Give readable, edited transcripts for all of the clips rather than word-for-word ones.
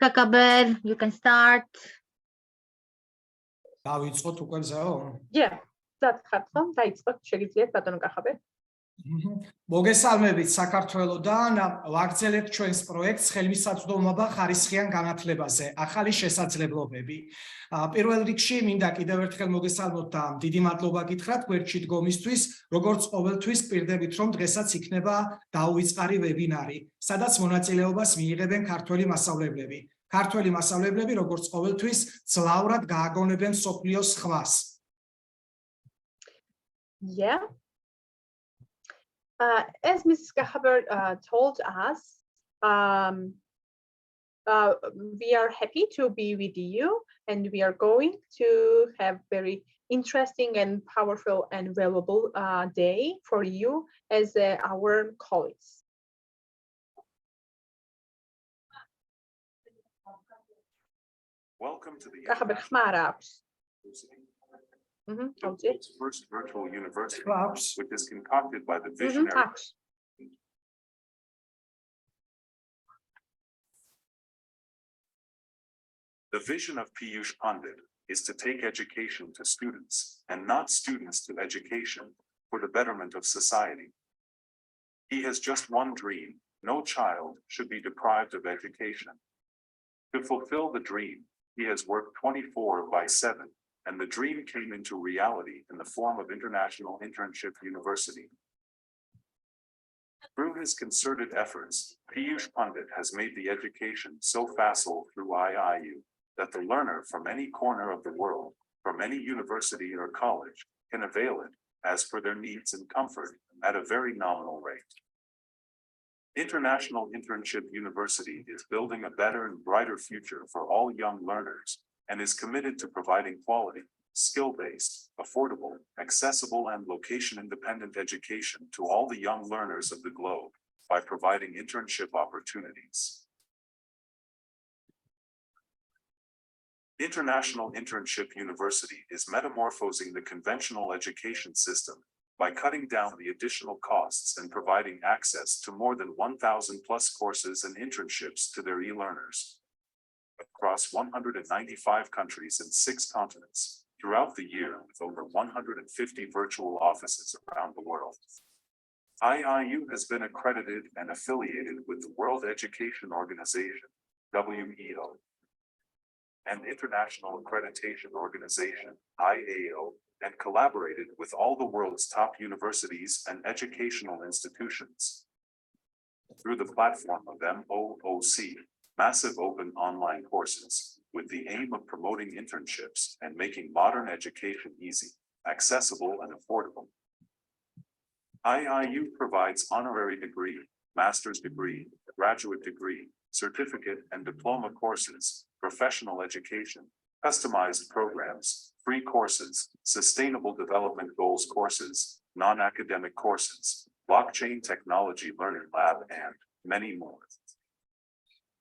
Kakaber, you can start. დავიწყოთ უკვე ზაო? Yeah, that's ხართ დაიწყოთ, შეგიძლიათ ბატონო კახაბერ. მოგესალმებით საქართველოდან, ვაგრძელებთ ჩვენს პროექტს ხელმისაწვდომობა ხარისხიან განათლებაზე, ახალი შესაძლებლობები. პირველ რიგში მინდა კიდევ ერთხელ მოგესალმოთ და დიდი მადლობა გითხრათ გვერდში დგომისთვის, როგორც ყოველთვის პირდებით რომ დღესაც იქნება დაუვიწყარი ვებინარი, სადაც მონაწილეობას მიიღებენ ქართველი მასწავლებლები. ქართველი მასწავლებლები, როგორც ყოველთვის, ძლავრად გააგონებენ მსოფლიოს სხვას. Yeah. As Mrs. Kahaber told us, we are happy to be with you, and we are going to have very interesting and powerful and valuable day for you as our colleagues. Welcome to the Kahaber khmara აქვს. the world's first virtual university, which is concocted by the visionary. აქვს. The vision of Piyush Pandit is to take education to students and not students to education for the betterment of society. He has just one dream: no child should be deprived of education. To fulfill the dream, he has worked 24/7, and the dream came into reality in the form of International Internship University. Through his concerted efforts, Piyush Pandit has made the education so facile through IIU that the learner from any corner of the world, from any university or college, can avail it as per their needs and comfort at a very nominal rate. International Internship University is building a better and brighter future for all young learners and is committed to providing quality, skill-based, affordable, accessible, and location-independent education to all the young learners of the globe by providing internship opportunities. International Internship University is metamorphosing the conventional education system by cutting down the additional costs and providing access to more than 1,000 plus courses and internships to their e-learners across 195 countries and 6 continents throughout the year, with over 150 virtual offices around the world. IIU has been accredited and affiliated with the World Education Organization, WEO, and International Accreditation Organization, IAO, and collaborated with all the world's top universities and educational institutions. Through the platform of MOOC, massive open online courses, with the aim of promoting internships and making modern education easy, accessible, and affordable. IIU provides honorary degree, master's degree, graduate degree, certificate and diploma courses, professional education, customized programs, free courses, sustainable development goals courses, non-academic courses, blockchain technology learning lab, and many more.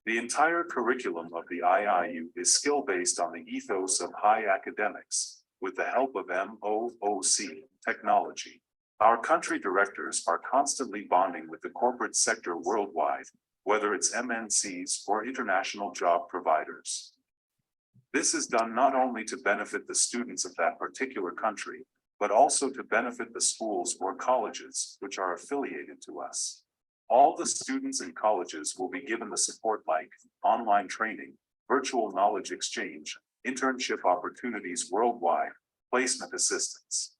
The entire curriculum of the IIU is skill-based on the ethos of high academics, with the help of MOOC technology. Our country directors are constantly bonding with the corporate sector worldwide, whether it's MNCs or international job providers. This is done not only to benefit the students of that particular country, but also to benefit the schools or colleges which are affiliated to us. All the students and colleges will be given the support like online training, virtual knowledge exchange, internship opportunities worldwide, placement assistance.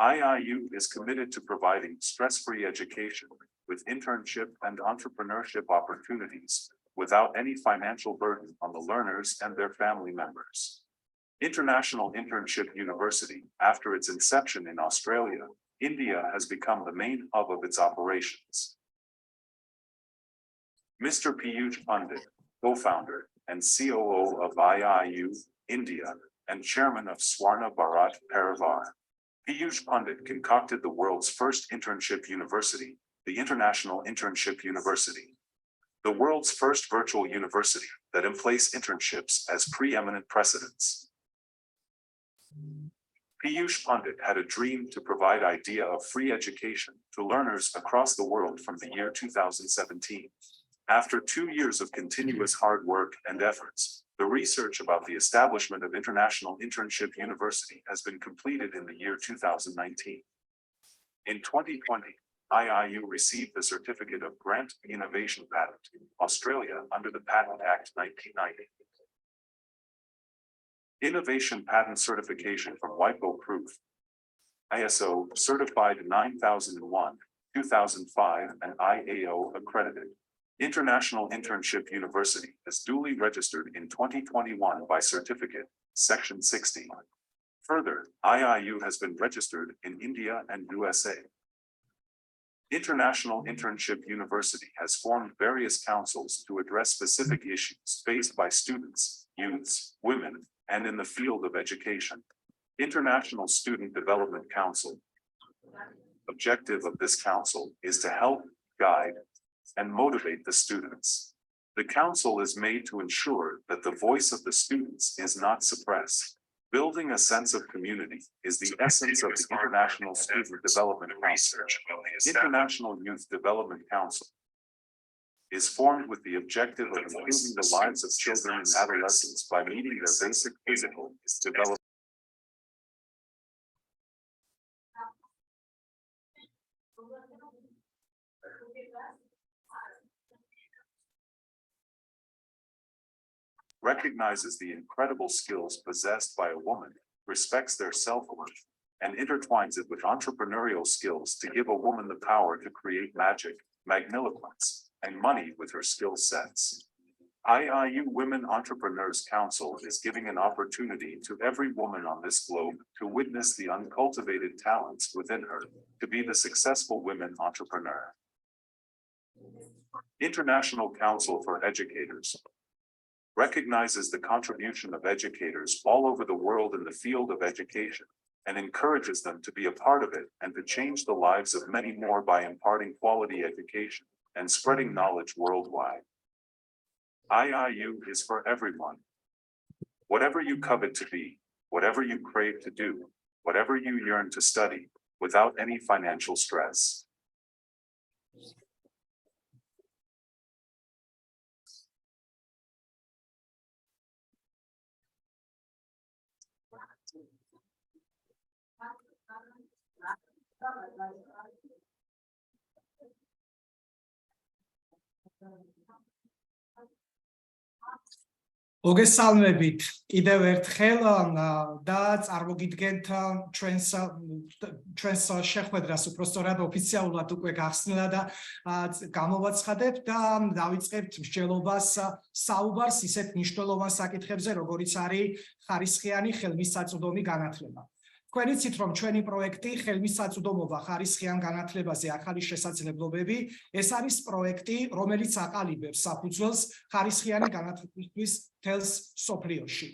IIU is committed to providing stress-free education with internship and entrepreneurship opportunities without any financial burden on the learners and their family members. International Internship University, after its inception in Australia, India has become the main hub of its operations. Mr. Piyush Pandit, co-founder and COO of IIU, India, and chairman of Swarna Bharat Parivar, Piyush Pandit concocted the world's first internship university, the International Internship University, the world's first virtual university that emplaces internships as preeminent precedents. Piyush Pandit had a dream to provide idea of free education to learners across the world from the year 2017. After 2 years of continuous hard work and efforts, the research about the establishment of International Internship University has been completed in the year 2019. In 2020, IIU received the Certificate of Grant Innovation Patent, Australia, under the Patent Act 1990. Innovation Patent Certification from WIPO Proof, ISO certified 9001, 2005, and IAO accredited. International Internship University is duly registered in 2021 by certificate, Section 60. Further, IIU has been registered in India and USA. International Internship University has formed various councils to address specific issues faced by students, youths, women, and in the field of education. International Student Development Council. Objective of this council is to help, guide, and motivate the students. The council is made to ensure that the voice of the students is not suppressed. Building a sense of community is the essence of the International Student Development Council. International Youth Development Council is formed with the objective of improving the lives of children and adolescents by meeting their basic physical development. Recognizes the incredible skills possessed by a woman, respects their self-worth, and intertwines it with entrepreneurial skills to give a woman the power to create magic, magniloquence, and money with her skill sets. IIU Women Entrepreneurs Council is giving an opportunity to every woman on this globe to witness the uncultivated talents within her to be the successful women entrepreneur. International Council for Educators recognizes the contribution of educators all over the world in the field of education and encourages them to be a part of it and to change the lives of many more by imparting quality education and spreading knowledge worldwide. IIU is for everyone. Whatever you covet to be, whatever you crave to do, whatever you yearn to study, without any financial stress. მოგესალმებით კიდევ ერთხელ და წარმოგიდგენთ ჩვენს შეხვედრას უпростоრად ოფიციალურად უკვე გახსნილა და გამოვაცხადებთ და დავიწყებთ მსჯელობას საუბარს ისეთ მნიშვნელოვან საკითხებზე, როგორიც არის ხარისხიანი ხელმისაწვდომი განათლება. თქვენ იცით, რომ ჩვენი პროექტი ხელმისაწვდომობა ხარისხიან განათლებაზე ახალი შესაძლებლობები, ეს არის პროექტი, რომელიც აყალიბებს საფუძველს ხარისხიანი განათლებისთვის მთელს მსოფლიოში.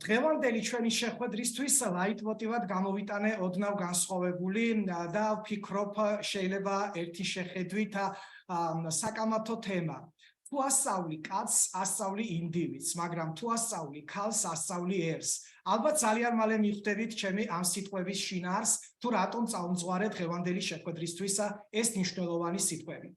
დღევანდელი ჩვენი შეხვედრისთვის ლაიტმოტივად გამოვიტანე ოდნავ განსხვავებული და ვფიქრობ, შეიძლება ერთი შეხედვით საკამათო თემა. თუ ასწავლი კაცს, ასწავლი ინდივიდს, მაგრამ თუ ასწავლი ქალს, ასწავლი ერს. ალბათ ძალიან მალე მიხვდებით ჩემი ამ სიტყვების შინაარს, თუ რატომ წაუმძღვარე დღევანდელი შეხვედრისთვის ეს მნიშვნელოვანი სიტყვები.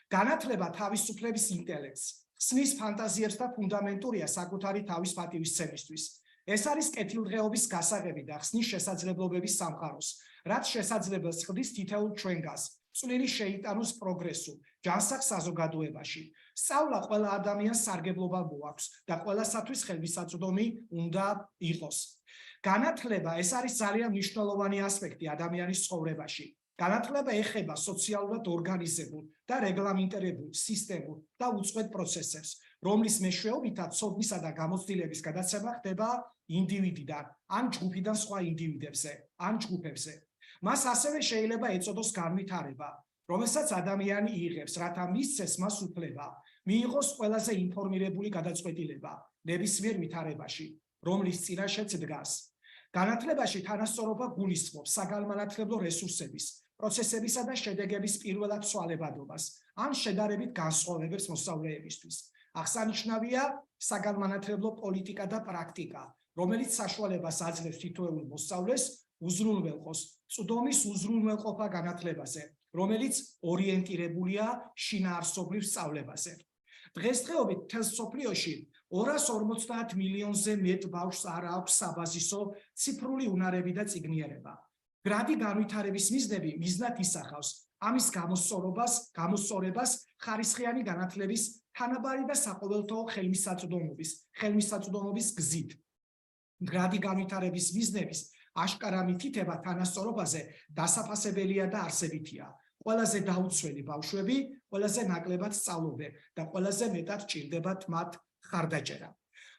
განათლება თავისუფლების ინტელექტს, ხსნის ფანტაზიებს და ფუნდამენტურია საკუთარი თავის პატივისცემისთვის. ეს არის კეთილდღეობის გასაღები და ხსნის შესაძლებლობების სამყაროს, რაც შესაძლებელს ხდის თითოეულ ჩვენგანს, წვლილი შეიტანოს პროგრესულ, ჯანსაღ საზოგადოებაში. სწავლა ყველა ადამიანს სარგებლობა მოაქვს და ყველასათვის ხელმისაწვდომი უნდა იყოს. განათლება ეს არის ძალიან მნიშვნელოვანი ასპექტი ადამიანის ცხოვრებაში. განათლება ეხება სოციალურად ორგანიზებულ და რეგლამენტირებულ სისტემურ და უწყვეტ პროცესებს, რომლის მეშვეობითაც ცოდნისა და გამოცდილების გადაცემა ხდება ინდივიდიდან ან ჯგუფიდან სხვა ინდივიდებზე ან ჯგუფებზე. მას ასევე შეიძლება ეწოდოს განვითარება, რომელსაც ადამიანი იღებს, რათა მისცეს მას უფლება, მიიღოს ყველაზე ინფორმირებული გადაწყვეტილება ნებისმიერ ვითარებაში, რომლის წინაშეც დგას. განათლებაში თანასწორობა გულისხმობს საგანმანათლებლო რესურსების, პროცესებისა და შედეგების პირველად ცვალებადობას, ან შედარებით განსხვავებებს მოსწავლეებისთვის. აღსანიშნავია საგანმანათლებლო პოლიტიკა და პრაქტიკა, რომელიც საშუალებას აძლევს თითოეულ მოსწავლეს უზრუნველყოს წვდომის უზრუნველყოფა განათლებაზე, რომელიც ორიენტირებულია შინაარსობრივ სწავლებაზე. დღესდღეობით მთელ მსოფლიოში 250 მილიონზე მეტ ბავშვს არ აქვს საბაზისო ციფრული უნარები და წიგნიერება. გრადი განვითარების მიზნები მიზნად ისახავს ამის გამოსწორებას ხარისხიანი განათლების თანაბარი და საყოველთაო ხელმისაწვდომობის გზით. გრადი განვითარების მიზნების აშკარა მითითება თანასწორობაზე დასაფასებელია და არსებითია. ყველაზე დაუცველი ბავშვები, ყველაზე ნაკლებად სწავლობენ და ყველაზე მეტად ჭირდებათ მათ ხარდაჭერა.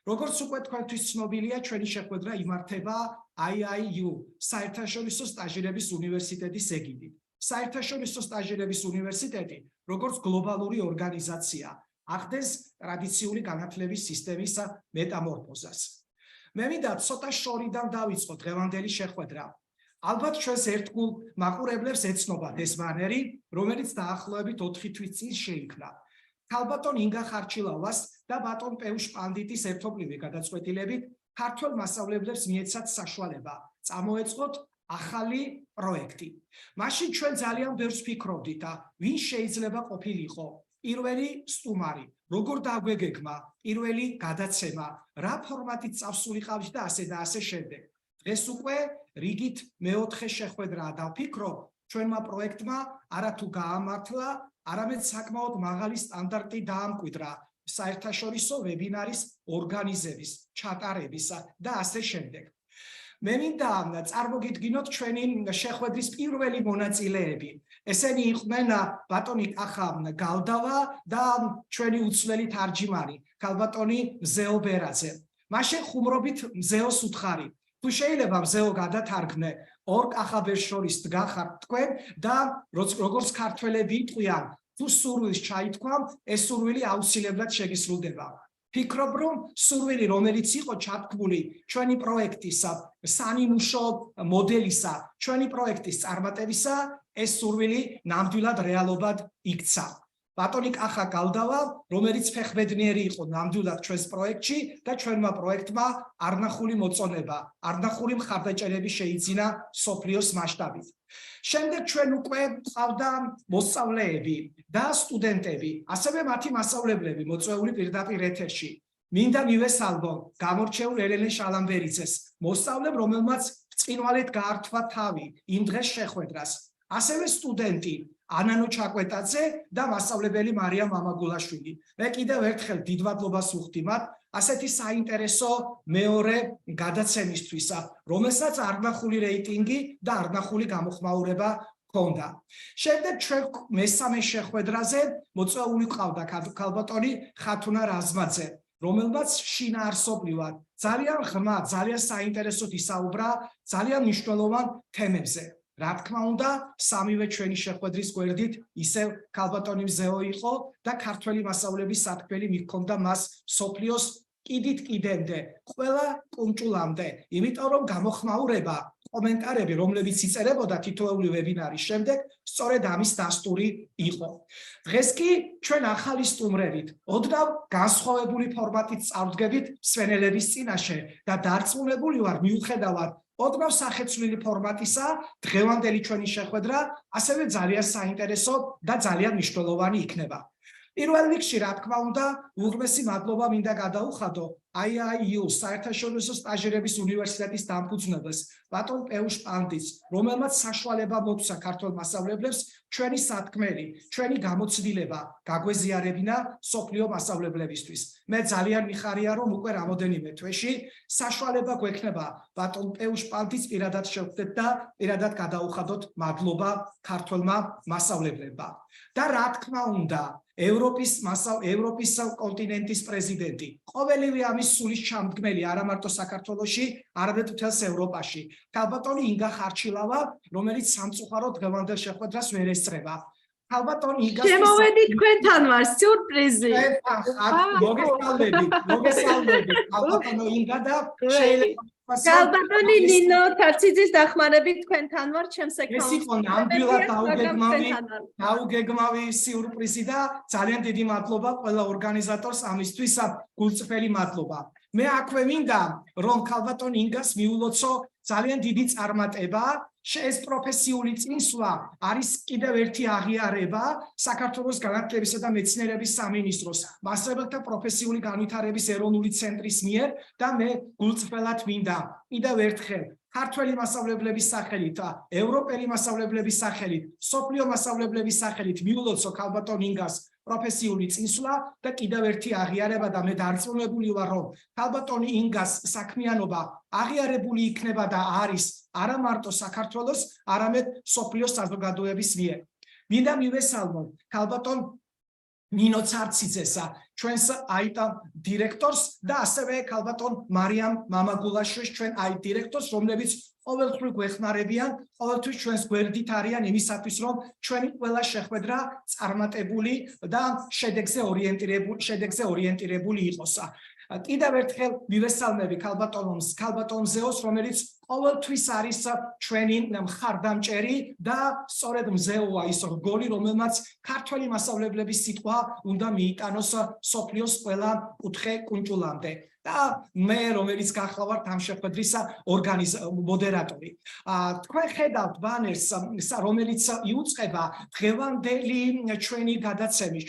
როგორც უკვე თქვენთვის ცნობილია, ჩვენი შეხვედრა იმართება IIU საერთაშორისო სტაჟირების უნივერსიტეტის ეგიდით. საერთაშორისო სტაჟირების უნივერსიტეტი, როგორც გლობალური ორგანიზაცია, ახდენს ტრადიციული განათლების სისტემის მეტამორფოზას. მე მინდა ცოტა შორიდან დავიწყო დღევანდელი შეხვედრა. ალბათ ჩვენს ერთგულ მაყურებლებს ეცნობათ ეს ბანერი, რომელიც დაახლოებით 4 თვის წინ შეიქმნა. ქალბატონ ინგა ხარჩილავას და ბატონ პეუშ პანდიტის ერთობლივი გადაწყვეტილებით ქართველ მასწავლებლებს მიეცათ საშუალება წამოეწყოთ ახალი პროექტი. მაშინ ჩვენ ძალიან ბევრს ვფიქრობდით, ვინ შეიძლება ყოფილიყო პირველი სტუმარი, როგორ დაგვეგეგმა პირველი გადაცემა, რა ფორმატით წავსულიყავით და ასე შემდეგ. დღეს უკვე რიგით მეოთხე შეხვედრაა და ვფიქრობ, ჩვენმა პროექტმა არათუ გაამართლა, არამედ საკმაოდ მაღალი სტანდარტი დაამკვიდრა საერთაშორისო ვებინარის ორგანიზების, ჩატარების და ასე შემდეგ. მე მინდა წარმოგიდგინოთ ჩვენი შეხვედრის პირველი მონაწილეები. ესენი იყვნენ ბატონი კახა გალდავა და ჩვენი უცვლელი თარჯიმანი, ქალბატონი მზეო ბერაძე. მაშინ ხუმრობით მზეოს უთხარი. თუ შეიძლება მზეო გადათარგმნე, ორ კახაბერს შორის დგახართ თქვენ და როგორც ქართველები იტყვიან, თუ სურვილს ჩაითქვამ, ეს სურვილი აუცილებლად შეგისრულდება. ფიქრობ, რომ სურვილი, რომელიც იყო ჩათქმული ჩვენი პროექტის სანიმუშო მოდელისა, ჩვენი პროექტის წარმატებისა, ეს სურვილი ნამდვილად რეალობად იქცა. ბატონი კახა გალდავა, რომელიც ფეხბედნიერი იყო ნამდვილად ჩვენს პროექტში და ჩვენმა პროექტმა არნახული მოწონება, არნახული მხარდაჭერები შეიძინა სოფლიოს მასშტაბით. შემდეგ ჩვენ უკვე ყავდა მოსწავლეები და სტუდენტები, ასევე მათი მასწავლებლები მოწვეული პირდაპირ ეთერში. მინდა მივესალმო გამორჩეულ ელენე შალამბერიძეს, მოსწავლემ, რომელმაც ბრწყინვალედ გაართვა თავი იმ დღეს შეხვედრას. ასევე სტუდენტი ანანო ჩაკვეტაძე და მასწავლებელი მარია მამაგულაშვილი. მე კიდევ ერთხელ დიდ მადლობას ვუხდი მათ ასეთი საინტერესო მეორე გადაცემისთვის, რომელსაც არნახული რეიტინგი და არნახული გამოხმაურება ჰქონდა. შემდეგ ჩვენ მესამე შეხვედრაზე მოწვეული ყავდა ქალბატონი ხათუნა რაზმაძე, რომელმაც შინაარსობრივად ძალიან ღრმა, ძალიან საინტერესოდ ისაუბრა ძალიან მნიშვნელოვან თემებზე. რა თქმა უნდა, სამივე ჩვენი შეხვედრის გვერდით ისევ ქალბატონი მზეო იყო და ქართველი მასწავლებლების სათქმელი მიჰქონდა მას სოფლიოს კიდით კიდემდე, ყველა კუნჭულამდე, იმიტომ რომ გამოხმაურება, კომენტარები, რომლებიც იწერებოდა თითოეული ვებინარის შემდეგ, სწორედ ამის დასტური იყო. დღეს კი ჩვენ ახალი სტუმრებით, ოდნავ განსხვავებული ფორმატით წავდგებით მსვენელების წინაშე და დარწმუნებული ვარ, მიუხედავად ოდნავ სახეცვლილი ფორმატისა, დღევანდელი ჩვენი შეხვედრა ასევე ძალიან საინტერესო და ძალიან მნიშვნელოვანი იქნება. პირველ რიგში, რა თქმა უნდა, უღრმესი მადლობა მინდა გადაუხადო IIU საერთაშორისო სტაჟირების უნივერსიტეტის დამფუძნებელს, ბატონ პეუშ პანდიტს, რომელმაც საშუალება მოგვცა ქართველ მასწავლებლებს ჩვენი სათქმელი, ჩვენი გამოცდილება გაგვეზიარებინა სოფლიო მასწავლებლებისთვის. მე ძალიან მიხარია, რომ უკვე რამოდენიმე თვეში საშუალება გვექნება ბატონ პეუშ პანდიტს პირადად შევხვდეთ და პირადად გადაუხადოთ მადლობა ქართველმა მასწავლებლებმა. და რა თქმა უნდა, ევროპის კონტინენტის პრეზიდენტი, ყოველივე ამის სულის ჩამდგმელი არა მარტო საქართველოში, არამედ მთელს ევროპაში, ქალბატონი ინგა ხარჩილავა, რომელიც სამწუხაროდ დღევანდელ შეხვედრას ვერ ესწრება. ქალბატონი ინგა შემოვედი თქვენთან ვარ, სიურპრიზი. მოგესალმებით, ქალბატონო ინგა და შეიძლება ქალბატონი ნინო თარციძის დახმარებით თქვენთან ვარ, ჩემს ეკრანზე. ეს იყო ნამდვილად დაუგეგმავი სიურპრიზი და ძალიან დიდი მადლობა ყველა ორგანიზატორს ამისთვის, გულწრფელი მადლობა. მე აქვე მინდა, რომ ქალბატონ ინგას მიულოცო ძალიან დიდი წარმატება ეს პროფესიული წინსვლა არის კიდევ ერთი აღიარება საქართველოს განათლებისა და მეცნიერების სამინისტროს მასწავლებელთა პროფესიული განვითარების ეროვნული ცენტრის მიერ და მე გულწრფელად მინდა კიდევ ერთხელ ქართველი მასწავლებლების სახელით, ევროპელი მასწავლებლების სახელით, სოფლიო მასწავლებლების სახელით მიულოცო ქალბატონ ინგას პროფესიული წინსვლა და კიდევ ერთი აღიარება და მე დარწმუნებული ვარ, რომ ქალბატონ ინგას საქმიანობა აღიარებული იქნება და არის არა მარტო საქართველოს, არამედ სოფლიოს საზოგადოების მიერ. მინდა მივესალმო ქალბატონ ნინო ცარციძესა, ჩვენს IT დირექტორს და ასევე ქალბატონ მარიამ მამაგულაშვილს, ჩვენ IT დირექტორს, რომლებიც ყოველთვის გვეხმარებიან, ყოველთვის ჩვენს გვერდით არიან იმისათვის, რომ ჩვენი ყველა შეხვედრა წარმატებული და შედეგზე ორიენტირებული იყოს. კიდევ ერთხელ მივესალმები ქალბატონ მზეოს, რომელიც ყოველთვის არის ჩვენი მხარდამჭერი და სწორედ მზეოა ის რგოლი, რომელმაც ქართველი მასწავლებლების სიტყვა უნდა მიიტანოს სოფლიოს ყველა კუთხე კუნჭულამდე. და მე რომელიც გახლავართ ამ შეხვედრის მოდერატორი. თქვენ ხედავთ ბანერს, რომელიც იუწყება დღევანდელი ჩვენი გადაცემის,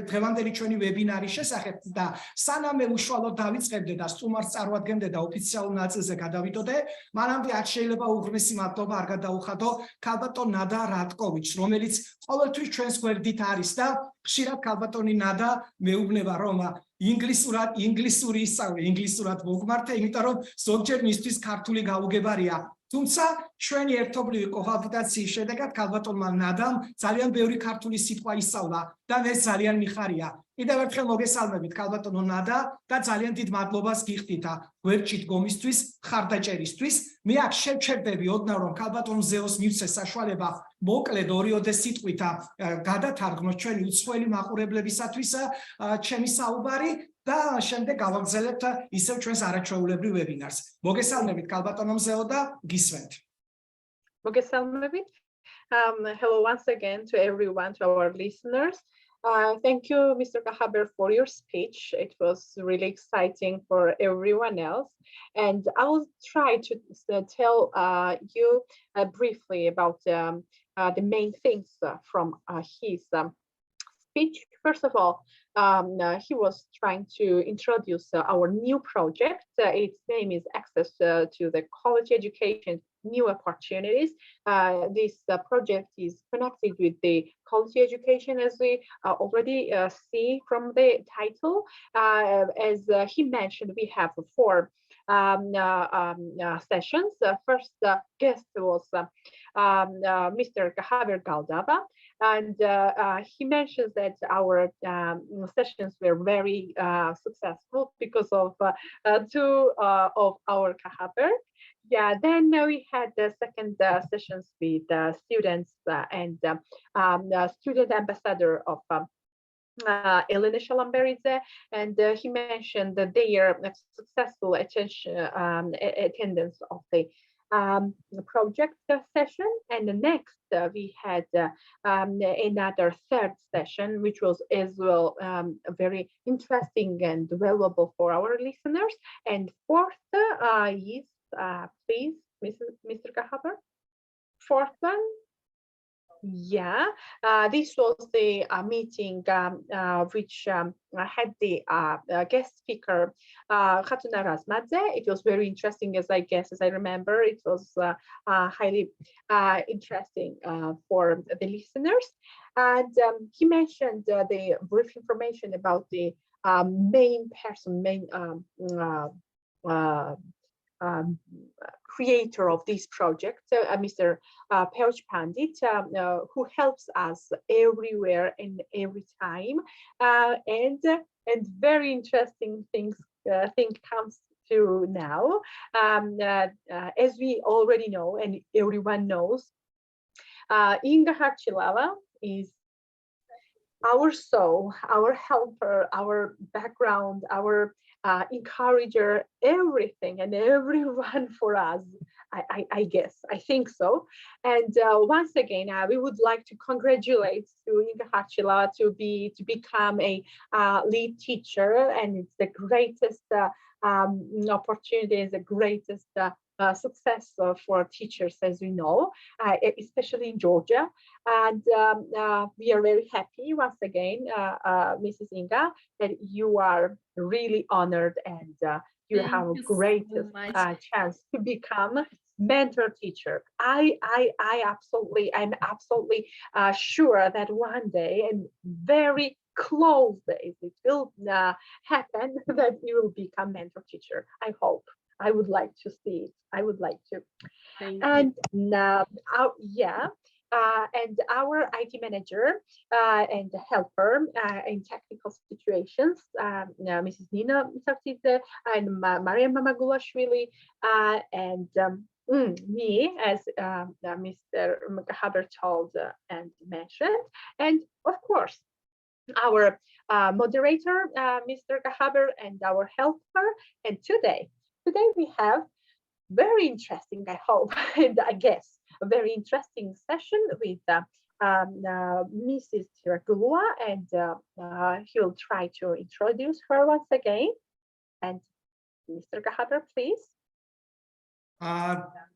დღევანდელი ჩვენი ვებინარის შესახებ და სანამ მე უშუალოდ დავიწყებდე და სტუმარს წარვადგენდე და ოფიციალურ ნაწილზე გადავიდოდე, მანამდე არ შეიძლება უღრმესი მადლობა არ გადაუხადო ქალბატონ ნადა რატკოვიჩს, რომელიც ყოველთვის ჩვენს გვერდით არის და ხშირად ქალბატონი ნადა მეუბნება, რომ ინგლისური ისწავლე, ინგლისურად მოგმართე, იმიტომ რომ ზოგჯერ მისთვის ქართული გაუგებარია. თუმცა ჩვენი ერთობლივი კოჰაბიტაციის შედეგად ქალბატონმა ნადამ ძალიან ბევრი ქართული სიტყვა ისწავლა და მე ძალიან მიხარია. კიდევ ერთხელ მოგესალმებით ქალბატონო ნადა და ძალიან დიდ მადლობას გიხდით გვერდში დგომისთვის, ხარდაჭერისთვის. მე აქ შევჩერდები ოდნავ რომ ქალბატონ მზეოს მივცე საშუალება მოკლედ 2-3 სიტყვით გადათარგმნოთ ჩვენი უცხოელი მაყურებლებისათვის ჩემი საუბარი და შემდეგ გავაგრძელებთ ისევ ჩვენს არაჩვეულებრივ ვებინარს. მოგესალმებით ქალბატონო მზეო და გისმენთ. მოგესალმებით. Hello once again to everyone, to our listeners. Thank you, Mr. Kahaber, for your speech. It was really exciting for everyone else. And I will try to tell you briefly about the main things from his speech. First of all, he was trying to introduce our new project. Its name is Access to the College Education New Opportunities. This project is connected with the college education, as we already see from the title. As he mentioned, we have 4 sessions. First guest was Mr. Kahaber Galdava, and he mentions that our sessions were very successful because of 2 of our Kahaber. Yeah, then we had the second sessions with students and student ambassador of Elena Shalamberidze, and he mentioned that their successful attendance of the project session. And the next we had another 3rd session, which was as well very interesting and valuable for our listeners. And 4th is please, Mr. Kahaber. 4th one. Yeah, this was the meeting which had the guest speaker Khatuna Razmadze. It was very interesting, as I remember. It was highly interesting for the listeners. And he mentioned the brief information about the main creator of this project, Mr. Peuch Pandit, who helps us everywhere and every time. And very interesting thing comes to now. As we already know, and everyone knows, Inga Kharchilava is our soul, our helper, our background, our encourager, everything and everyone for us. I guess, I think so. And once again, we would like to congratulate to Inga Kharchilava to become a lead teacher, and it's the greatest opportunity, is the greatest success for teachers, as we know, especially in Georgia. And we are very happy once again, Mrs. Inga, that you are really honored and you Thank have a you great so much. chance to become mentor teacher. I'm absolutely sure that one day, and very close days, it will happen that you will become mentor teacher. I hope. I would like to see it. I would like to. Thank you. And and our IT manager and helper in technical situations, Mrs. Nina Saktidze and Maria Mamagulashvili, and me, as Mr. Haber told and mentioned, and of course, our moderator, Mr. Gahaber, and our helper. And today we have very interesting, I hope, and I guess a very interesting session with Mrs. Tiragulua, and he will try to introduce her once again. And Mr. Gahaber, please.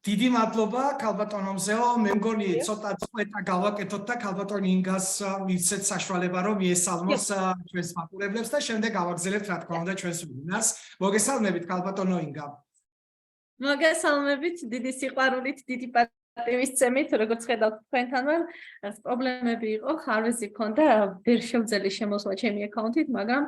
დიდი მადლობა ქალბატონო მზეო, მე მგონი ცოტა წვეტა გავაკეთოთ და ქალბატონ ინგას მივცეთ საშუალება რომ მიესალმოს ჩვენს მაყურებლებს და შემდეგ გავაგზავნებთ რა თქმა უნდა ჩვენს ვებინარს. მოგესალმებით ქალბატონო ინგა. მოგესალმებით, დიდი სიყვარულით, დიდი პატივისცემით, როგორც ხედავთ თქვენთან ვარ, პრობლემები იყო, ხარვეზი ქონდა, ვერ შევძელი შემოსვლა ჩემი აკაუნთით, მაგრამ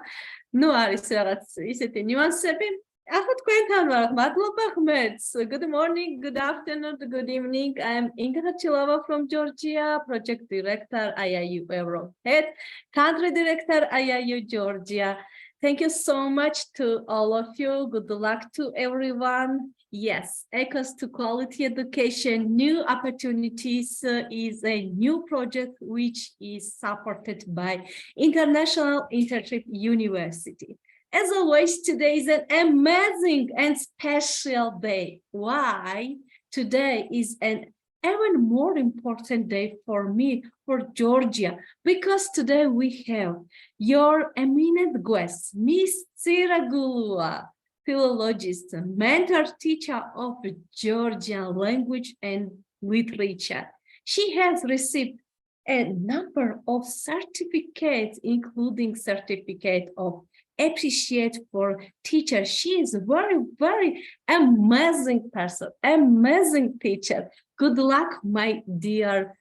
ნუ არის რაღაც ისეთი ნიუანსები. ახლა თქვენთან ვარ, მადლობა ღმერთს. Good morning, good afternoon, good evening. I am Inga Kharchilava from Georgia, Project Director IIU Europe, Head Country Director IIU Georgia. Thank you so much to all of you. Good luck to everyone. Yes, Echoes to Quality Education, New Opportunities is a new project which is supported by International Internship University. As always, today is an amazing and special day. Why? Today is an even more important day for me, for Georgia, because today we have your eminent guest, Miss Tiragulua, philologist, mentor teacher of Georgian language and literature. She has received a number of certificates, including certificate of appreciate for teachers. She is a very amazing person, amazing teacher. Good luck, my dear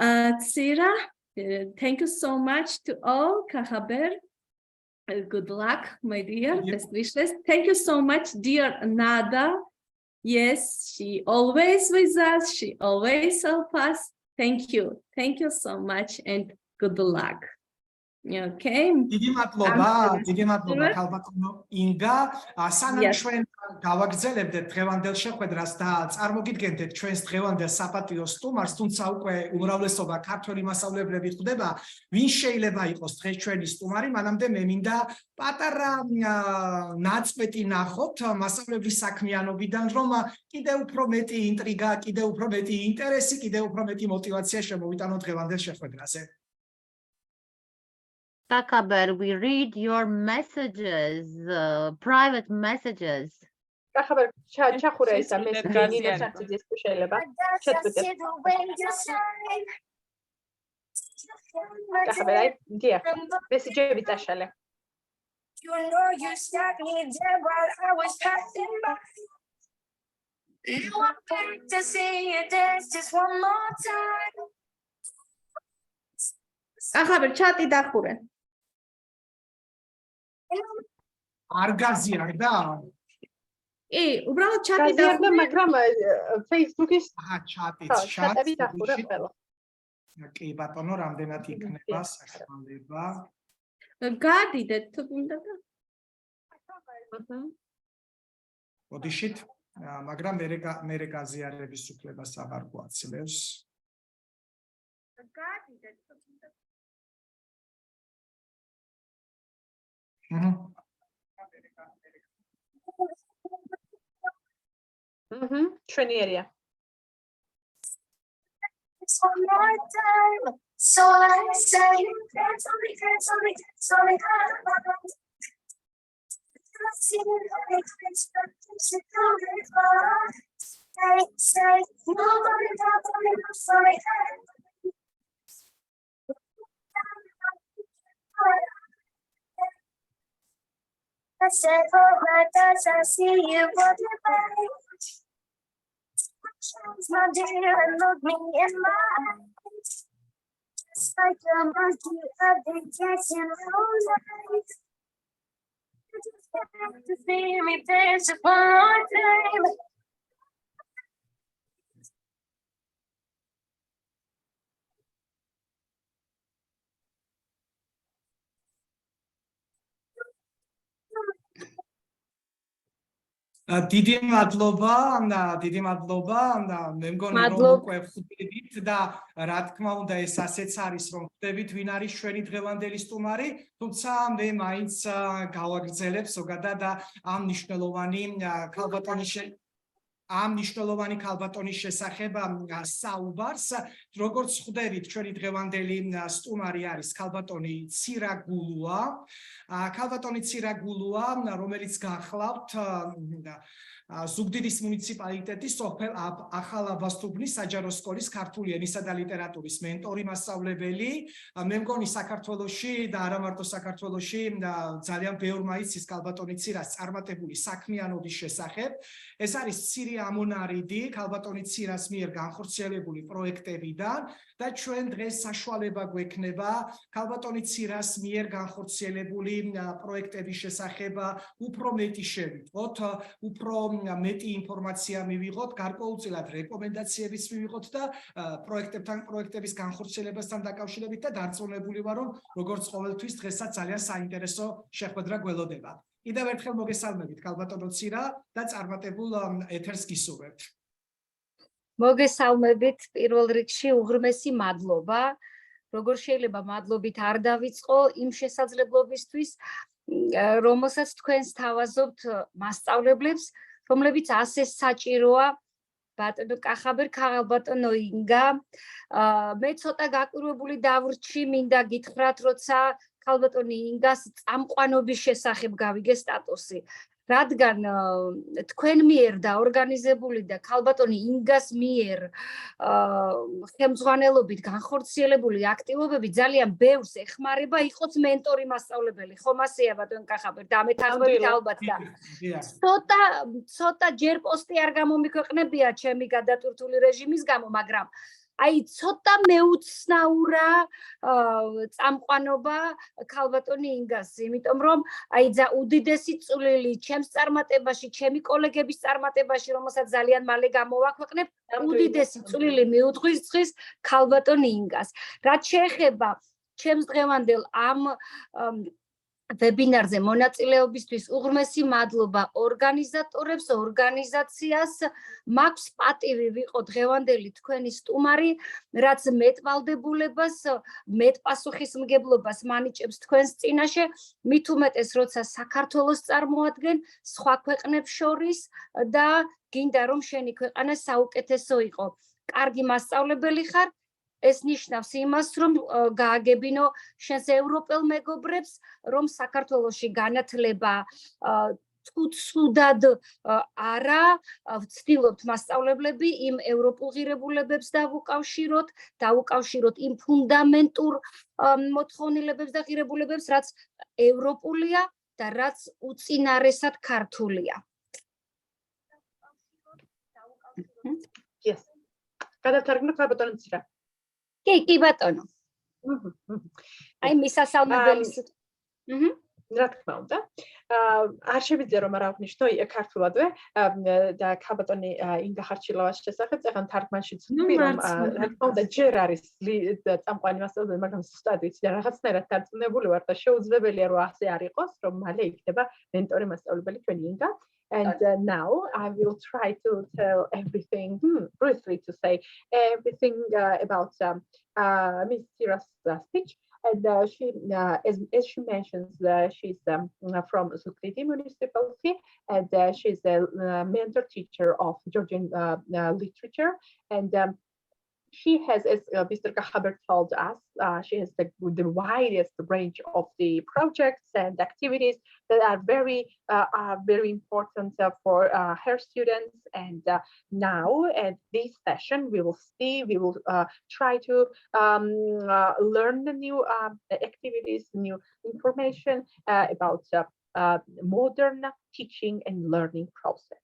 Tsira. Thank you so much to all. Kahaber. Good luck, my dear. Best wishes. Thank you so much, dear Nada. Yes, she always with us. She always helps us. Thank you. Thank you so much and good luck. Okay. დიდი მადლობა ქალბატონო ინგა. სანამ ჩვენ გავაგრძელებდეთ დღევანდელ შეხვედრას და წარმოგიდგენთ ჩვენს დღევანდელ საპატიო სტუმარს, თუმცა უკვე უმრავლესობა ქართველი მასწავლებლები ხდება, ვინ შეიძლება იყოს დღეს ჩვენი სტუმარი, მანამდე მე მინდა პატარა ნაწყვეტი ნახოთ მასწავლებლის საქმიანობიდან, რომ კიდევ უფრო მეტი ინტრიგა, კიდევ უფრო მეტი ინტერესი, კიდევ უფრო მეტი мотивация შემოვიტანოთ დღევანდელ შეხვედრაზე. Kakaber, we read your messages, private messages. Kakaber, ჩახურე ისა მესეჯი და საწიძის თუ შეიძლება შეწყვეტე. Kakaber, აი, დიახ, მესეჯები წაშალე. You know you stuck me there while I was passing by. You want to see you dance just one more time. Kakaber, ჩატი დახურე. არ გაზიარდა? უბრალოდ ჩატი დახურე, მაგრამ Facebook-ის ჩატი დახურე ყველა. კი ბატონო, რამდენად იქნება საშუალება? გადიდეთ თუ გინდა და. ოდიშით, მაგრამ მე გაზიარების უფლებას აღარ გვაძლევს. გადიდეთ თუ გინდა. ჩვენიერია. One more time, so I say, dance on me, dance on me, dance on me. I said, oh my gosh, I see you walking by. My dear, and look me in my eyes. It's like a monkey, I've been dancing all night. You just have to see me dance one more time. დიდი მადლობა, მე მგონი რომ უკვე ხვდებით და რა თქმა უნდა ეს ასეც არის რომ ხვდებით ვინ არის ჩვენი დღევანდელი სტუმარი, თუმცა მე მაინც გავაგრძელებ ზოგადად ამ მნიშვნელოვანი ქალბატონის შესახებ საუბარს. როგორც ხვდებით, ჩვენი დღევანდელი სტუმარი არის ქალბატონი ცირაგულუა. ქალბატონი ცირაგულუა, რომელიც გახლავთ ზუგდიდის მუნიციპალიტეტის სოფელ ახალაბასთუბნის საჯარო სკოლის ქართული ენისა და ლიტერატურის მენტორი მასწავლებელი. მე მგონი საქართველოში და არა მარტო საქართველოში ძალიან ბევრმა იცის ქალბატონი ცირას წარმატებული საქმიანობის შესახებ. ეს არის ცირი ამონარიდი ქალბატონი ცირას მიერ განხორციელებული პროექტებიდან და ჩვენ დღეს საშუალება გვექნება ქალბატონი ცირას მიერ განხორციელებული პროექტების შესახებ უფრო მეტი შევიტყოთ, უფრო მეტი ინფორმაცია მივიღოთ, გარკვეულწილად რეკომენდაციებიც მივიღოთ და პროექტების განხორციელებასთან დაკავშირებით და დარწმუნებული ვარ, რომ როგორც ყოველთვის დღესაც ძალიან საინტერესო შეხვედრა გველოდება. კიდევ ერთხელ მოგესალმებით ქალბატონო ცირა და წარმატებულ ეთერს გისურვებთ. მოგესალმებით, პირველ რიგში უღრმესი მადლობა. როგორ შეიძლება მადლობით არ დავიწყო იმ შესაძლებლობისთვის, რომელსაც თქვენ სთავაზობთ მასწავლებლებს, რომლებიც ასე საჭიროა. ბატონო კახაბერ, ქალბატონო ინგა, მე ცოტა გაკვირვებული დავრჩი, მინდა გითხრათ, როცა ქალბატონი ინგას წამყვანობის შესახებ გავიგე სტატუსი. რადგან თქვენ მიერ დაორგანიზებული და ქალბატონი ინგას მიერ ხელმძღვანელობით განხორციელებული აქტივობები ძალიან ბევრს ეხმარება, იყოს მენტორი მასწავლებელი. ხომ ასეა ბატონ კახაბერ, დამეთანხმებით ალბათ და ცოტა ჯერ პოსტი არ გამომიქვეყნებია ჩემი გადატვირთული რეჟიმის გამო, მაგრამ აი ცოტა მეუცნაურა წამყვანობა ქალბატონი ინგას, იმიტომ რომ აი უდიდესი წვლილი ჩემს წარმატებაში, ჩემი კოლეგების წარმატებაში, რომელსაც ძალიან მალე გამოვაქვეყნებ, უდიდესი წვლილი მიუძღვის ქალბატონი ინგას. რაც შეეხება ჩემს დღევანდელ ამ ვებინარზე მონაწილეობისთვის უღრმესი მადლობა ორგანიზატორებს, ორგანიზაციას. მაქვს პატივი ვიყო დღევანდელი თქვენი სტუმარი, რაც მეტვალდებულებას, მეტპასუხისმგებლობას მანიჭებს თქვენს წინაშე, მით უმეტეს, როცა საქართველოს წარმოადგენ სხვა ქვეყნებს შორის და გინდა რომ შენი ქვეყანა საუკეთესო იყო. კარგი მასწავლებელი ხარ, ეს ნიშნავს იმას, რომ გააგებინო შენს ევროპელ მეგობრებს, რომ საქართველოში განათლება თუ ცუდად არა, ვცდილობთ მასწავლებლები იმ ევროპულ ღირებულებებს დავუკავშიროთ იმ ფუნდამენტურ მოთხოვნილებებს და ღირებულებებს, რაც ევროპულია და რაც უწინარესად ქართულია. Yes. გადავთარგმნო ქალბატონო ცირა. კი ბატონო. აი მისასალმებელი. რა თქმა უნდა. არ შევიძლია რომ არ აღნიშნო ქართულადვე და ქალბატონი ინგა ხარჩილავას შესახებ, ეხლა თარგმანშიც ვთქვი რომ რა თქმა უნდა ჯერ არის წამყვანი მასწავლებელი, მაგრამ ზუსტად ვიცი და რაღაცნაირად დარწმუნებული ვარ და შეუძლებელია რომ ასე არ იყოს, რომ მალე იქნება მენტორი მასწავლებელი ჩვენი ინგა. And now I will try to tell everything, briefly to say everything about Miss Tira's speech. And she, as she mentions, she's from Zuglidi municipality, and she's a mentor teacher of Georgian literature. And she has, as Mr. Kahaber told us, she has the widest range of the projects and activities that are very important for her students. And now at this session, we will try to learn the new activities, new information about modern teaching and learning process.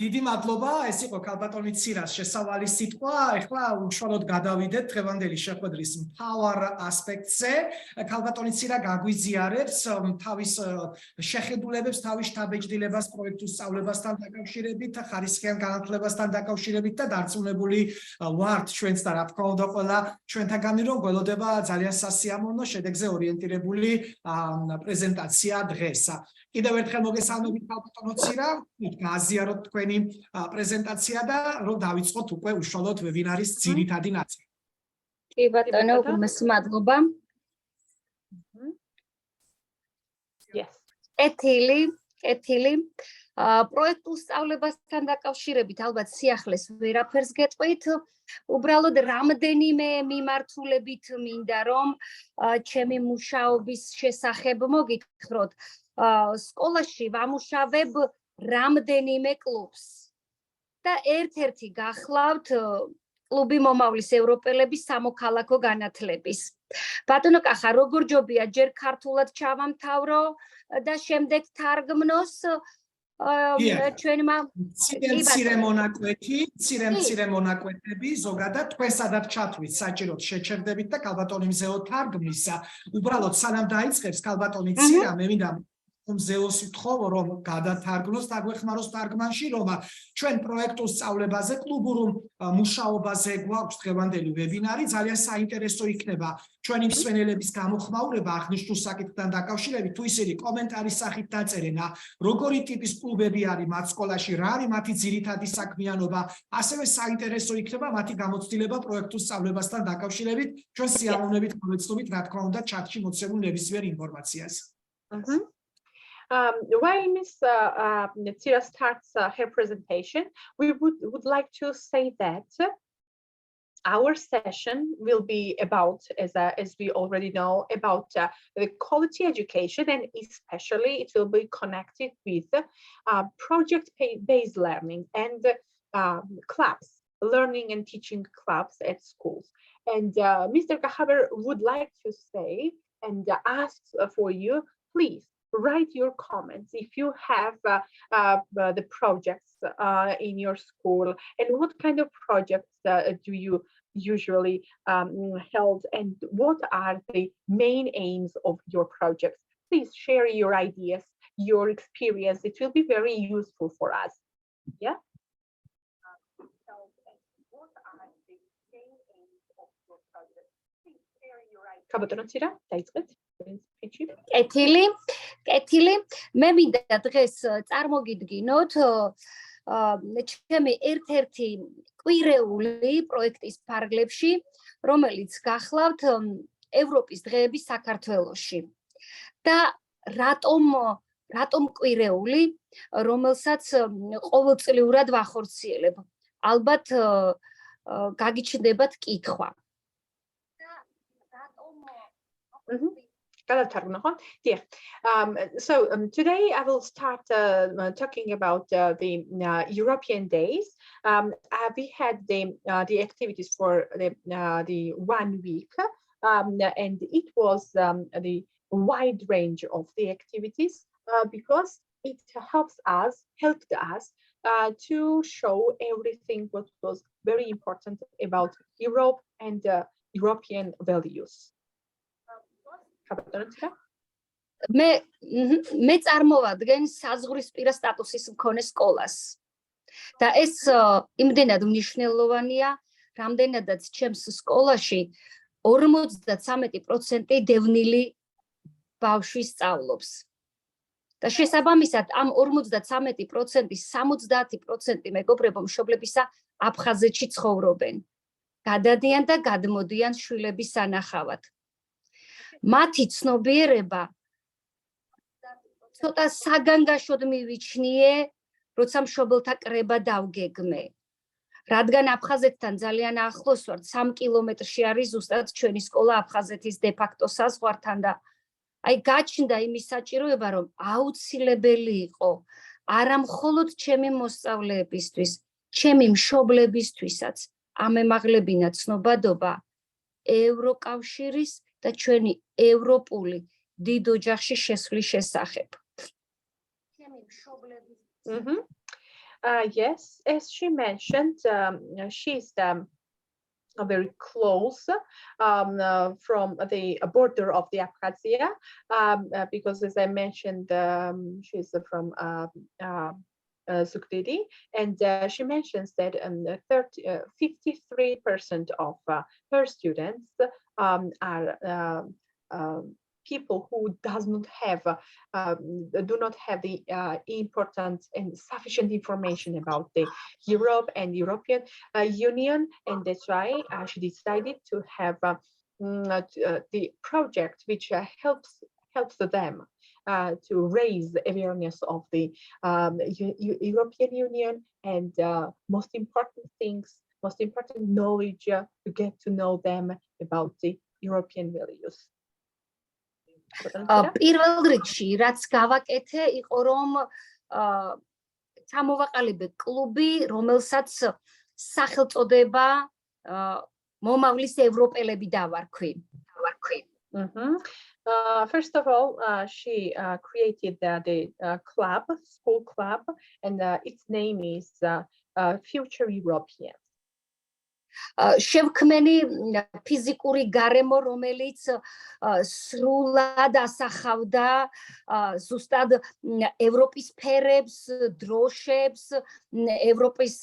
დიდი მადლობა, ეს იყო ქალბატონი ცირას შესავალი სიტყვა. ეხლა უშუალოდ გადავიდეთ დღევანდელი შეხვედრის მთავარ ასპექტზე. ქალბატონი ცირა გაგვიზიარებს თავის შეხედულებებს, თავის შთაბეჭდილებას პროექტულ სწავლებასთან დაკავშირებით, ხარისხიან განათლებასთან დაკავშირებით და დარწმუნებული ვართ ჩვენც და რა თქმა უნდა ყველა ჩვენთაგანი რომ გველოდება ძალიან სასიამოვნო შედეგზე ორიენტირებული პრეზენტაცია დღეს. კიდევ ერთხელ მოგესალმებით ქალბატონო ცირა, გააზიაროთ თქვენი პრეზენტაცია და რომ დავიწყოთ უკვე უშუალოდ ვებინარის ძირითადი ნაწილი. კი ბატონო, უღრმეს მადლობა. Yes. კეთილი. პროექტულ სწავლებასთან დაკავშირებით ალბათ სიახლეს ვერაფერს გეტყვით. უბრალოდ რამდენიმე მიმართულებით მინდა რომ ჩემი მუშაობის შესახებ მოგითხროთ. სკოლაში ვამუშავებ რამდენიმე კლუბს და ერთ-ერთი გახლავთ კლუბი მომავლის ევროპელების სამოქალაქო განათლების. ბატონო კახა, როგორ ჯობია ჯერ ქართულად ჩავამთავრო და შემდეგ თარგმნოს ჩვენმა მცირე მონაკვეთები ზოგადად თქვენ სადაც ჩათვლით საჭიროდ შეჩერდებით და ქალბატონი მზეო თარგმნისა. უბრალოდ სანამ დაიწყებს ქალბატონი ცირა, მე მინდა მზეოს ვთხოვო რომ გადათარგმნოს და გვეხმაროს თარგმანში, რომ ჩვენ პროექტულ სწავლებაზე, კლუბურ მუშაობაზე გვაქვს დღევანდელი ვებინარი, ძალიან საინტერესო იქნება ჩვენი მსვენელების გამოხმაურება აღნიშნულ საკითხთან დაკავშირებით, თუ ისინი კომენტარის სახით დაწერენ, როგორი ტიპის კლუბები არის მათ სკოლაში, რა არის მათი ძირითადი საქმიანობა, ასევე საინტერესო იქნება მათი გამოცდილება პროექტულ სწავლებასთან დაკავშირებით, ჩვენ სიამოვნებით მოვეცდებით, რა თქმა უნდა, ჩატში მოცემულ ნებისმიერ ინფორმაციას. While Ms. Tira starts her presentation, we would like to say that our session will be about, as we already know, about the quality education, and especially it will be connected with project-based learning and clubs, learning and teaching clubs at schools. And Mr. Kahaber would like to say and ask for you, please, write your comments if you have the projects in your school, and what kind of projects do you usually held, and what are the main aims of your projects. Please share your ideas, your experience. It will be very useful for us. Yeah. What are the main aims of your project? Please share your ideas. კეთილი, მე მინდა დღეს წარმოგიდგინოთ ჩემი ერთ-ერთი კვირეული პროექტის ფარგლებში, რომელიც გახლავთ ევროპის დღეები საქართველოში. და რატომ კვირეული, რომელსაც ყოველწლიურად ვახორციელებ. ალბათ გაგიჩნდებათ კითხვა. So today I will start talking about the European days. We had the activities for the 1 week, and it was the wide range of the activities because it helped us to show everything what was very important about Europe and European values. მე წარმოვადგენ საზღვრისპირა სტატუსის მქონე სკოლას. და ეს იმდენად მნიშვნელოვანია, რამდენადაც ჩემს სკოლაში 53% დევნილი ბავშვი სწავლობს. და შესაბამისად ამ 53%-ის 70% მეგობრებო მშობლებისა აფხაზეთში ცხოვრობენ. გადადიან და გადმოდიან შვილების სანახავად. მათი ცნობიერება ცოტა საგანგაშოდ მივიჩნიე, როცა მშობელთა კრება დავგეგმე. რადგან აფხაზეთთან ძალიან ახლოს ვართ, 3 კილომეტრში არის ზუსტად ჩვენი სკოლა აფხაზეთის დე-ფაქტო საზღვართან და აი გაჩნდა იმის საჭიროება, რომ აუცილებელი იყო არა მხოლოდ ჩემი მოსწავლეებისთვის, ჩემი მშობლებისთვისაც ამემაღლებინა ცნობადობა ევროკავშირის და ჩვენი ევროპული დიდ ოჯახში შესვლის შესახებ. ჩემი მშობლებისთვის Yes, as she mentioned, she's very close from the border of the Abkhazia, because as I mentioned, she's from Sukdidi, and she mentions that 53% of her students are people who do not have the important and sufficient information about the Europe and European Union, and that's why she decided to have the project which helps them to raise awareness of the European Union and most important knowledge to get to know them about the European values. პირველ რიგში რაც გავაკეთე იყო რომ ჩამოვაყალიბე კლუბი რომელსაც სახელწოდება მომავლის ევროპელები დავარქვი. First of all, she created the school club, and its name is Future Europeans. შევქმენი ფიზიკური გარემო, რომელიც სრულად ასახავდა ზუსტად ევროპის ფერებს, დროშებს, ევროპის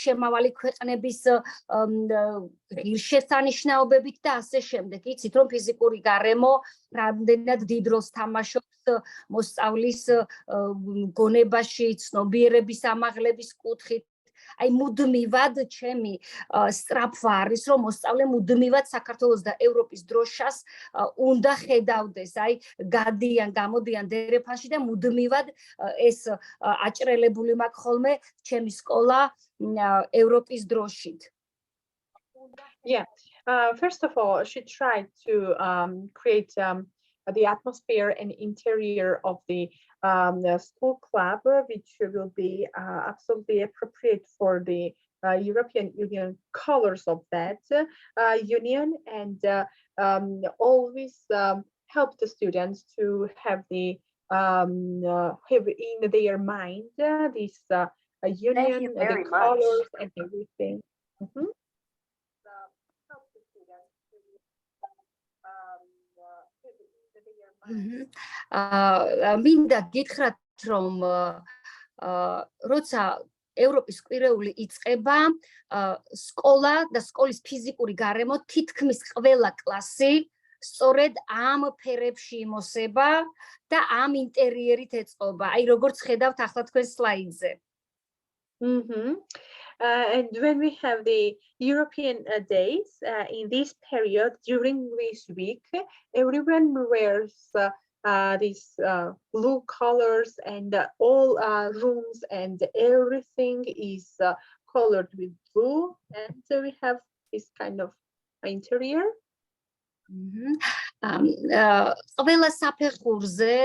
შემავალი ქვეყნების ღირსშესანიშნაობებით და ასე შემდეგ. იცით, რომ ფიზიკური გარემო რამდენად დიდ როლს თამაშობს მოსწავლის გონებაში, ცნობიერების ამაღლების კუთხით. აი მუდმივად ჩემი სწრაფვა არის რომ მოსწავლე მუდმივად საქართველოს და ევროპის დროშას უნდა ხედავდეს აი გადიან გამოდიან დერეფანში და მუდმივად ეს აჭრელებული მაქვს ხოლმე ჩემი სკოლა ევროპის დროშით. Yeah, first of all, she tried to create the atmosphere and interior of the school club, which will be absolutely appropriate for the European Union colors of that union, and always help the students to have the have in their mind this union, the colors, and everything. მინდა გითხრათ რომ როცა ევროპის კვირეული იწყება სკოლა და სკოლის ფიზიკური გარემო თითქმის ყველა კლასი სწორედ ამ ფერებში იმოსება და ამ ინტერიერით ეწყობა. აი როგორც ხედავთ ახლა თქვენ სლაიდზე. And when we have the European days in this period during this week, everyone wears these blue colors, and all rooms and everything is colored with blue, and so we have this kind of interior. ყველა საფეხურზე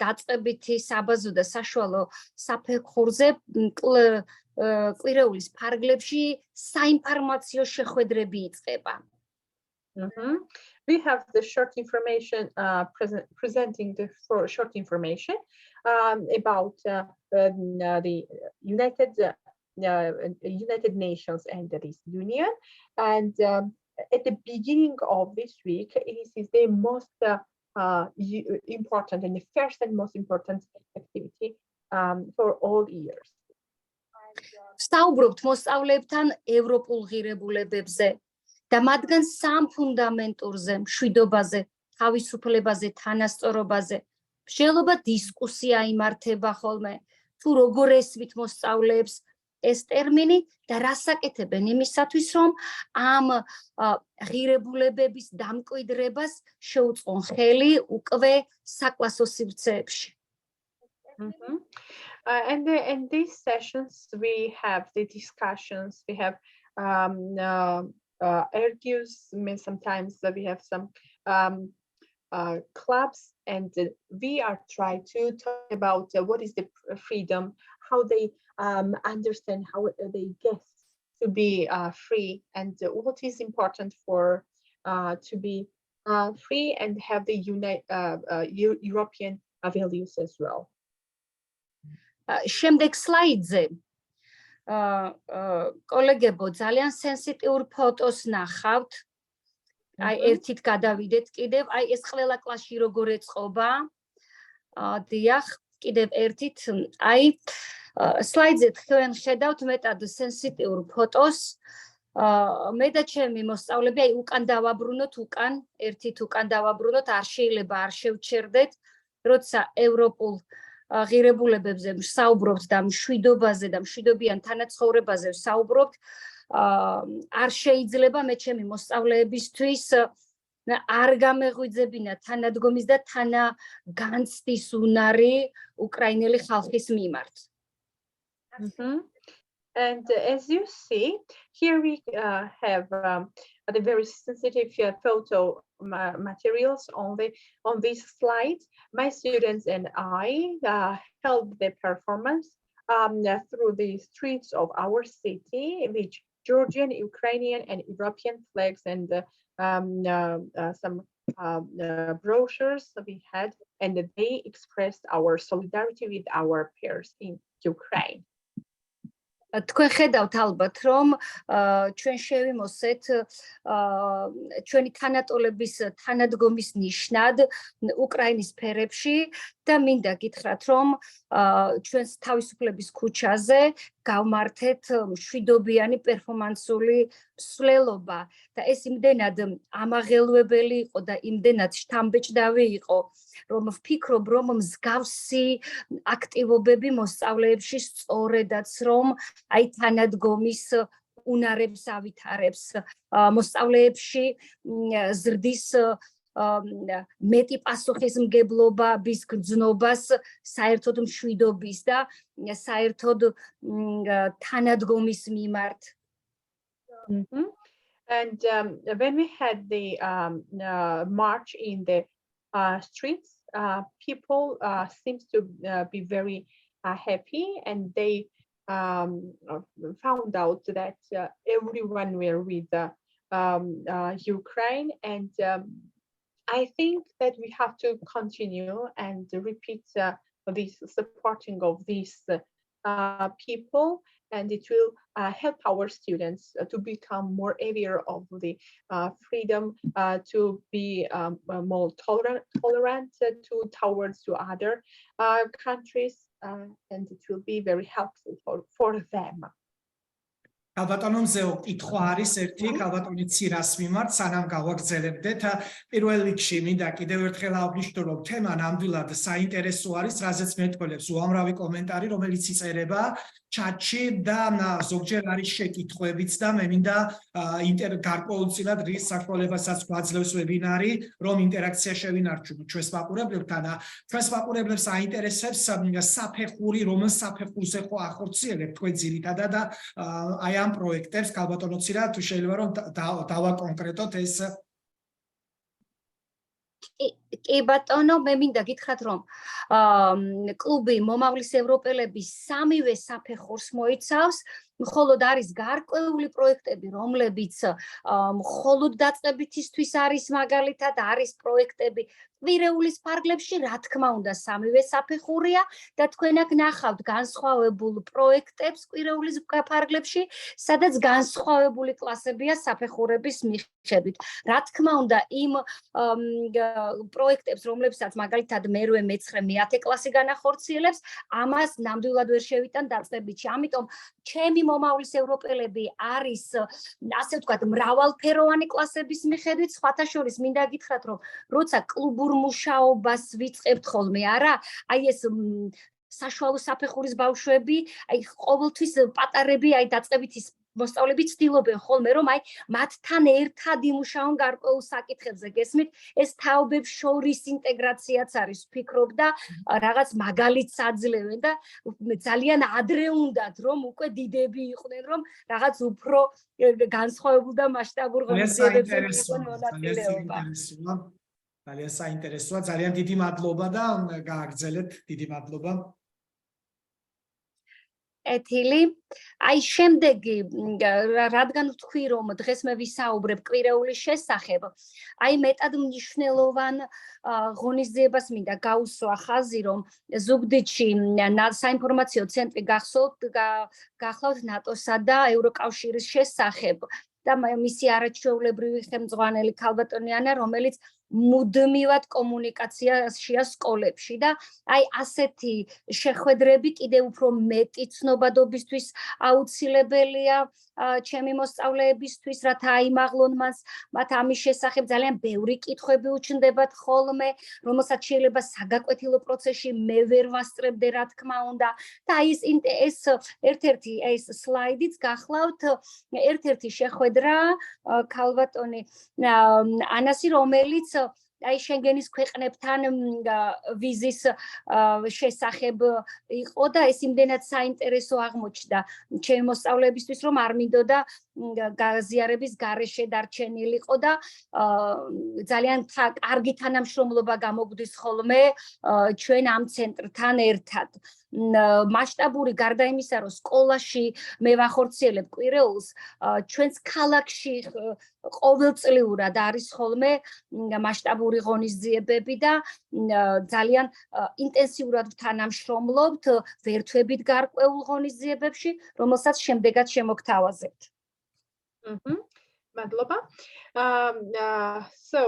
დაწყებითი საბაზო და საშუალო საფეხურზე კვირეულის ფარგლებში საინფორმაციო შეხვედრები იწყება. We have the short information presenting the short information about the United Nations and this union, and at the beginning of this week, it is the most important and the first and most important activity for all years. Საუბრობთ მოსწავლეებთან ევროპულ ღირებულებებზე და მათგან სამ ფუნდამენტურზე, მშვიდობაზე, თავისუფლებაზე, თანასწორობაზე. მსჯელობა დისკუსია იმართება ხოლმე, თუ როგორ ესვით მოსწავლეებს ეს ტერმინი და რას აკეთებენ იმისათვის, რომ ამ ღირებულებების დამკვიდრებას შეუწყონ ხელი უკვე საკლასო სივრცეებში. And in these sessions, we have the discussions, we have argues, sometimes we have some clubs, and we are trying to talk about what is the freedom, how they understand, how they get to be free, and what is important for to be free and have the European values as well. შემდეგ სლაიდზე კოლეგებო ძალიან სენსიტიურ ფოტოს ნახავთ. აი ერთით გადავიდეთ კიდევ, აი ეს ყველა კლასში როგორ ეწყობა. დიახ, კიდევ ერთით, აი სლაიდზე თქვენ ხედავთ მეტად სენსიტიურ ფოტოს. მე და ჩემი მოსწავლეები აი უკან დავაბრუნოთ, ერთით უკან დავაბრუნოთ, არ შეიძლება არ შევჩერდეთ, როცა ევროპულ ღირებულებებზე საუბრობთ და მშვიდობაზე და მშვიდობიან თანაცხოვრებაზე საუბრობთ, არ შეიძლება მე ჩემი მოსწავლეებისთვის არ გამეღვიძებინა თანადგომის და თანაგანცდის უნარი უკრაინელი ხალხის მიმართ. And as you see, here we have the very sensitive photo materials on this slide. My students and I held the performance through the streets of our city, which Georgian, Ukrainian, and European flags and some brochures we had, and they expressed our solidarity with our peers in Ukraine. თქვენ ხედავთ ალბათ, რომ ჩვენ შევიმოსეთ ჩვენი თანატოლების თანადგომის ნიშნად უკრაინის ფერებში და მინდა გითხრათ, რომ ჩვენს თავისუფლების ქუჩაზე გავმართეთ მშვიდობიანი პერფორმანსული მსვლელობა და ეს იმდენად ამაღელვებელი იყო და იმდენად შთამბეჭდავი იყო, რომ ვფიქრობ, რომ მსგავსი აქტივობები მოსწავლეებში სწორედაც რომ აი თანადგომის უნარებს ავითარებს, მოსწავლეებში ზრდის მეტი პასუხისმგებლობის გრძნობას საერთოდ მშვიდობის და საერთოდ თანადგომის მიმართ. And when we had the march in the streets, people seems to be very happy, and they found out that everyone were with Ukraine, and I think that we have to continue and repeat this supporting of these people, and it will help our students to become more aware of the freedom to be more tolerant towards other countries, and it will be very helpful for them. ალბათონო მზეო კითხვა არის ერთი ალბათონი ცირას მიმართ სანამ გავაგრძელებდეთ პირველ რიგში მინდა კიდევ ერთხელ აღვნიშნო რომ თემა ნამდვილად საინტერესო არის რაზეც მეტყველებს უამრავი კომენტარი რომელიც იწერება ჩატში და ზოგჯერ არის შეკითხვებიც და მე მინდა გარკვეულწილად რის საშუალებასაც გვაძლევს ვებინარი რომ ინტერაქცია შევინარჩუნოთ ჩვენს მაყურებლებთან და ჩვენს მაყურებლებს აინტერესებს საფეხური რომელ საფეხურზე ხო ახორციელებთ თქვენ ძირითადად და აი ამ პროექტებს გალბატონოცირა თუ შეიძლება რომ დავაკონკრეტოთ ეს კი ბატონო მე მინდა გითხრათ რომ კლუბი მომავლის ევროპელების სამივე საფეხურს მოიცავს მხოლოდ არის გარკვეული პროექტები რომლებიც მხოლოდ დაწყებითისთვის არის მაგალითად არის პროექტები კვირეულის ფარგლებში რა თქმა უნდა სამივე საფეხურია და თქვენ აქ ნახავთ განსხვავებულ პროექტებს კვირეულის ფარგლებში სადაც განსხვავებული კლასებია საფეხურების მიხედვით რა თქმა უნდა იმ პროექტებს რომლებსაც მაგალითად მე-8, მე-9, მე-10 კლასი განახორციელებს ამას ნამდვილად ვერ შევიტან დაწყებითში ამიტომ ჩემი მომავლის ევროპელები არის ასე ვთქვათ მრავალფეროვანი კლასების მიხედვით სხვათა შორის მინდა გითხრათ რომ როცა კლუბურ მუშაობას ვიწყებთ ხოლმე არა აი ეს საშუალო საფეხურის ბავშვები, აი ყოველთვის პატარები, აი დაწყებით ის მოსწავლეები ცდილობენ ხოლმე რომ აი მათთან ერთად იმუშაონ გარკვეულ საკითხებზე გესმით ეს თაობებს შორის ინტეგრაციაც არის ვფიქრობ და რაღაც მაგალითს აძლევენ და ძალიან ადრე უნდათ რომ უკვე დიდები იყვნენ რომ რაღაც უფრო განსხვავებულ და მასშტაბურ ღონისძიებებზე მიიღონ მონაწილეობა. ძალიან საინტერესოა, ძალიან დიდი მადლობა და გააგრძელეთ, დიდი მადლობა. ეთილი, აი შემდეგი, რადგან ვთქვი რომ დღეს მე ვისაუბრებ კვირეულის შესახებ, აი მეტად მნიშვნელოვან ღონისძიებას მინდა გაუსვა ხაზი რომ ზუგდიდში საინფორმაციო ცენტრი გახლავთ ნატოსა და ევროკავშირის შესახებ და მისი არაჩვეულებრივი ხელმძღვანელი ქალბატონი ანა, რომელიც მუდმივად კომუნიკაციაშია სკოლებში და აი ასეთი შეხვედრები კიდევ უფრო მეტი ცნობადობისთვის აუცილებელია ჩემი მოსწავლეებისთვის, რათა აიმაღლონ მათ ამის შესახებ ძალიან ბევრი კითხვები უჩნდებათ ხოლმე, რომელსაც შეიძლება საგაკვეთილო პროცესში მე ვერ ვასწრებდე, რა თქმა უნდა. და აი ეს ერთ-ერთი ეს სლაიდიც გახლავთ, ერთ-ერთი შეხვედრა ქალბატონი ანასი, რომელიც აი შენგენის ქვეყნებთან ვიზის შესახებ იყო და ეს იმდენად საინტერესო აღმოჩნდა ჩემი მოსწავლეებისთვის, რომ არ მინდოდა გაზიარების გარეშე დარჩენილიყო და ძალიან კარგი თანამშრომლობა გამოგვდის ხოლმე ჩვენ ამ ცენტრთან ერთად. მასშტაბური გარდა იმისა, რომ სკოლაში მე ვახორციელებ კვირეულს, ჩვენს ქალაქში ყოველწლიურად არის ხოლმე მასშტაბური ღონისძიებები და ძალიან ინტენსიურად ვთანამშრომლობთ ვერთვებით გარკვეულ ღონისძიებებში, რომელსაც შემდეგაც შემოგთავაზებთ. Madloba. So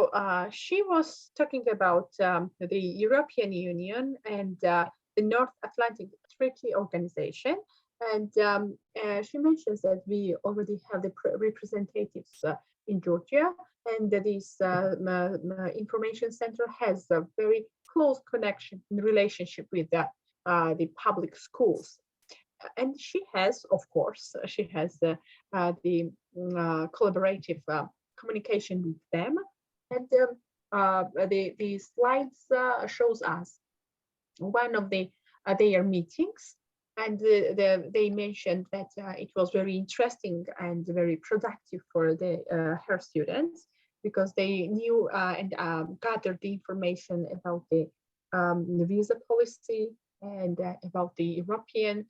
she was talking about the European Union and the North Atlantic Treaty Organization, and she mentions that we already have the representatives in Georgia, and this information center has a very close connection and relationship with the public schools. And she has, of course, the collaborative communication with them. And the slides shows us one of their meetings, and they mentioned that it was very interesting and very productive for her students because they knew and gathered the information about the visa policy and about the European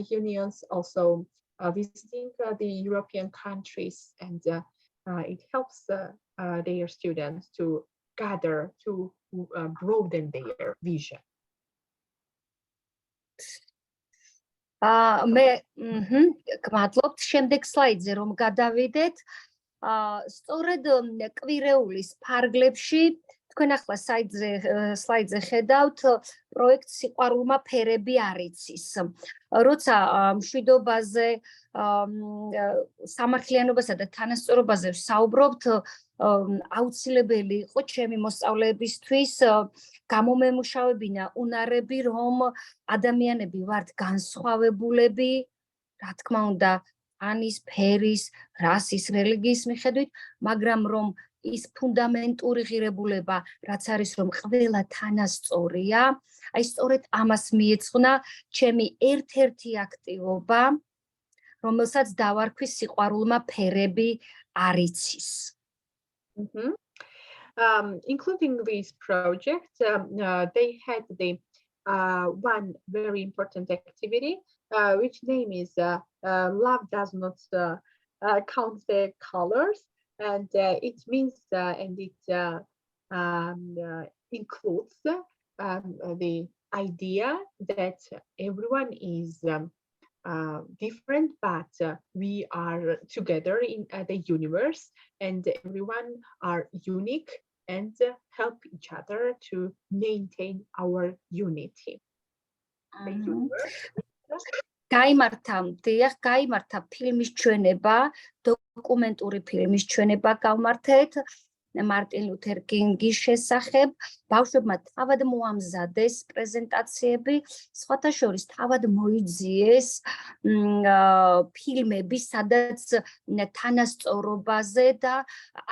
unions, also visiting the European countries, and it helps their students to gather, to broaden their vision. მე გმადლობთ შემდეგ სლაიდზე რომ გადავიდეთ. სწორედ კვირეულის ფარგლებში თქვენ ახლა სლაიდზე ხედავთ პროექტ სიყვარულმა ფერები არ იცის. როცა მშვიდობაზე, სამართლიანობასა და თანასწორობაზე ვსაუბრობთ, აუცილებელი იყო ჩემი მოსწავლეებისთვის გამომემუშავებინა უნარები, რომ ადამიანები ვართ განსხვავებულები, რა თქმა უნდა, ანის, ფერის, რასის, რელიგიის მიხედვით, მაგრამ რომ ის ფუნდამენტური ღირებულება, რაც არის, რომ ყველა თანასწორია, აი სწორედ ამას მიეძღვნა ჩემი ერთ-ერთი აქტივობა, რომელსაც დავარქვი სიყვარულმა ფერები არ იცის. Including this project, they had the one very important activity, which name is Love Does Not Count the Colors, and it means and it includes the idea that everyone is different, but we are together in the universe, and everyone are unique and help each other to maintain our unity. გაიმართა ფილმის ჩვენება, დოკუმენტური ფილმის ჩვენება გავმართეთ. მარტინ ლუთერ კინგის შესახებ. ბავშვებმა თავად მოამზადეს პრეზენტაციები, სხვათა შორის თავად მოიძიეს ფილმები, სადაც თანასწორობაზე და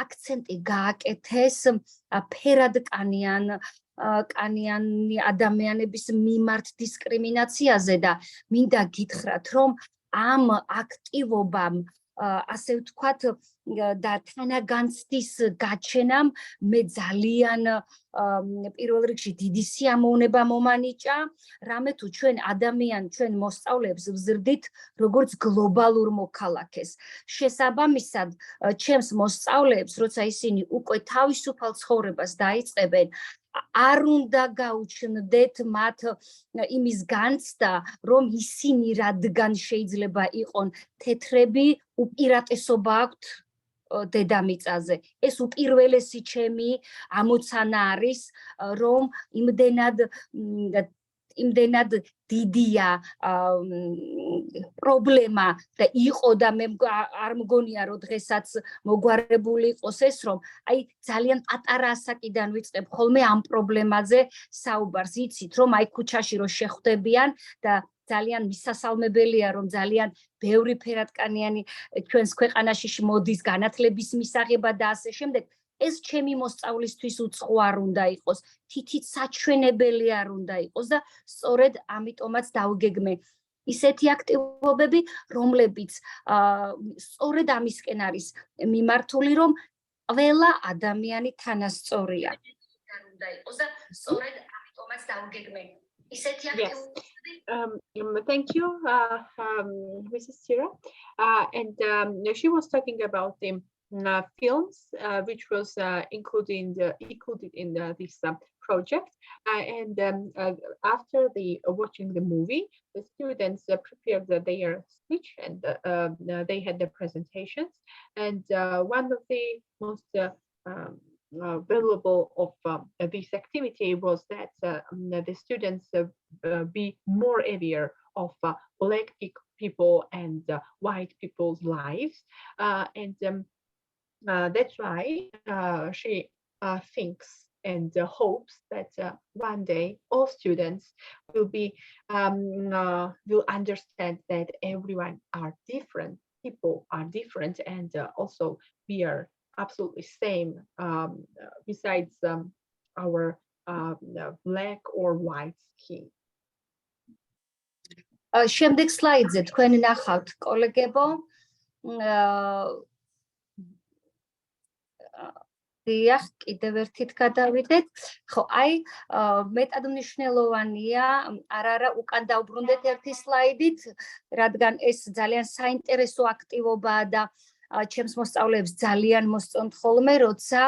აქცენტი გააკეთეს ფერადკანიანი ადამიანების მიმართ დისკრიმინაციაზე და მინდა გითხრათ, რომ ამ აქტივობამ ასე ვთქვათ და თანაგანცდის გაჩენამ მე ძალიან პირველ რიგში დიდი სიამოვნება მომანიჭა, რამე თუ ჩვენ მოსწავლეებს ვზრდით როგორც გლობალურ მოქალაქეს. შესაბამისად, ჩემს მოსწავლეებს, როცა ისინი უკვე თავისუფალ ცხოვრებას დაიწყებენ, არ უნდა გაუჩნდეთ მათ იმის განცდა, რომ ისინი რადგან შეიძლება იყონ თეთრები, უპირატესობა აქვთ დედამიწაზე. ეს უპირველესი ჩემი ამოცანა არის, რომ იმდენად დიდია პრობლემა და იყო და მე არ მგონია რომ დღესაც მოგვარებული იყოს ეს, რომ აი ძალიან პატარა ასაკიდან ვიწყებ ხოლმე ამ პრობლემაზე საუბარს. იცით რომ აი ქუჩაში რომ შეხვდებიან და ძალიან მისასალმებელია რომ ძალიან ბევრი ფერადკანიანი ჩვენს ქვეყანაში მოდის განათლების მისაღებად და ასე შემდეგ. ეს ჩემი მოსწავლისთვის უცხო არ უნდა იყოს, თითით საჩვენებელი არ უნდა იყოს და სწორედ ამიტომაც დავგეგმე ისეთი აქტივობები, რომლებიც სწორედ ამისკენ არის მიმართული, რომ ყველა ადამიანი თანასწორია. არ უნდა იყოს და სწორედ ამიტომაც დავგეგმე ისეთი აქტივობები. Thank you, Mrs. Tira. And she was talking about the films which was included in this project. And after watching the movie, the students prepared their speech and they had the presentations. And one of the most valuable of this activity was that the students be more aware of Black people and white people's lives. And that's why she thinks and hopes that one day all students will understand that everyone are different, people are different, and also we are absolutely same besides our black or white skin. შემდეგ სლაიდზე თქვენ ნახავთ კოლეგებო დიახ, კიდევ ერთით გადავიდეთ. ხო, აი, მეტად მნიშვნელოვანია, არა, უკან დავბრუნდეთ ერთი სლაიდით, რადგან ეს ძალიან საინტერესო აქტივობაა და ჩემს მოსწავლეებს ძალიან მოსწონთ ხოლმე, როცა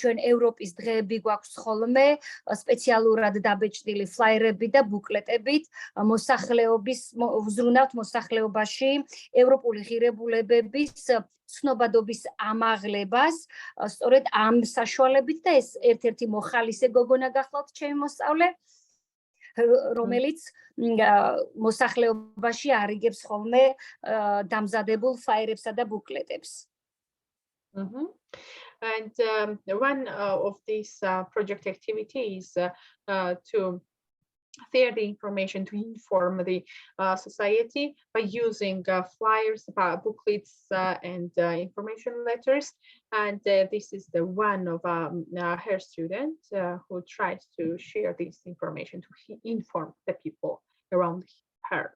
ჩვენ ევროპის დღეები გვაქვს ხოლმე სპეციალურად დაბეჭდილი ფლაიერები და ბუკლეტებით მოსახლეობის ვზრუნავთ მოსახლეობაში ევროპული ღირებულებების ცნობადობის ამაღლებას, სწორედ ამ საშუალებით და ეს ერთ-ერთი მოხალისე გოგონა გახლავთ ჩემი მოსწავლე, რომელიც მოსახლეობაში არიგებს ხოლმე დამზადებულ ფლაიერებსა და ბუკლეტებს. And one of these project activities to share the information, to inform the society by using flyers, booklets, and information letters. And this is the one of her students who tries to share this information to inform the people around her.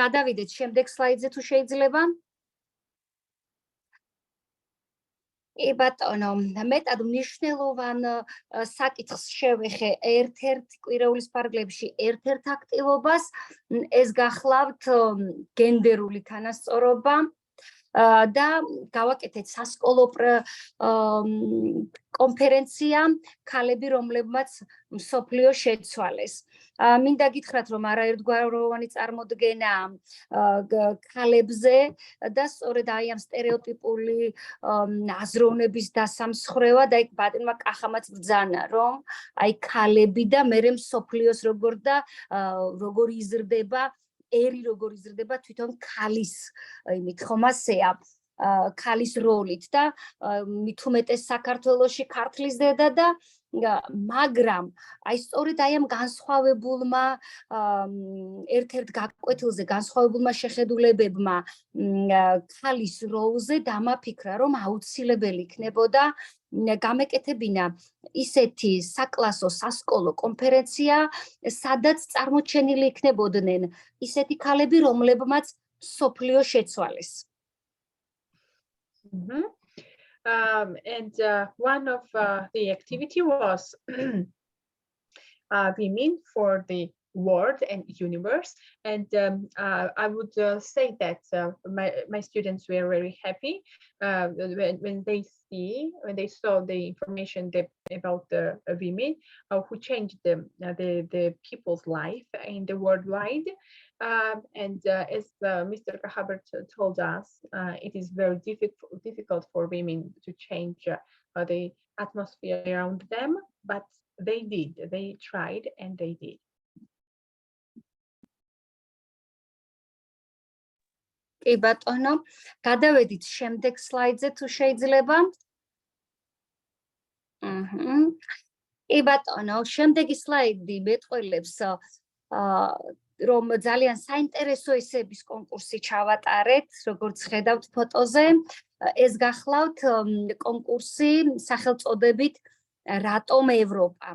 გადავიდეთ შემდეგ სლაიდზე თუ შეიძლება. ბატონო, მეტად მნიშვნელოვან საკითხს შევეხე ერთ-ერთ კვირეულის ფარგლებში ერთ-ერთ აქტივობას, ეს გახლავთ გენდერული თანასწორობა და გავაკეთეთ სასკოლო კონფერენცია ქალები, რომლებმაც მსოფლიო შეცვალეს. მინდა გითხრათ, რომ არაერთგვაროვანი წარმოდგენა ქალებზე და სწორედ აი ამ სტერეოტიპული აზროვნების დასამსხრევა და იქ ბატონმა კახამაც ბრძანა, რომ აი ქალები და მერე მსოფლიოს როგორ და როგორ იზრდება ერი როგორ იზრდება თვითონ ქალის იმით ხომ ასეა ქალის როლით და მით უმეტეს საქართველოში ქართლის დედა და მაგრამ აი სწორედ აი ამ განსხვავებულმა ერთ-ერთ გაკვეთილზე განსხვავებულმა შეხედულებებმა ქალის როლზე დამაფიქრა რომ აუცილებელი იქნებოდა გამეკეთებინა ისეთი საკლასო სასკოლო კონფერენცია სადაც წარმოჩენილი იქნებოდნენ ისეთი ქალები რომლებმაც სოფლიო შეცვალეს. And one of the activity was women for the world and universe, and I would say that my students were very happy when they saw the information about the women who changed the people's life in the worldwide. And as Mr. Kahabert told us, it is very difficult for women to change the atmosphere around them, but they did. They tried and they did. კი ბატონო, გადავედით შემდეგ სლაიდზე თუ შეიძლება. კი ბატონო, შემდეგი სლაიდი მეტყველებს რომ ძალიან საინტერესო ესების კონკურსი ჩავატარეთ, როგორც ხედავთ ფოტოზე. ეს გახლავთ კონკურსი სახელწოდებით რატომ ევროპა.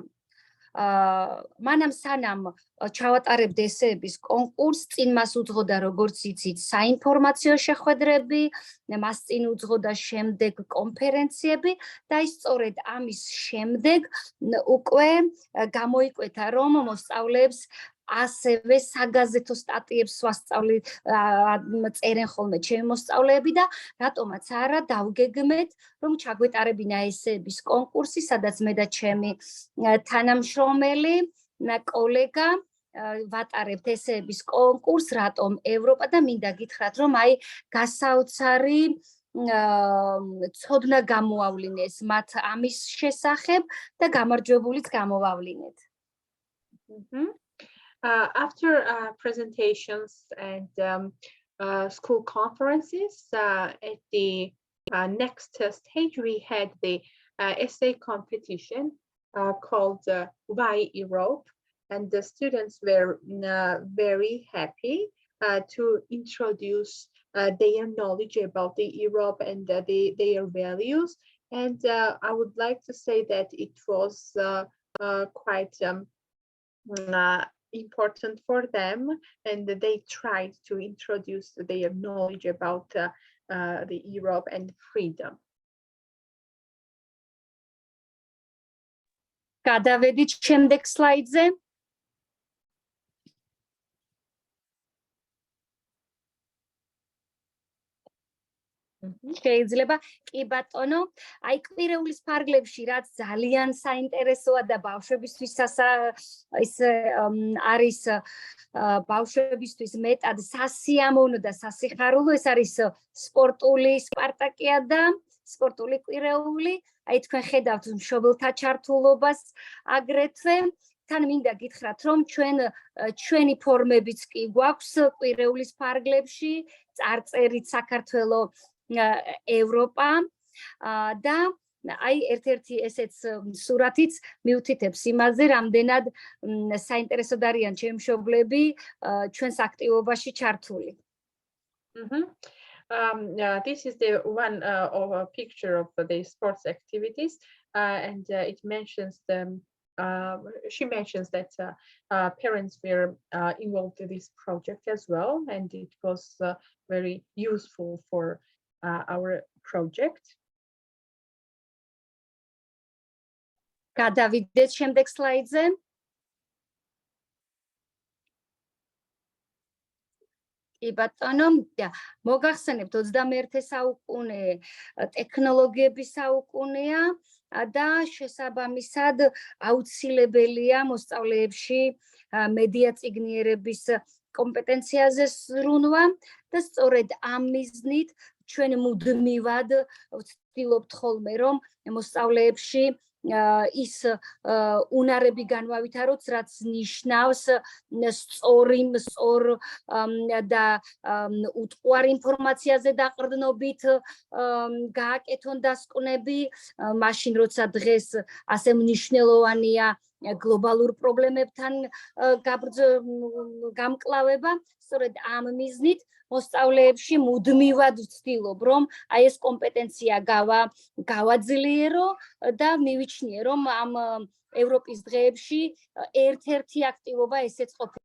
მანამ სანამ ჩავატარებთ ესეების კონკურსს, წინ მას უძღოდა როგორც იცით საინფორმაციო შეხვედრები, მას წინ უძღოდა შემდეგ კონფერენციები და ის სწორედ ამის შემდეგ უკვე გამოიკვეთა რომ მოსწავლეებს ასევე საგაზეთო სტატიებს წერენ ხოლმე ჩემი მოსწავლეები და რატომაც არა დავგეგმეთ რომ ჩაგვეტარებინა ესეების კონკურსი, სადაც მე და ჩემი თანამშრომელი კოლეგა ვატარებთ ესეების კონკურსს რატომ ევროპა და მინდა გითხრათ რომ აი გასაოცარი ცოდნა გამოავლინეს მათ ამის შესახებ და გამარჯვებულიც გამოვავლინეთ. After presentations and school conferences, at the next stage we had the essay competition called Why Europe, and the students were very happy to introduce their knowledge about the Europe and their values. And I would like to say that it was quite important for them, and they tried to introduce their knowledge about the Europe and freedom. გადავედით შემდეგ სლაიდზე. შეიძლება კი ბატონო, აი კვირეულის ფარგლებში რაც ძალიან საინტერესოა და ბავშვებისთვის ის არის ბავშვებისთვის მეტად სასიამოვნო და სასიხარულო, ეს არის სპორტული სპარტაკიადა, სპორტული კვირეული, აი თქვენ ხედავთ მშობელთა ჩართულობას აგრეთვე. თან მინდა გითხრათ რომ ჩვენი ფორმებიც კი გვაქვს კვირეულის ფარგლებში, წარწერით საქართველო ევროპა და აი ერთ-ერთი ესეც სურათიც მიუთითებს იმაზე, რამდენად საინტერესოდ არიან ჩემი მშობლები ჩვენს აქტივობაში ჩართული. This is the one of a picture of the sports activities, and it mentions she mentions that parents were involved in this project as well, and it was very useful for our project. გადავიდეთ შემდეგ სლაიდზე. კი ბატონო, მოგახსენებთ 21 საუკუნე ტექნოლოგიების საუკუნეა და შესაბამისად აუცილებელია მოსწავლეებში მედია წიგნიერების კომპეტენციაზე ზრუნვა და სწორედ ამ მიზნით ჩვენ მუდმივად ვცდილობთ ხოლმე რომ მოსწავლეებში ის უნარები განვავითაროთ, რაც ნიშნავს სწორ და უტყუარ ინფორმაციაზე დაყრდნობით გააკეთონ დასკვნები, მაშინ როცა დღეს ასე მნიშვნელოვანია გლობალურ პრობლემებთან გამკლავება, სწორედ ამ მიზნით მოსწავლეებში მუდმივად ვცდილობ, რომ აი ეს კომპეტენცია გავაძლიერო და მივიჩნიე, რომ ამ ევროპის დღეებში ერთ-ერთი აქტივობა ესეც ყოფილა.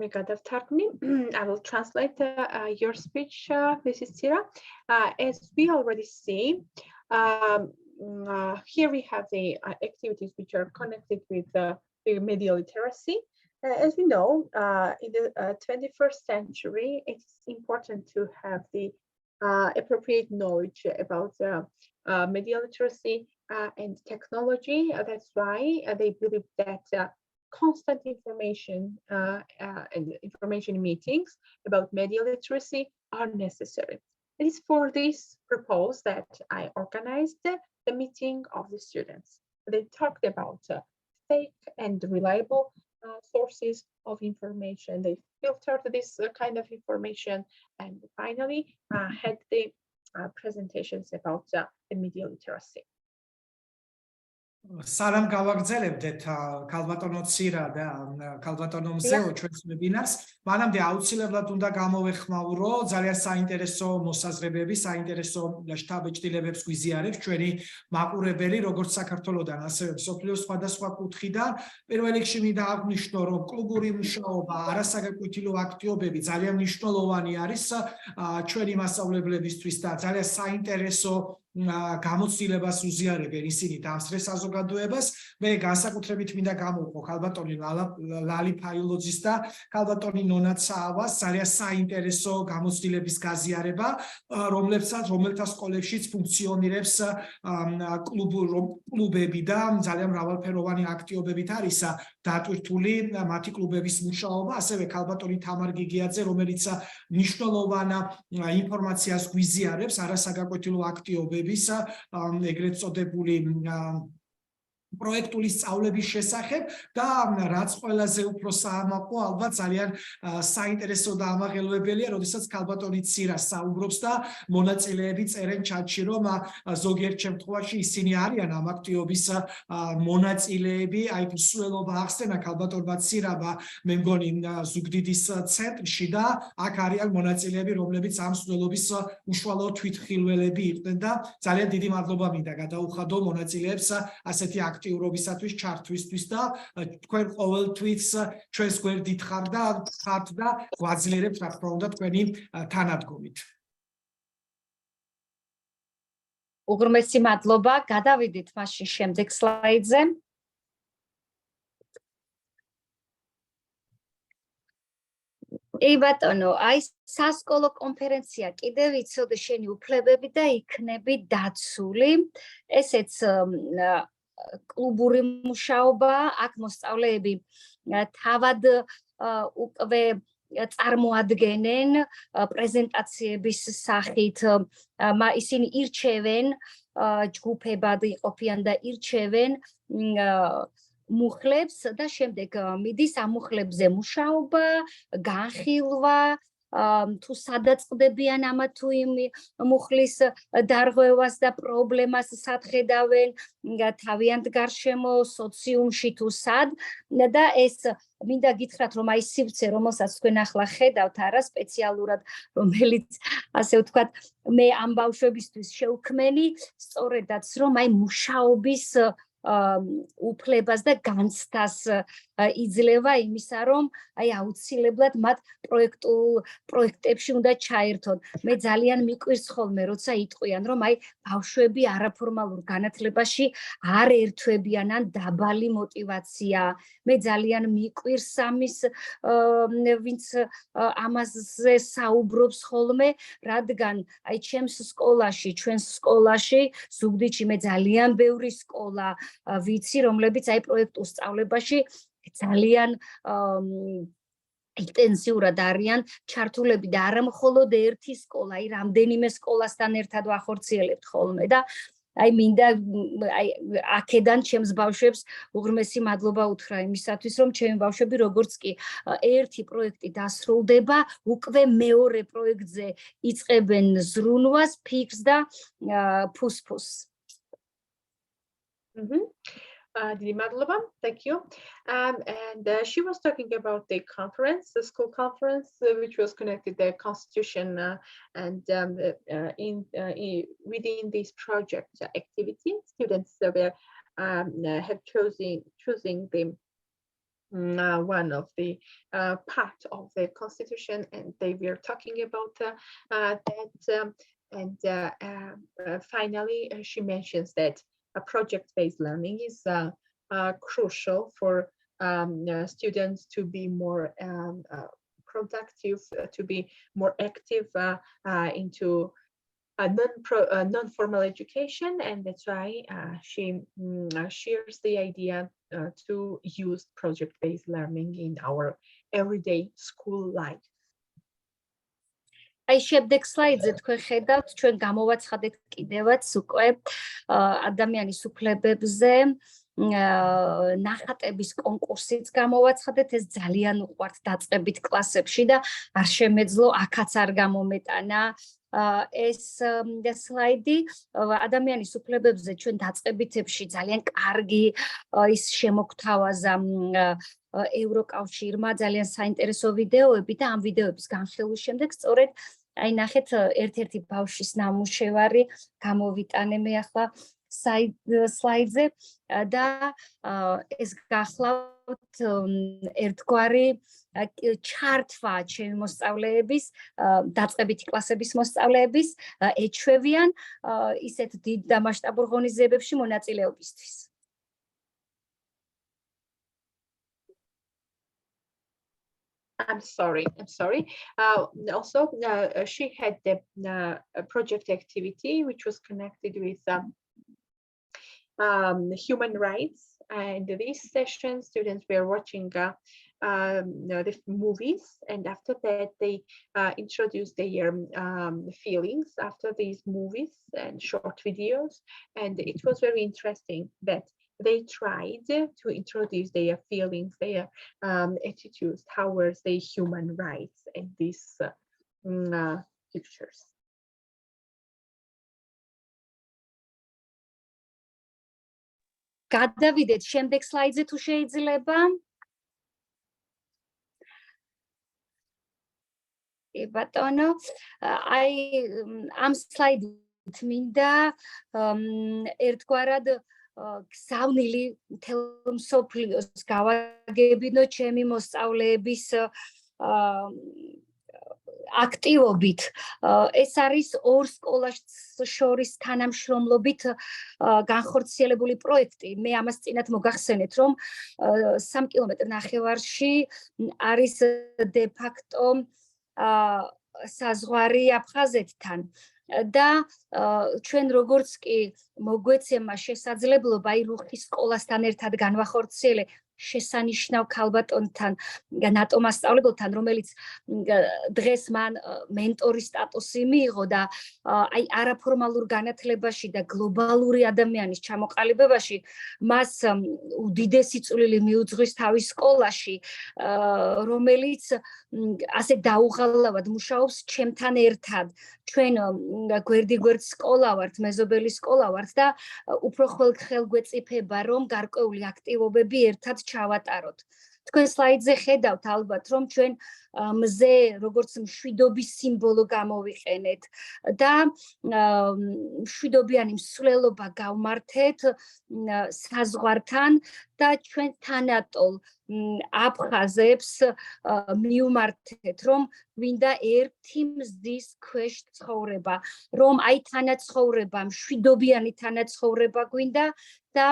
მე გადავთარგმნი. I will translate your speech, Mrs. Tira. As we already see, here we have the activities which are connected with the media literacy. As we know, in the 21st century, it's important to have the appropriate knowledge about media literacy and technology. That's why they believe that constant information and information meetings about media literacy are necessary. It is for this purpose that I organized the meeting of the students. They talked about fake and reliable sources of information. They filtered this kind of information and finally had the presentations about the media literacy. სანამ გავაგრძელებდეთ ქალბატონო ცირა და ქალბატონო მზეო ჩვენს ვებინარს, მანამდე აუცილებლად უნდა გამოვეხმაურო ძალიან საინტერესო მოსაზრებები, საინტერესო შთაბეჭდილებებს გვიზიარებს ჩვენი მაყურებელი, როგორც საქართველოსდან, ასევე მსოფლიოს სხვადასხვა კუთხიდან. პირველ რიგში მინდა აღვნიშნო, რომ კლუბური მუშაობა, არასაგაკვეთილო აქტივობები ძალიან მნიშვნელოვანი არის ჩვენი მასწავლებლებისთვის და ძალიან საინტერესო გამოცდილებას უზიარებენ ისინი დამსწრე საზოგადოებას. მე განსაკუთრებით მინდა გამოვყო ქალბატონი ლალი ფაილოძის და ქალბატონი ნონა ცაავას ძალიან საინტერესო გამოცდილების გაზიარება, რომელთა სკოლებშიც ფუნქციონირებს კლუბები და ძალიან მრავალფეროვანი აქტივობებით არის დატვირთული მათი კლუბების მუშაობა, ასევე ქალბატონი თამარ გიგიაძე, რომელიც მნიშვნელოვან ინფორმაციას გვიზიარებს არასაგაკვეთილო აქტივობების ეგრეთ წოდებული პროექტული სწავლების შესახებ და რაც ყველაზე უფრო საამაყო, ალბათ ძალიან საინტერესო და ამაღელვებელია, როდესაც ქალბატონი ცირა საუბრობს და მონაწილეები წერენ ჩატში, რომ ზოგიერთ შემთხვევაში ისინი არიან ამ აქტივობის მონაწილეები, აი მსვლელობა ახსენა ქალბატონმა ცირამა, მე მგონი ზუგდიდის ცენტრში და აქ არიან მონაწილეები, რომლებიც ამ მსვლელობის უშუალო თვითხილველები იყვნენ და ძალიან დიდი მადლობა მინდა გადაუხადო მონაწილეებს ასეთი აქტიურობისათვის, ჩართვისთვის და თქვენ ყოველთვის ჩვენს გვერდით ხართ და გვაძლიერებთ, რა თქმა უნდა, თქვენი თანადგომით. უღრმესი მადლობა. გადავიდით მაშინ შემდეგ სლაიდზე. ей ბატონო, აი სასკოლო კონფერენცია კიდევ იცოდე შენი უფლებები და იქნები დაცული. ესეც კლუბური მუშაობა, აქ მოსწავლეები თავად უკვე წარმოადგენენ პრეზენტაციების სახით, ისინი ირჩევენ ჯგუფებად იყოფიან და ირჩევენ მუხლებს და შემდეგ მიდის ამ მუხლებზე მუშაობა, განხილვა, თუ სადაწყდებიან ამა თუ იმ მუხლის დარღვევას და პრობლემას სად ხედავენ თავიანთ გარშემო, სოციუმში თუ სად და ეს მინდა გითხრათ, რომ აი სივრცე, რომელსაც თქვენ ახლა ხედავთ, არა სპეციალურად, რომელიც ასე ვთქვათ, მე ამ ბავშვებისთვის შევქმენი, სწორედაც რომ აი მუშაობის უფლებას და განცდას იძლევა იმისა, რომ აი აუცილებლად მათ პროექტებში უნდა ჩაერთონ. მე ძალიან მიყვირს ხოლმე, როცა იტყვიან, რომ აი ბავშვები არაფორმალურ განათლებაში არ ერთვებიან ან დაბალი მოტივაცია. მე ძალიან მიყვირს ამის ვინც ამაზე საუბრობს ხოლმე, რადგან აი ჩვენს სკოლაში, ზუგდიდში მე ძალიან ბევრი სკოლა ვიცი, რომლებიც აი პროექტულ სწავლებაში ძალიან ინტენსიურად არიან ჩართულები და არა მხოლოდ ერთი სკოლა, აი რამდენიმე სკოლასთან ერთად ვახორციელებთ ხოლმე და აი მინდა აი აქედან ჩემს ბავშვებს უღრმესი მადლობა უთხრა იმისათვის, რომ ჩემი ბავშვები როგორც კი ერთი პროექტი დასრულდება, უკვე მეორე პროექტზე იწყებენ ზრუნვას, ფიქს და ფუსფუსს. Დიდი მადლობა, thank you. And she was talking about the conference, the school conference, which was connected to the Constitution, and within this project activity, students were have choosing the one of the part of the Constitution, and they were talking about that. And finally, she mentions that project-based learning is crucial for students to be more productive, to be more active into non-formal education, and that's why she shares the idea to use project-based learning in our everyday school life. აი შემდეგ სლაიდზე თქვენ ხედავთ, ჩვენ გამოვაცხადეთ კიდევაც უკვე ადამიანის უფლებებზე ნახატების კონკურსიც გამოვაცხადეთ, ეს ძალიან უყვართ დაწყებით კლასებში და არ შემეძლო აქაც არ გამომეტანა ეს სლაიდი ადამიანის უფლებებზე ჩვენ დაწყებითებში ძალიან კარგი ის შემოგთავაზა ევროკავშირმა ძალიან საინტერესო ვიდეოები და ამ ვიდეოების განხილვის შემდეგ სწორედ აი ნახეთ ერთ-ერთი ბავშვის ნამუშევარი გამოვიტანე მე ახლა სლაიდზე და ეს გახლავთ ერთგვარი ჩარტვა ჩემი მოსწავლეების დაწყებითი კლასების მოსწავლეების ეჩვევიან ისეთ დიდ და მასშტაბურ ღონისძიებებში მონაწილეობისთვის. I'm sorry. Also, she had the project activity which was connected with human rights, and these sessions students were watching the movies, and after that they introduced their feelings after these movies and short videos, and it was very interesting that they tried to introduce their feelings, their attitudes towards the human rights in these pictures. გადავიდეთ შემდეგ სლაიდზე თუ შეიძლება. ბატონო, აი ამ სლაიდით მინდა ერთგვარად გზავნილი მთელ მსოფლიოს გავაგებინო ჩემი მოსწავლეების აქტივობით. ეს არის ორ სკოლას შორის თანამშრომლობით განხორციელებული პროექტი. მე ამას წინათ მოგახსენეთ, რომ 3 კილომეტრ ნახევარში არის de facto საზღვარი აფხაზეთთან. და ჩვენ როგორც კი მოგვეცემა შესაძლებლობა აი რუხის სკოლასთან ერთად განვახორციელე შესანიშნავ ქალბატონთან ნატო მასწავლებელთან, რომელიც დღეს მან მენტორის სტატუსი მიიღო და აი არაფორმალურ განათლებაში და გლობალური ადამიანის ჩამოყალიბებაში მას უდიდესი წვლილი მიუძღვის თავის სკოლაში, რომელიც ასე დაუღალავად მუშაობს ჩემთან ერთად. ჩვენ გვერდიგვერდ სკოლა ვართ, მეზობელი სკოლა ვართ და უფრო ხელგვეწიფება, რომ გარკვეული აქტივობები ერთად ჩავატაროთ. თქვენ სლაიდზე ხედავთ ალბათ, რომ ჩვენ მზე როგორც მშვიდობის სიმბოლო გამოვიყენეთ და მშვიდობიანი მსვლელობა გავმართეთ საზღვართან და ჩვენ თანატოლ აფხაზებს მივმართეთ რომ გვინდა ერთი მზის ქვეშ ცხოვრება რომ აი თანაცხოვრება მშვიდობიანი თანაცხოვრება გვინდა და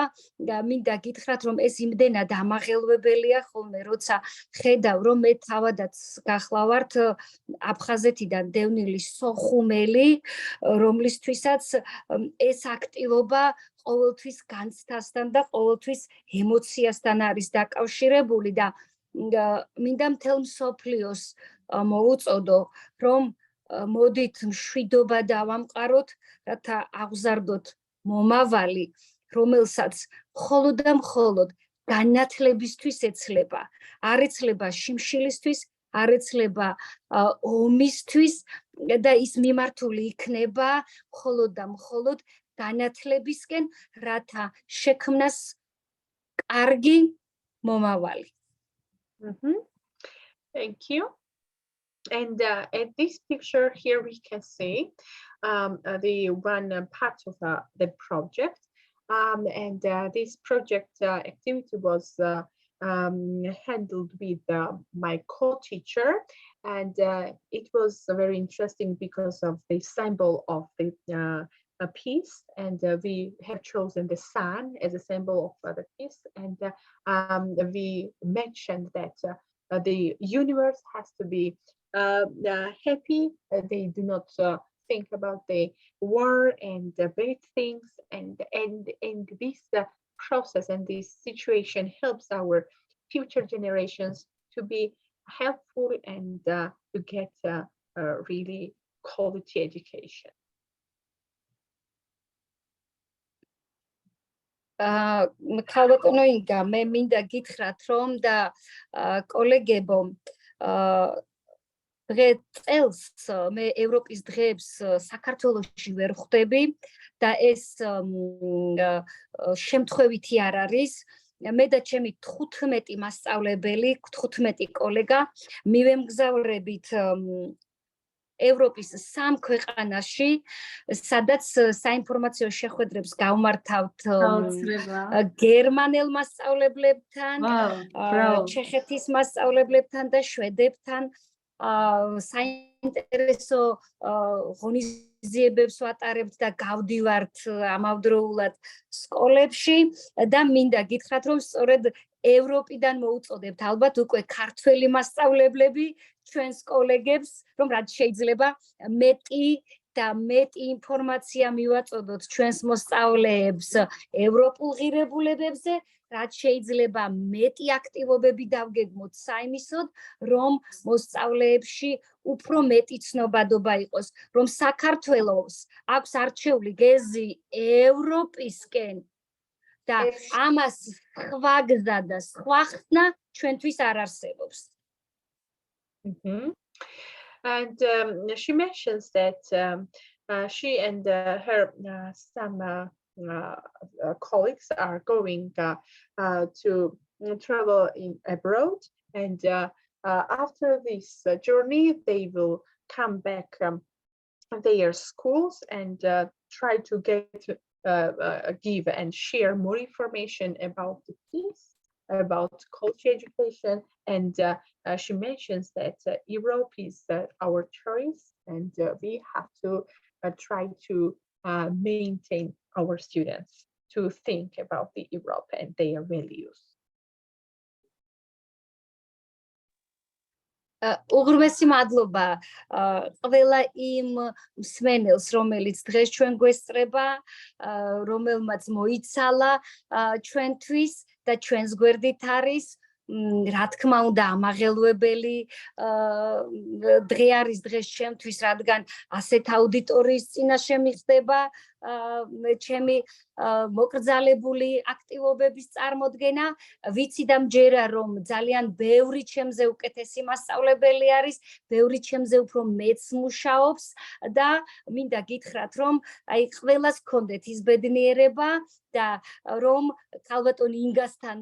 მინდა გითხრათ რომ ეს იმდენად ამაღელვებელია ხოლმე როცა ხედავ რომ მე თავადაც გახლავართ აფხაზეთიდან დევნილი სოხუმელი რომლისთვისაც ეს აქტივობა ყოველთვის განცდასთან და ყოველთვის ემოციასთან არის დაკავშირებული და მინდა მთელ მსოფლიოს მოუწოდო რომ მოდით მშვიდობა დავამყაროთ რათა აღზარდოთ მომავალი რომელსაც მხოლოდ და მხოლოდ განათლებისთვის ეცლება არ ეცლება შიმშილისთვის არ ეცლება ომისთვის და ის მიმართული იქნება მხოლოდ და მხოლოდ განათლებისკენ რათა შექმნას კარგი მომავალი. Thank you. And at this picture here we can see the one part of the project and this project activity was handled with my co-teacher and it was very interesting because of the symbol of the peace and we have chosen the sun as a symbol of the peace and we mentioned that the universe has to be happy. They do not think about the war and the bad things and this process and this situation helps our future generations to be helpful and to get a really quality education. ქალბატონო ინგა მე მინდა გითხრათ რომ და კოლეგებო დღე წელს მე ევროპის დღეებს საქართველოში ვერ ხვდები და ეს შემთხვევითი არ არის მე და ჩემი 15 მასწავლებელი 15 კოლეგა მივემგზავრებით ევროპის 3 ქვეყანაში, სადაც საინფორმაციო შეხვედრებს გავმართავთ გერმანელ მასწავლებლებთან, ჩეხეთის მასწავლებლებთან და შვედებთან, საინტერესო ღონისძიებებს ვატარებთ და გავდივართ ამავდროულად სკოლებში და მინდა გითხრათ, რომ სწორედ ევროპიდან მოუწოდებთ ალბათ უკვე ქართველი მასწავლებლები ჩვენს კოლეგებს, რომ რაც შეიძლება მეტი და მეტი ინფორმაცია მივაწოდოთ ჩვენს მოსწავლეებს ევროპულ ღირებულებებზე, რაც შეიძლება მეტი აქტივობები დავგეგმოთ საიმისოდ, რომ მოსწავლეებში უფრო მეტი ცნობადობა იყოს, რომ საქართველოს აქვს არჩეული გეზი ევროპისკენ და ამას სხვა გზა და სხვა ხსნა ჩვენთვის არ არსებობს. And she mentions that she and her some colleagues are going to travel abroad and after this journey they will come back their schools and try to get give and share more information about the peace, about culture education, and she mentions that Europe is our choice, and we have to try to maintain our students to think about the Europe and their values. უღრმესი მადლობა ყველა იმ მსმენელს, რომელიც დღეს ჩვენ გვესწრება, რომელმაც მოიცალა ჩვენთვის და ჩვენს გვერდით არის, რა თქმა უნდა, ამაღელვებელი დღე არის დღეს ჩემთვის, რადგან ასეთ აუდიტორიის წინაშე მიხდება ჩემი მოკრძალებული აქტივობების წარმოდგენა, ვიცი და მჯერა, რომ ძალიან ბევრი ჩემზე უკეთესი მასწავლებელი არის, ბევრი ჩემზე უფრო მეც მუშაობს და მინდა გითხრათ, რომ აი ყველას გქონდეთ ის ბედნიერება და რომ ქალბატონ ინგასთან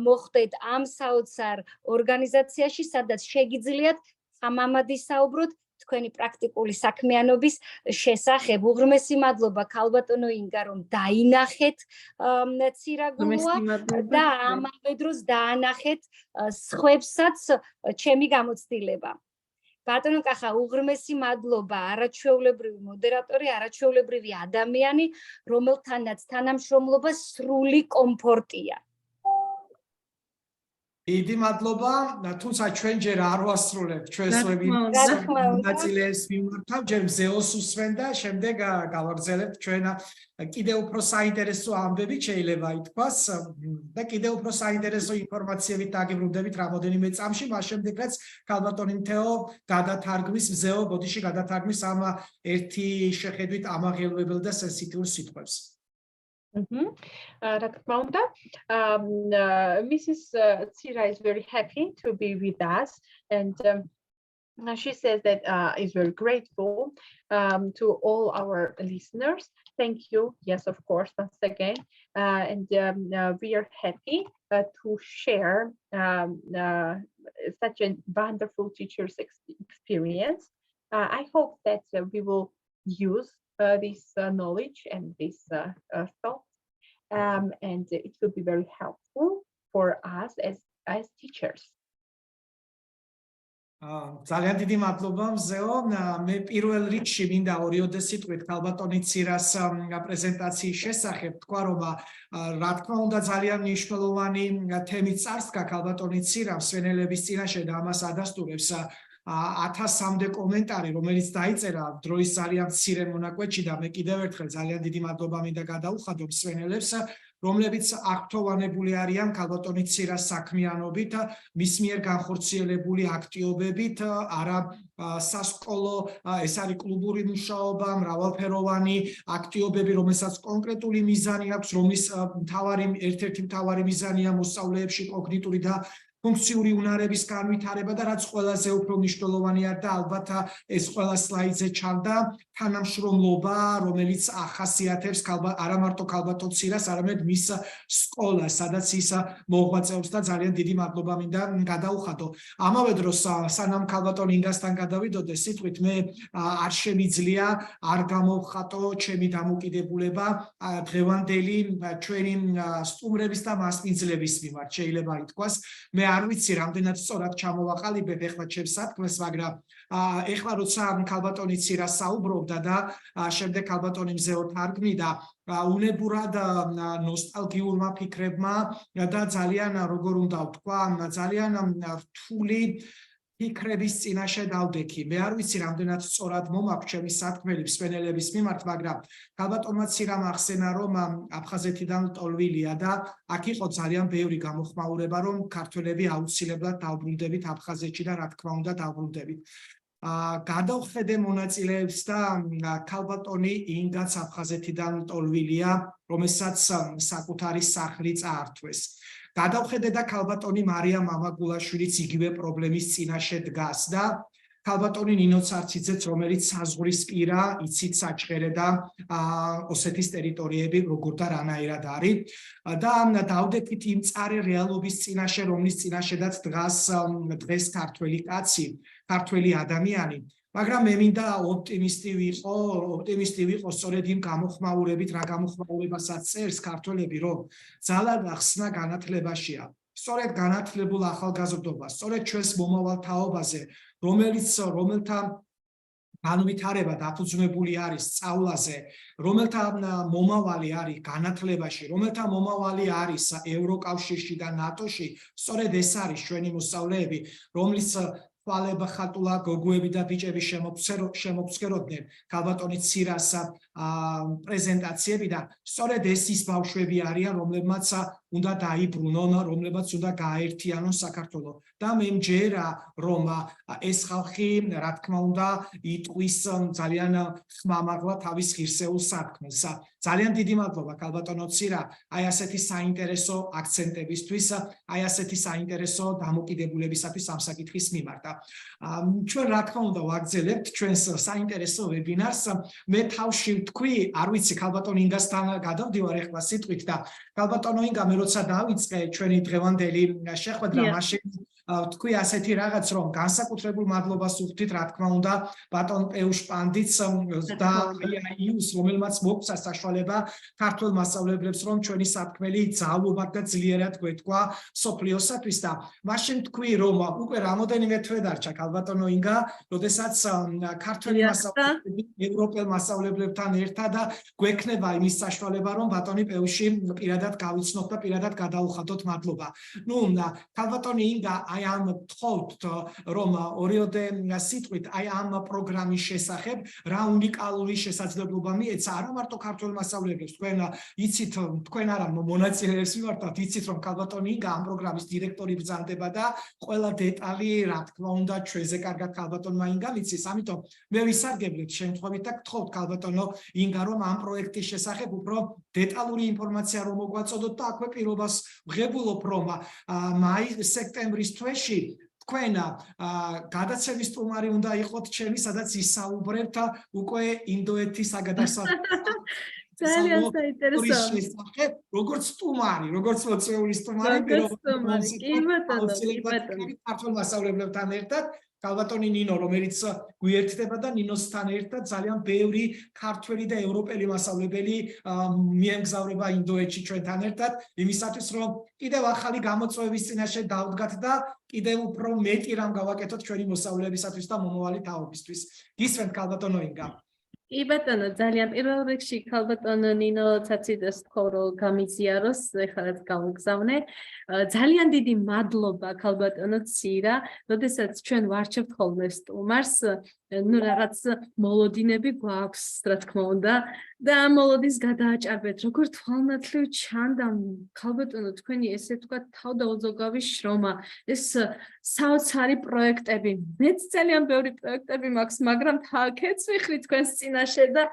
მოხვდეთ ამ საოცარ ორგანიზაციაში, სადაც შეგიძლიათ ამ ამადის საუბროთ თქვენი პრაქტიკული საქმიანობის შესახებ. უღრმესი მადლობა ქალბატონო ინგა, რომ დაინახეთ ცირაგულოა და ამავე დროს დაანახეთ სხვებსაც ჩემი გამოცდილება. ბატონო კახა, უღრმესი მადლობა, არაჩვეულებრივი მოდერატორი, არაჩვეულებრივი ადამიანი, რომელთანაც თანამშრომლობა სრული კომფორტია. დიდი მადლობა, თუმცა ჩვენ ჯერ არ ვასრულებთ ჩვენს მონაწილეებს მიმართავ, ჯერ მზეოს უსვენ და შემდეგ გავაგრძელებთ ჩვენ კიდევ უფრო საინტერესო ამბებით შეიძლება ითქვას და კიდევ უფრო საინტერესო ინფორმაციებით დაგიბრუნდებით რამოდენიმე წამში, მას შემდეგ რაც ქალბატონი თეო გადათარგმნის მზეო ბოდიში გადათარგმნის ამ ერთი შეხედვით ამაღელვებელ და სენსიტიურ სიტყვებს. რა თქმა უნდა, Mrs. Tsira is very happy to be with us, and she says that is very grateful to all our listeners. Thank you. Yes, of course, once again, and we are happy to share such a wonderful teacher's experience. I hope that we will use this knowledge and this thought. And it will be very helpful for us as teachers. ძალიან დიდი მადლობა მზეო. მე პირველ რიგში მინდა ორიოდე სიტყვით ქალბატონი ცირას პრეზენტაციის შესახებ თქვა, რომ რა თქმა უნდა ძალიან მნიშვნელოვანი თემით წარსდგა ქალბატონი ცირა მსვენელების წინაშე და ამას ადასტურებს 1000-მდე კომენტარი, რომელიც დაიწერა დროის ძალიან მცირე მონაკვეთში და მე კიდევ ერთხელ ძალიან დიდი მადლობა მინდა გადაუხადო მსვენელებს, რომლებიც აღფრთოვანებული არიან ქალბატონი ცირას საქმიანობით, მის მიერ განხორციელებული აქტივობებით, არა სასკოლო, ეს არის კლუბური მუშაობა, მრავალფეროვანი აქტივობები, რომელსაც კონკრეტული მიზანი აქვს, რომლის ერთ-ერთი მთავარი მიზანია მოსწავლეებში კოგნიტური და ფუნქციური უნარების განვითარება და რაც ყველაზე უფრო მნიშვნელოვანია და ალბათ ეს ყველა სლაიდზე ჩანდა, თანამშრომლობა, რომელიც ახასიათებს არა მარტო ქალბატონ ცირას, არამედ მის სკოლას, სადაც ის მოღვაწეობს და ძალიან დიდი მადლობა მინდა გადაუხადო. ამავე დროს სანამ ქალბატონ ინგასთან გადავიდოდე სიტყვით, მე არ შემიძლია არ გამოვხატო ჩემი დამოკიდებულება დღევანდელი ჩვენი სტუმრების და მასპინძლების მიმართ, შეიძლება ითქვას. მე არ ვიცი რამდენად სწორად ჩამოვაყალიბებ ეხლა ჩემს სათქმელს, მაგრამ ეხლა როცა ქალბატონი ცირა საუბრობდა და შემდეგ ქალბატონი მზეო თარგმნიდა, უნებურად ნოსტალგიურმა ფიქრებმა და ძალიან როგორ უნდა ვთქვა, ძალიან რთული ფიქრების წინაშე დავდექი. მე არ ვიცი რამდენად სწორად მომაქვს ჩემი სათქმელი მსვენელების მიმართ, მაგრამ ქალბატონმა ცირამ ახსენა, რომ აფხაზეთიდან ლტოლვილია და აქ იყო ძალიან ბევრი გამოხმაურება, რომ ქართველები აუცილებლად დავბრუნდებით აფხაზეთში და რა თქმა უნდა დავბრუნდებით. გადავხედე მონაწილეებს და ქალბატონი ინგაც აფხაზეთიდან ლტოლვილია, რომელსაც საკუთარი სახლი წაართვეს. გადავხედე და ქალბატონი მარია მამაგულაშვილიც იგივე პრობლემის წინაშე დგას და ქალბატონი ნინო ცარციძეც, რომელიც საზღვრისპირა, იცით საჩხერე და ოსეთის ტერიტორიები როგორ და რანაირად არის და დავდექით იმ მწარე რეალობის წინაშე, რომლის წინაშედაც დგას დღეს ქართველი კაცი, ქართველი ადამიანი. მაგრამ მე მინდა ოპტიმისტი ვიყო სწორედ იმ გამოხმაურებით, რა გამოხმაურებასაც წერს ქართველები, რომ ძალა და ხსნა განათლებაშია. სწორედ განათლებულ ახალგაზრდობას, სწორედ ჩვენს მომავალ თაობაზე, რომელთა განვითარება დაფუძნებული არის სწავლაზე, რომელთა მომავალი არის განათლებაში, რომელთა მომავალი არის ევროკავშირში და ნატოში, სწორედ ეს არის ჩვენი მოსწავლეები, რომლის ხვალება ხატულა გოგოები და ბიჭები შემოგცეროდნენ ქალბატონი ცირას პრეზენტაციებიდან, სწორედ ეს ის ბავშვები არიან, რომლებმაც უნდა დაიბრუნონ, რომლებმაც უნდა გააერთიანონ საქართველო. და მე მჯერა, რომ ეს ხალხი, რა თქმა უნდა, იტყვის ძალიან ხმამაღლა თავის ღირსეულ სათქმელს. ძალიან დიდი მადლობა ქალბატონო ცირა, აი ასეთი საინტერესო აქცენტებისთვის, აი ასეთი საინტერესო დამოკიდებულებისათვის ამ საკითხის მიმართ. ჩვენ რა თქმა უნდა ვაგრძელებთ ჩვენს საინტერესო ვებინარს. მე თავში ვთქვი, არ ვიცი ქალბატონ ინგასთან გადავდივარ ეხლა სიტყვით და ქალბატონო ინგა, მე როცა დავიწყე ჩვენი დღევანდელი შეხვედრა, მაშინ თქვი ასეთი რაღაც რომ განსაკუთრებულ მადლობას უხდით რა თქმა უნდა ბატონ პეუშ პანდიტს და IIU-ს რომელმაც მოგვცა საშუალება ქართულ მასწავლებლებს რომ ჩვენი საფრთხელი ძალობად და ძლიერად გვეთქვა სოფლიოსათვის და მაშინ თქვი რომ უკვე რამოდენიმე თვე დარჩა ქალბატონო ინგა როდესაც ქართველი მასწავლებლები ევროპელ მასწავლებლებთან ერთად გვექნება იმის საშუალება რომ ბატონი პეუში პირადად გავიცნოთ და პირადად გადაუხადოთ მადლობა. ნუ ქალბატონი ინგა აი ამ თხოვთ რომ ორიოდე სიტყვით აი ამ პროგრამის შესახებ რა უნიკალური შესაძლებლობა მიეცა არა მარტო ქართულ მასწავლებლებს თქვენ იცით თქვენ არა მონაწილეებს ვიმართავთ იცით რომ ქალბატონი ინგა ამ პროგრამის დირექტორი ბრძანდება და ყველა დეტალი რა თქმა უნდა ჩვენზე კარგად ქალბატონმა ინგამ იცის ამიტომ მე ვისარგებლებ შემთხვევით და გთხოვთ ქალბატონო ინგა რომ ამ პროექტის შესახებ უფრო დეტალური ინფორმაცია რომ მოგვაწოდოთ და აქვე პირობას ვღებულობ რომ სექტემბრის თვეში თქვენ გადაცემის სტუმარი უნდა იყოთ ჩემი სადაც ისაუბრებთ უკვე ინდოეთის საგადასახადო ძალიან საინტერესო როგორც სტუმარი როგორც მოწვეული სტუმარი ქართულ მასწავლებლებთან ერთად ქალბატონი ნინო რომელიც გვიერთდება და ნინოსთან ერთად ძალიან ბევრი ქართველი და ევროპელი მასწავლებელი მიემგზავრება ინდოეთში ჩვენთან ერთად იმისათვის რომ კიდევ ახალი გამოწვევის წინაშე დავდგათ და კიდევ უფრო მეტი რამ გავაკეთოთ ჩვენი მოსწავლეებისათვის და მომავალი თაობისთვის გისმენთ ქალბატონო ინგა კი ბატონო ძალიან პირველ რიგში ქალბატონო ნინო ცაციდას თხოვრო გამიზიაროს ეხლაც გამოგზავნე ძალიან დიდი მადლობა ქალბატონო ცირა როდესაც ჩვენ ვარჩევთ ხოლმე სტუმარს ну რაღაც მოლოდინები გვაქვს რა თქმა უნდა და ამ მოლოდინს გადააჭარბეთ როგორ თვალნათლივ ჩანდა ქალბატონო თქვენი ესე თქვა თავდაუზოგავი შრომა ეს საოცარი პროექტები მეც ძალიან ბევრი პროექტები მაქვს მაგრამ თაკეც ვიხრი თქვენს წინაშე და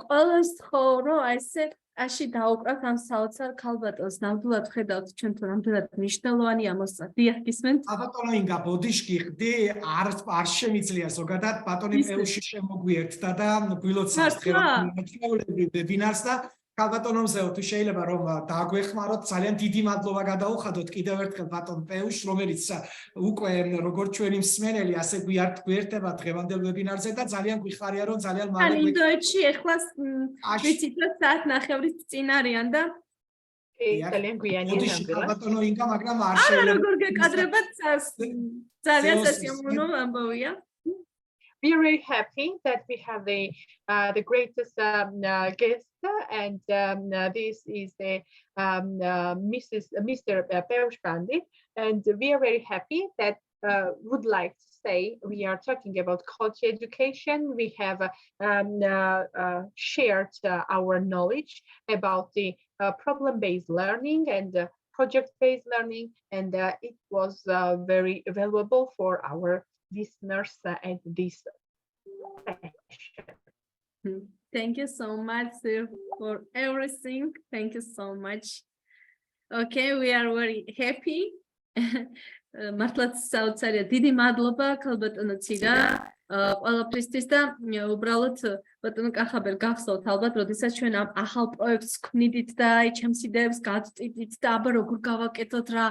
ყველას თხოვრო აი ესე აში დაუკრავთ ამ საოცარ ქალბატონს ნამდვილად ხედავთ ჩვენ თუ რამდენად მნიშვნელოვანია მოსწა დიახ გისმენთ ბატონო ინგა ბოდიშკი ხდი არ შემიძლია ზოგადად ბატონი პეუში შემოგვიერთდა და გვილოცავს ხელოვნებრივ ვებინარს და ქალბატონომზეო თუ შეიძლება რომ დაგვეხმაროთ ძალიან დიდი მადლობა გადაუხადოთ კიდევ ერთხელ ბატონ პეუშ რომელიც უკვე როგორც ჩვენი მსმენელი ასე გვიერთდება დღევანდელ ვებინარზე და ძალიან გვიხარია რომ ძალიან მალე ინდოეთში ეხლა ვიცით რომ საათნახევრის წინ არიან და ძალიან გვიანია ნამდვილად ბატონო ინგა მაგრამ არ არა შეიძლება როგორ გეკადრებათ ძალიან სასიამოვნო ამბავია We are very happy that we have the greatest guest, and this is the Mr. Peush Pandit, and we are very happy that would like to say we are talking about quality education. We have shared our knowledge about the problem-based learning and project-based learning, and it was very valuable for our listeners and this session. Thank you so much sir, for everything. Thank you so much. Okay, we are very happy. მართლაც საოცარია დიდი მადლობა ქალბატონო ცირა ყველაფრისთვის და უბრალოდ ბატონო კახაბერ გახსოვთ ალბათ როდესაც ჩვენ ამ ახალ პროექტს ქმნიდით და აი ჩემს იდეებს გადწყვიტით და აბა როგორ გავაკეთოთ რა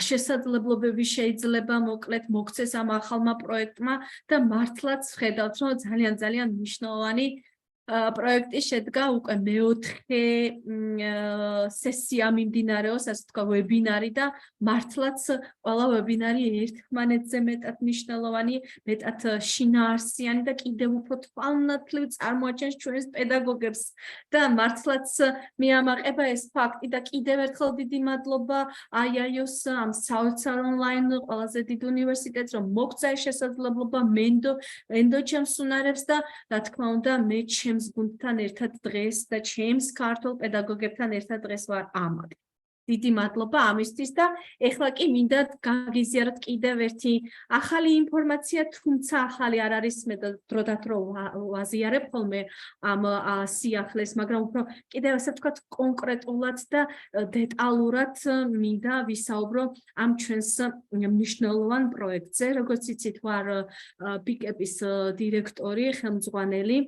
შესაძლებლობები შეიძლება მოკლედ მოგცეს ამ ახალმა პროექტმა და მართლაც ხედავთ რომ ძალიან მნიშვნელოვანი პროექტი შედგა უკვე მეოთხე სესია მიმდინარეობს ასე თქვა ვებინარი და მართლაც ყველა ვებინარი ერთმანეთზე მეტად მნიშვნელოვანი მეტად შინაარსიანი და კიდევ უფრო თვალნათლივ წარმოაჩენს ჩვენს პედაგოგებს და მართლაც მიამაყება ეს ფაქტი და კიდევ ერთხელ დიდი მადლობა IIU-ს ამ საოცარ ონლაინ ყველაზე დიდ უნივერსიტეტს რომ მოგცა ეს შესაძლებლობა მენდო ჩემს უნარებს და რა თქმა უნდა მე ჩემს გუნდთან ერთად დღეს და ჩემს ქართულ პედაგოგებთან ერთად დღეს ვარ ამად. დიდი მადლობა ამისთვის და ეხლა კი მინდა გაგიზიაროთ კიდევ ერთი ახალი ინფორმაცია, თუმცა ახალი არ არის მე დროდადრო ვაზიარებ ხოლმე ამ სიახლეს, მაგრამ უფრო კიდევ ასე ვთქვათ კონკრეტულად და დეტალურად მინდა ვისაუბრო ამ ჩვენს მნიშვნელოვან პროექტზე, როგორც იცით ვარ პიკეპის დირექტორი, ხელმძღვანელი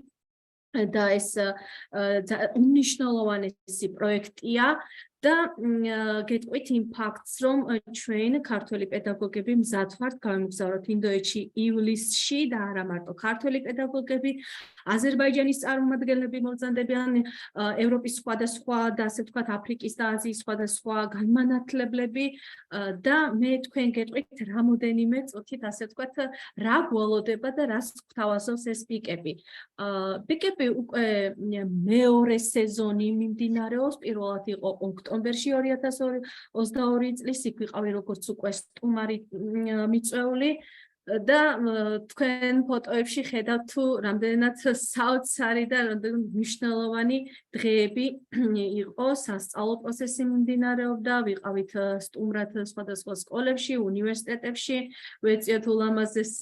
და ეს უნიშნულოვანესი პროექტია და გეტყვით იმ ფაქტს, რომ ჩვენ ქართველი პედაგოგები მზად ვართ გავემგზავროთ ინდოეთში ივლისში და არა მარტო ქართველი პედაგოგები, აზერბაიჯანის წარმომადგენლები მომზადებიან, ევროპის სხვადასხვა და ასე ვთქვათ აფრიკის და აზიის სხვადასხვა განმანათლებლები და მე თქვენ გეტყვით რამოდენიმე წუთით ასე ვთქვათ რა გველოდება და რას გვთავაზობს ეს პიკები. პიკები უკვე მეორე სეზონი მიმდინარეობს, პირველად იყო ოქტომბერში 2022 წლის, იქ ვიყავი როგორც უკვე სტუმარი მიწვეული და თქვენ ფოტოებში ხედავთ თუ რამდენად საოცარი და მნიშვნელოვანი დღეები იყო, სასწავლო პროცესი მიმდინარეობდა, ვიყავით სტუმრად სხვადასხვა სკოლებში, უნივერსიტეტებში, ვეწიოთ ულამაზეს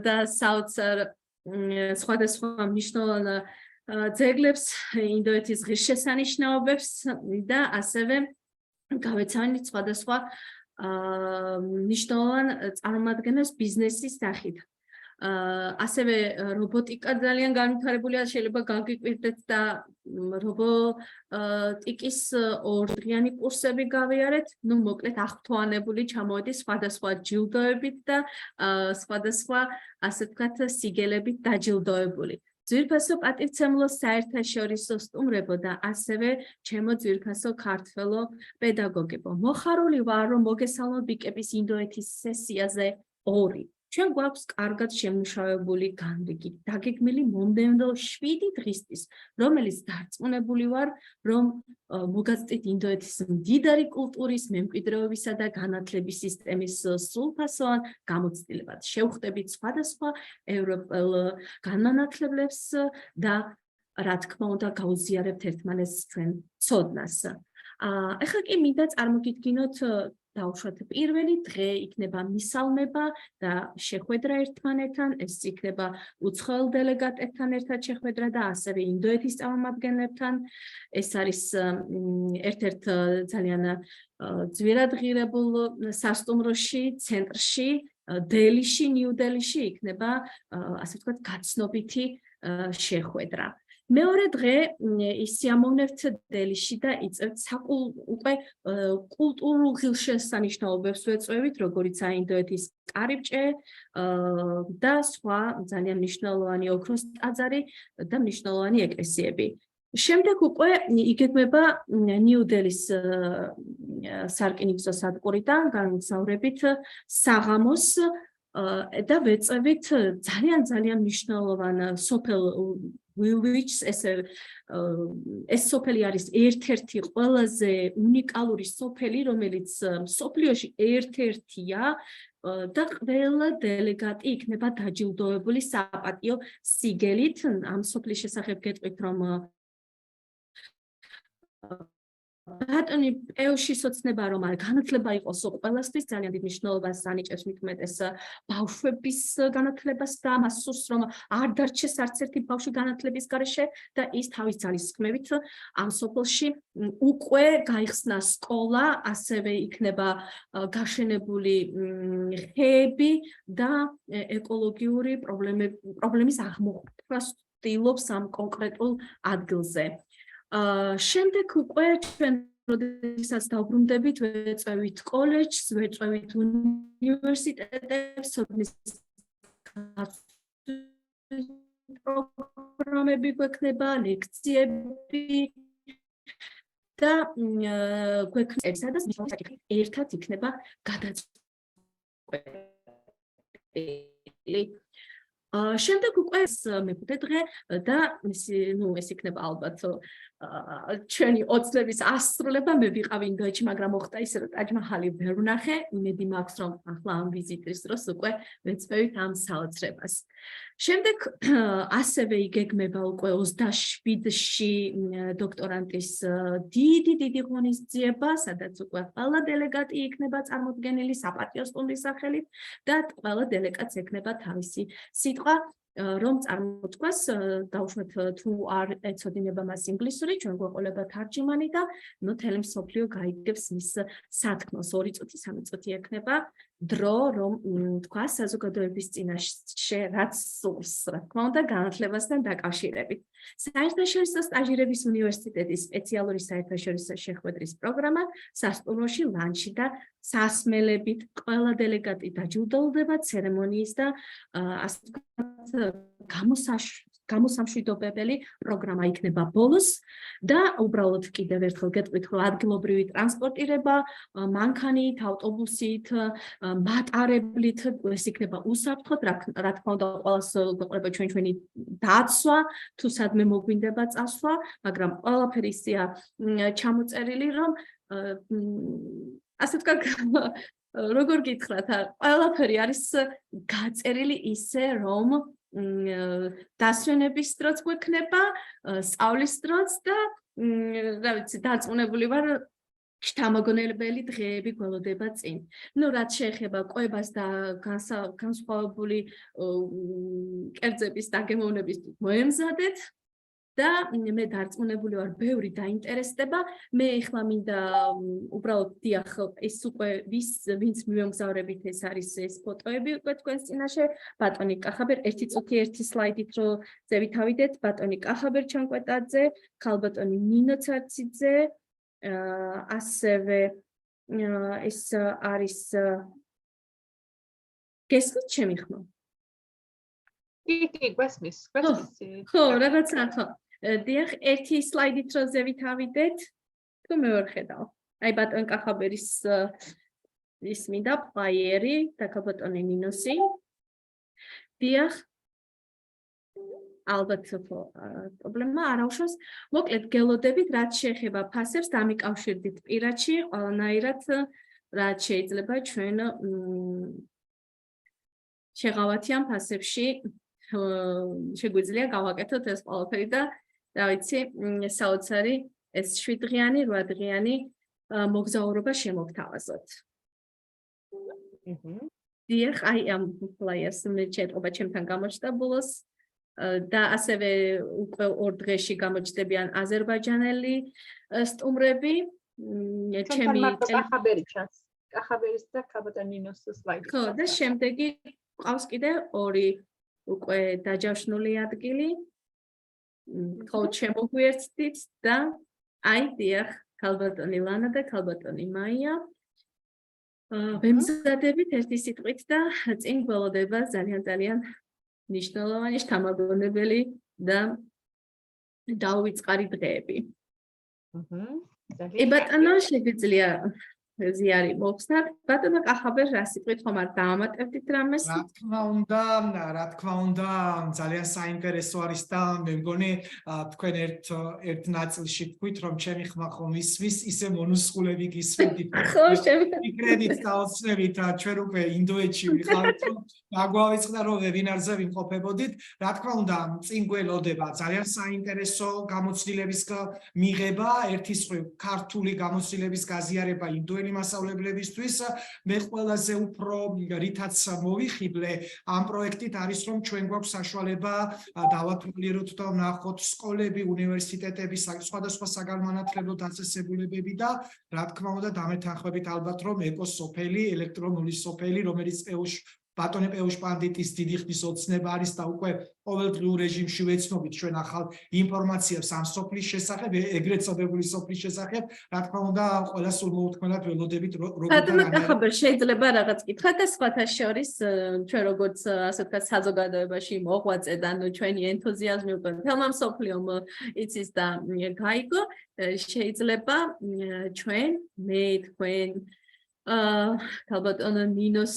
და საოცარ სხვადასხვა მნიშვნელოვან ძეგლებს, ინდოეთის ღირსშესანიშნაობებს და ასევე გავეცანით სხვადასხვა მნიშვნელოვან წარმომადგენლებს ბიზნესის სახით. ასევე რობოტიკა ძალიან განვითარებულია, შეიძლება გაგიკვირდეთ და რობოტიკის ორდღიანი კურსები გავიარეთ, მოკლედ აღფრთოვანებული ჩამოვედი სხვადასხვა ჯილდოებით და სხვადასხვა ასე ვთქვათ სიგელებით დაჯილდოებული. ძვირფასო პატივცემლო საერთაშორისო სტუმრებო და ასევე ჩემო ძვირფასო ქართველო პედაგოგებო. მოხარული ვარ, რომ მოგესალმოთ ბიკების ინდოეთის სესიაზე 2. ჩვენ გვაქვს კარგად შემუშავებული განრიგი, დაგეგმილი მომდევნო 7 დღისთვის, რომელიც დარწმუნებული ვარ, რომ მოგაწვდით ინდოეთის მდიდარი კულტურის, მემკვიდრეობისა და განათლების სისტემის სრულფასოვან გამოცდილებას. შევხვდებით სხვადასხვა ევროპელ განმანათლებლებს და რა თქმა უნდა გაუზიარებთ ერთმანეთს ჩვენ ცოდნას. ეხლა კი მინდა წარმოგიდგინოთ დავუშვათ პირველი დღე იქნება მისალმება და შეხვედრა ერთმანეთთან, ეს იქნება უცხოელ დელეგატებთან ერთად შეხვედრა და ასევე ინდოეთის წარმომადგენლებთან. ეს არის ერთ-ერთ ძალიან ძვირად ღირებულ სასტუმროში, ცენტრში, დელიში, ნიუ-დელიში იქნება ასე ვთქვათ გაცნობითი შეხვედრა. მეორე დღე სიამოვნებთ დელიში და იწევთ უკვე კულტურულ ღირსშესანიშნაობებს ვეწვევით, როგორიცაა ინდოეთის კარიბჭე და სხვა ძალიან მნიშვნელოვანი ოქროს ტაძარი და მნიშვნელოვანი ეკლესიები. შემდეგ უკვე იგეგმება ნიუ-დელის სარკინიგზო სადგურიდან გამგზავრებით საღამოს და ვეწევით ძალიან მნიშვნელოვან სოფელ Which ეს სოფელი არის ერთ-ერთი ყველაზე უნიკალური სოფელი, რომელიც სოფლიოში ერთ-ერთია და ყველა დელეგატი იქნება დაჯილდოებული საპატიო სიგელით. ამ სოფლის შესახებ გეტყვით, რომ ბატონი პეუშის ოცნება რომ არ განათლება იყოს ყველასთვის ძალიან დიდ მნიშვნელობას ანიჭებს მithumetes ბავშვების განათლებას და მას სურს რომ არ დარჩეს არც ერთი ბავშვი განათლების გარეშე და ის თავის ძალისხმევით ამ სოფელში უკვე გაიხსნა სკოლა, ასევე იქნება გაშენებული ხეები და ეკოლოგიური პრობლემის აღმოფხვრა ცდილობს ამ კონკრეტულ ადგილზე. შემდეგ უკვე ჩვენ როდესაც დავბრუნდებით, ვეწევით კოლეჯს, ვეწევით უნივერსიტეტებს, სოფლის პროგრამები გვექნება, ლექციები და გვექნება სადაც ერთად იქნება გადაწყვეტილი. შემდეგ უკვე მეხუთე დღე და ეს იქნება ალბათ ჩვენი ოცნების ასრულება. მე ვიყავი ინდოეთში, მაგრამ მოხდა ისე, რომ ტაჯ-მაჰალი ვერ ვნახე. იმედი მაქვს, რომ ახლა ამ ვიზიტის დროს უკვე ვეწევით ამ საოცრებას. შემდეგ ასევე იგეგმება უკვე 27-ში დოქტორანტის დიდი ღონისძიება, სადაც უკვე ყველა დელეგატი იქნება წარმოდგენილი საპატიო სტუმრის სახელით და ყველა დელეგატს ექნება თავისი სიტყვა, რომ წარმოთქვას, დავუშვათ თუ არ ეცოდინება მას ინგლისური, ჩვენ გვეყოლება თარჯიმანი და მთელი მსოფლიო გაიგებს მის სათქმელს. 2 წუთი, 3 წუთი ექნება დრო რომ თქვა საზოგადოების წინაშე რაც სურს, რა თქმა უნდა, განათლებასთან დაკავშირებით. საერთაშორისო სტაჟირების უნივერსიტეტის სპეციალური საერთაშორისო შეხვედრის პროგრამა სასტუმროში ლანჩი და სასმელებით ყველა დელეგატი დაჯილდოვდება ცერემონიის და ასე ვთქვათ გამოსამშვიდობებელი პროგრამა იქნება ბოლოს და უბრალოდ კიდევ ერთხელ გეტყვით, რომ ადგილობრივი ტრანსპორტირება, მანქანით, ავტობუსით, მატარებლით ეს იქნება უსაფრთხოდ, რა თქმა უნდა, ყველას გვეყრება ჩვენი დაცვა, თუ სადმე მოგვინდება წასვლა, მაგრამ ყველაფერი ისეა ჩამოწერილი, რომ ასე ვთქვათ, როგორ გითხრათ, ყველაფერი არის გაწერილი ისე, რომ დასვენების დროც გვექნება, სწავლის დროც და რა ვიცი, დარწმუნებული ვარ შთამოგონებელი დღეები გველოდება წინ. რაც შეეხება კვებას და განსხვავებული კერძების დაგემოვნების მოემზადეთ და მე დარწმუნებული ვარ, ბევრი დაინტერესდება. მე ეხლა მინდა უბრალოდ დიახ, ეს უკვე ვინც მივემგზავრებით, ეს არის ეს ფოტოები უკვე თქვენს წინაშე. ბატონი კახაბერ, ერთი წუთი ერთი სლაიდით რო ზევითავიდეთ, ბატონი კახაბერ ჩანკვეტაძე, ქალბატონი ნინო ცარციძე, ასევე ეს არის გესმით ჩემი ხმა? კი, გვესმის. ხო, რაღაცა ხო. დიახ, ერთი სლაიდით რო ზევითავიდეთ, თუ მე ვერ ხედავ. აი ბატონ კახაბერის ის მინდა ფლაიერი და ქალბატონი ნინოსი. დიახ. ალბათ პრობლემა არ აუშვას. მოკლედ გელოდებით, რაც შეეხება ფასებს, დამიკავშირდით პირადში, ყველანაირად რაც შეიძლება ჩვენ შეღავათიან ფასებში შეგვიძლია გავაკეთოთ ეს ყველაფერი და რა ვიცი, საოცარი ეს 7 დღიანი, 8 დღიანი მოგზაურობა შემოგთავაზოთ. დიახ, აი ამ ფლაიერს მე შეეთყობა ჩემთან გამოჩნდა ბოლოს. და ასევე უკვე 2 დღეში გამოჩნდებიან აზერბაიჯანელი სტუმრები. ჩემი კახაბერი ჩანს. კახაბერის და ქალბატონინოს სლაიდი. ხო, და შემდეგი ყავს კიდე 2 უკვე დაჯავშნული ადგილი. ხო, შემოგვიერთდით და აი დიახ, ქალბატონი ლანა და ქალბატონი მაია. ვემზადებით ერთი სიტყვით და წინ გველოდება ძალიან ნიშნულოვანი, შთამაგონებელი და დაუვიწყარი დღეები. ბატონო, შეგვიძლია ზიარი მოგხსნათ. ბატონო კახაბერ, რა სიტყვით ხომ არ დაამატებდით რამეს? რა თქმა უნდა, ძალიან საინტერესო არის და მე მგონი თქვენ ერთ ნაწილში თქვით, რომ ჩემი ხმა ხომ ისმის, ისე მონუსხულები გისმენთ. ხო, ფიქრებით დაოცნებით, ჩვენ უკვე ინდოეთში ვიყავით, გაგვავიწყდა რომ ვებინარზე ვიმყოფებოდით. რა თქმა უნდა, წინ გველოდება ძალიან საინტერესო გამოცდილების მიღება, ერთის მხრივ ქართული გამოცდილების გაზიარება ინდოელი მასწავლებლებისთვის. მე ყველაზე უფრო რითაც მოვიხიბლე ამ პროექტით არის, რომ ჩვენ გვაქვს საშუალება დავათვალიეროთ და ვნახოთ სკოლები, უნივერსიტეტები, სხვადასხვა საგანმანათლებლო დაწესებულებები და რა თქმა უნდა დამეთანხმებით ალბათ, რომ ეკოსოფელი, ელექტრონული სოფელი, რომელიც ბატონი პეუშპანდიტის დიდი ხნის ოცნება არის და უკვე ყოველდღიურ რეჟიმში ვეცნობით ჩვენ ახალ ინფორმაციებს ამ სოფლის შესახებ, ეგრეთ წოდებული სოფლის შესახებ. რა თქმა უნდა, ყველა სულ მოუთმენად ველოდებით ბატონო კახაბერ, შეიძლება რაღაც კითხვა და სხვათა შორის ჩვენ როგორც ასე ვთქვათ საზოგადოებაში მოღვაწე და ჩვენი ენთუზიაზმი უკვე თელმა მსოფლიომ იცის და გაიგო, შეიძლება ჩვენ მე თქვენ ქალბატონო ნინოს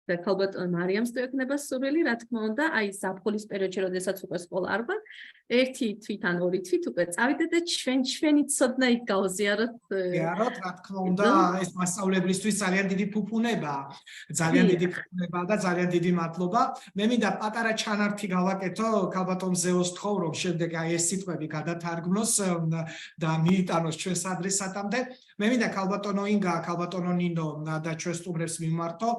და ქალბატონ მარიამს თუ ექნება სურვილი, რა თქმა უნდა, აი ზაფხულის პერიოდში, როდესაც უკვე სკოლა არ გვაქვს, 1 თვით ან 2 თვით უკვე წავიდეთ და ჩვენი ცოდნა იქ გავზიაროთ. გიაროთ, რა თქმა უნდა, ეს მასწავლებლისთვის ძალიან დიდი ფუფუნება, ძალიან დიდი ფუფუნება და ძალიან დიდი მადლობა. მე მინდა პატარა ჩანართი გავაკეთო ქალბატონ ზეოს თხოვ, რომ შემდეგ აი ეს სიტყვები გადათარგმნოს და მიიტანოს ჩვენს ადრესატამდე. მე მინდა ქალბატონო ინგა, ქალბატონო ნინო და ჩვენ სტუმრებს მიმართო.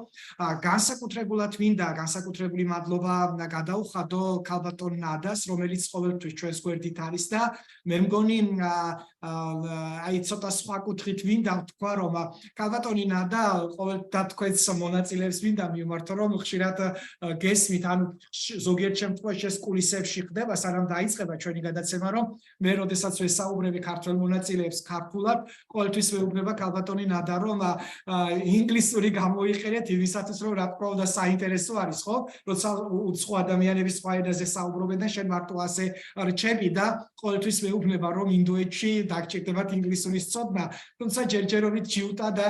განსაკუთრებულად მინდა განსაკუთრებული მადლობა გადაუხადო ქალბატონ ნადას, რომელიც ყოველთვის ჩვენს გვერდით არის და მე მგონი აი ცოტა სხვა კუთხით მინდა ვთქვა, რომ ქალბატონი ნადა ყოველ და თქვენს მონაწილეებს მინდა მიმართო, რომ ხშირად გესმით, ანუ ზოგიერთ შემთხვევაში ეს კულისებში ხდება, სანამ დაიწყება ჩვენი გადაცემა, რომ მე როდესაც ვესაუბრები ქართველ მონაწილეებს ქართულად, ყოველთვის მეუბნება ქალბატონი ნადა, რომ ინგლისური გამოიყენეთ იმისათვის, რომ რა თქმა უნდა საინტერესო არის, ხო? როცა უცხო ადამიანები სხვა ენაზე საუბრობენ და შენ მარტო ასე რჩები და ყოველთვის მეუბნება, რომ ინდოეთში დაგჭირდებათ ინგლისურის ცოდნა, თუმცა ჯერჯერობით ჯიუტა და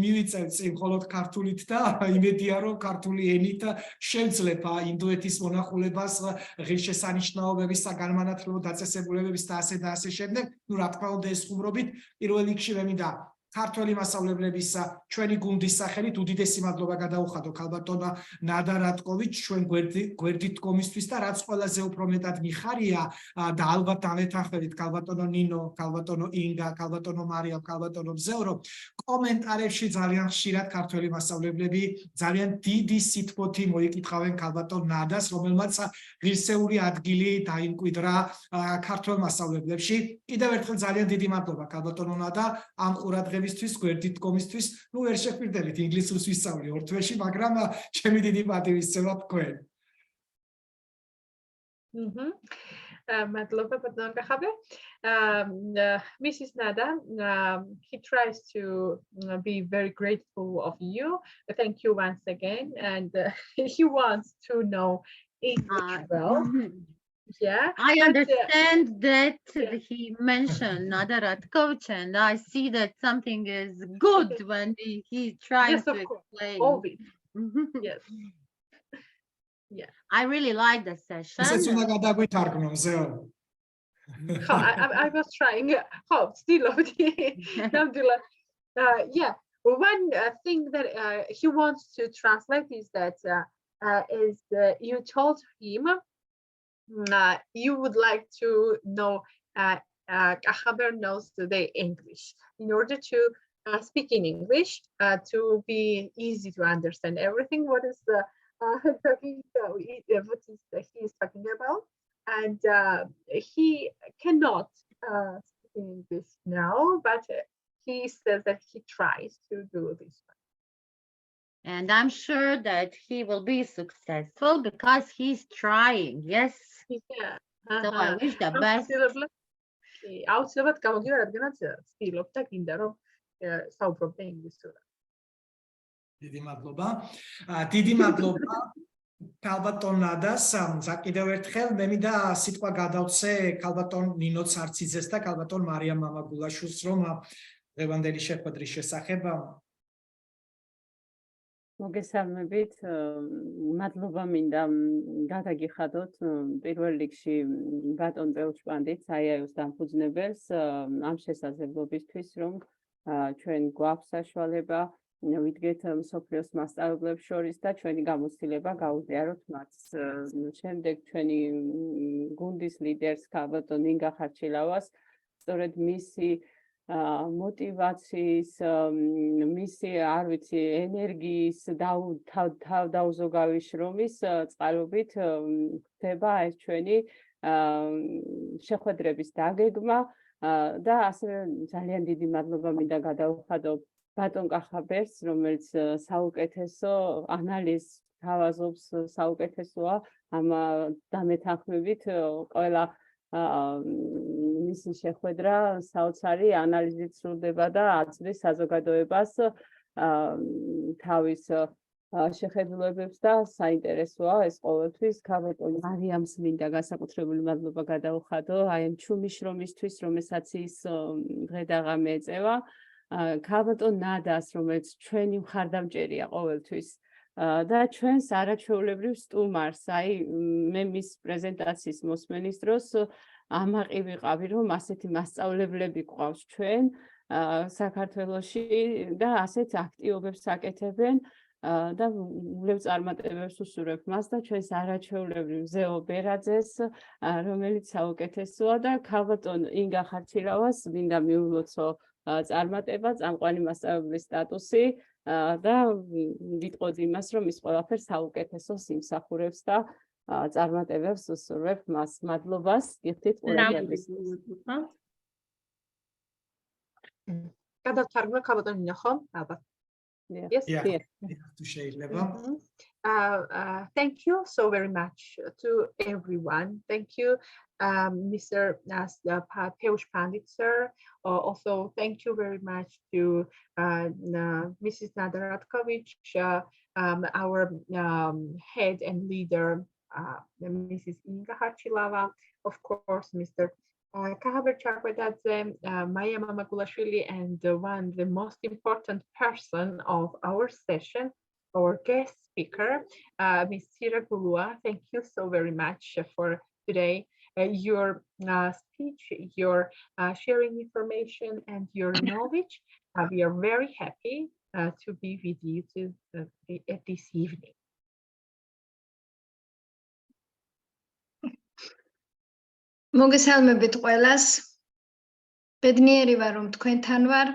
მივიწევ წინ მხოლოდ ქართულით და იმედია, რომ ქართული ენით შევძლებ ინდოეთის მონახულებას ღირსშესანიშნაობების საგანმანათლებლო დაწესებულებების და ასე შემდეგ. ნუ რა თქმა უნდა ეს ხუმრობით პირველ რიგში მე მინდა ქართველი მასწავლებლების ჩვენი გუნდის სახელით უდიდესი მადლობა გადაუხადო ქალბატონ ნადა რატკოვიჩ ჩვენ გვერდით დგომისთვის და რაც ყველაზე უფრო მეტად მიხარია და ალბათ დამეთანხმებით ქალბატონო ნინო, ქალბატონო ინგა, ქალბატონო მარიამ, ქალბატონო მზევრო კომენტარებში ძალიან ხშირად ქართველი მასწავლებლები ძალიან დიდი სითბოთი მოიკითხავენ ქალბატონ ნადას, რომელმაც ღირსეული ადგილი დაიმკვიდრა ქართველ მასწავლებლებში. კიდევ ერთხელ ძალიან დიდი მადლობა ქალბატონო ნადა ამ ყურადღებისთვის, გვერდით დგომისთვის. ნუ ვერ შეგვირდებით ინგლისურს ვისწავლი ორ თვეში, მაგრამ ჩემი დიდი პატივისცემა თქვენ. Madlova Patnangahabe. Mrs. Nada, he tries to be very grateful of you. Thank you once again. And he wants to know English well. Yeah. I understand that he mentioned Nadarat coach, and I see that something is good when he tries to explain. Always. Yes. Yeah. I really like the session. I was trying. Still. Yeah. One thing that he wants to translate is that you told him you would like to know Kahaber knows the English in order to speak in English to be easy to understand everything. What is the what is he is talking about, and he cannot speak in English now, but he says that he tries to do this. And I'm sure that he will be successful because he's trying. Yes. Yeah. So I wish the best. აუცილებლად გამოგივა, რადგანაც ვცდილობ და გინდა რომ საუბრობდე ინგლისურად. დიდი მადლობა. დიდი მადლობა ქალბატონ ნადას. კიდევ ერთხელ მე მინდა სიტყვა გადავცე ქალბატონ ნინო ცარციძეს და ქალბატონ მარიამ მამაგულაშვილს, რომ დღევანდელი შეხვედრის შესახებ მოგესალმებით, მადლობა მინდა გადაგიხადოთ პირველ რიგში ბატონ პელჩვანდით, IIU-ს დამფუძნებელს ამ შესაძლებლობისთვის, რომ ჩვენ გვაქვს საშუალება ვიდგეთ მსოფლიოს მასწავლებლებს შორის და ჩვენი გამოცდილება გავუზიაროთ მათ. შემდეგ ჩვენი გუნდის ლიდერს ქალბატონ ინგა ხარჩილავას, სწორედ მისი motivatsiis, მისი არ ვიცი ენერგიის თავდაუზოგავი შრომის წყალობით ხდება ეს ჩვენი შეხვედრების დაგეგმა და ასევე ძალიან დიდი მადლობა მინდა გადაუხადო ბატონ კახაბერს, რომელიც საუკეთესო ანალიზს თავაზობს, საუკეთესოა ამ დამეთანხმებით ყველა მისი შეხვედრა საოცარი ანალიზით სრულდება და აწვდის საზოგადოებას თავის შეხედულებებს და საინტერესოა ეს ყოველთვის. ქალბატონ მარიამს მინდა განსაკუთრებული მადლობა გადაუხადო აი ამ ჩუმი შრომისთვის, რომელსაც ის დღე და ღამე ეწევა. ქალბატონ ნადას, რომელიც ჩვენი მხარდამჭერია ყოველთვის და ჩვენს არაჩვეულებრივ სტუმარს, აი მე მის პრეზენტაციის მოსმენის დროს ამაყი ვიყავი, რომ ასეთი მასწავლებლები გვყავს ჩვენ საქართველოში და ასეთ აქტივობებს აკეთებენ და ვლევ წარმატებებს უსურვებ მას და ჩვენს არაჩვეულებრივ ზეო ბერაძეს, რომელიც საუკეთესოა და ქალბატონ ინგა ხარჩილავას მინდა მიულოცო წარმატება, წამყვანი მასწავლებლის სტატუსი და ვიტყოდი იმას, რომ ის ყველაფერს საუკეთესოს იმსახურებს და წარმატებებს უსურვებ მას. მადლობას გიხდით ყველაფერს. გადავთარგმნო ქაბატონინა ხო? ალბათ. Yes. თუ შეიძლება. Thank you so very much to everyone. Thank you, Mr. Peush Pandit, sir. Also, thank you very much to Mrs. Nadaratkovich, our head and leader, Mrs. Inga Kharchilava, of course, Mr. Khaber-Chakwadadze, Maya Mamagulashvili, and the most important person of our session, our guest speaker, Ms. Sira Gulua. Thank you so very much for today. Your speech, your sharing information, and your knowledge. We are very happy to be with you at this evening. მოგესალმებით ყველას. ბედნიერი ვარ, რომ თქვენთან ვარ.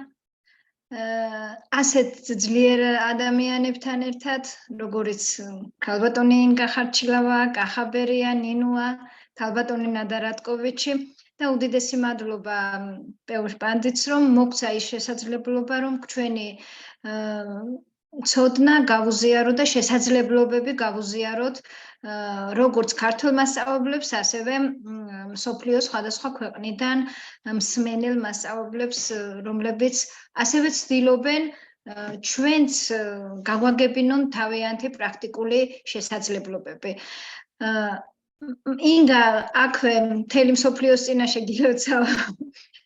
ასეთ ძლიერ ადამიანებთან ერთად, როგორიც ქალბატონი ინგა ხარჩილავა, კახაბერია, ნინუა, ქალბატონი ნადარატკოვიჩი და უდიდესი მადლობა პეუშ პანდიტს, რომ მოგცა ის შესაძლებლობა, რომ ჩვენი ცოდნა გავუზიაროთ და შესაძლებლობები გავუზიაროთ როგორც ქართულ მასწავლებლებს, ასევე მსოფლიოს სხვადასხვა ქვეყნიდან მსმენელ მასწავლებლებს, რომლებიც ასევე ცდილობენ ჩვენც გავაგებინონ თავიანთი პრაქტიკული შესაძლებლობები. ინგა აქვე მთელი მსოფლიოს წინაშე გილოცა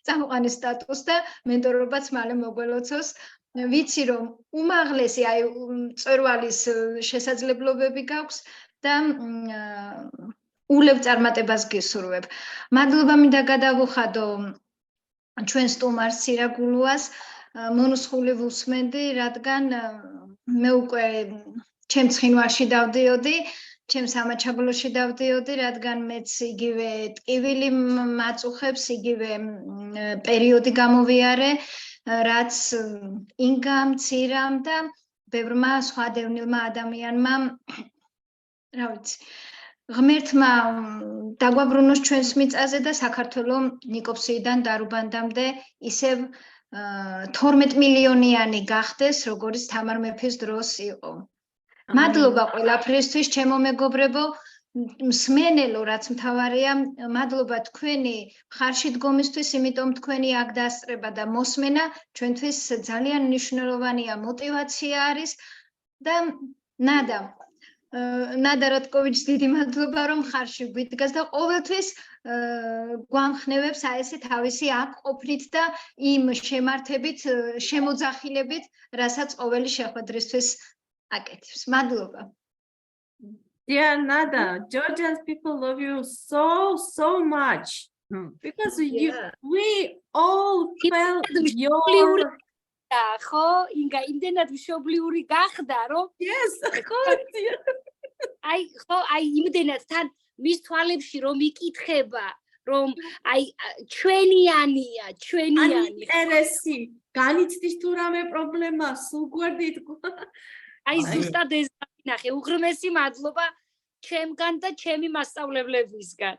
წამყვანი სტატუსს და მენტორობაც მალე მოგველოცოს. ვიცი, რომ უმაღლესი აი მწვერვალის შესაძლებლობები გაქვს და ულევ წარმატებას გისურვებ. მადლობა მინდა გადავუხადო ჩვენ სტუმარს სირა გულუას, მონუსხული ვუსმენდი, რადგან მე უკვე ჩემ ცხინვალში დავდიოდი, ჩემ სამაჩაბლოში დავდიოდი, რადგან მეც იგივე ტკივილი მაწუხებს, იგივე პერიოდი გამოვიარე, რაც ინგამ, ცირამ და ბევრმა სხვა დევნილმა ადამიანმა, რა ვიცი, ღმერთმა დაგვაბრუნოს ჩვენს მიწაზე და საქართველო ნიკოფსიიდან დარუბანდამდე ისევ 12 მილიონიანი გახდეს, როგორც თამარ მეფის დროს იყო. მადლობა ყველაფრისთვის, ჩემო მეგობრებო, მსმენელო, რაც მთავარია, მადლობა თქვენი მხარში დგომისთვის, იმიტომ თქვენი აქ დასწრება და მოსმენა ჩვენთვის ძალიან მნიშვნელოვანია, мотивация არის და ნადარატკოვიჩს დიდი მადლობა, რომ მხარში გვიდგას და ყოველთვის გვამხნევებს აი ესე თავისი აქ ყოფნით და იმ შემართებით, შემოძახილებით, რასაც ყოველი შეხვედრისთვის აკეთებს. მადლობა. Dear Nada, Georgian people love you so much because we all felt your ხო, ინგა იმდენად მშობლიური გახდა, რომ yes, აი იმდენად თან მის თვალებში რომ იკითხება, რომ აი ჩვენიანი. ინტერესი, განიცდის თუ რამე პრობლემა, სულ გვერდით. აი ზუსტად ეს ნახე, უღრმესი მადლობა ჩემგან და ჩემი მასწავლებლებისგან.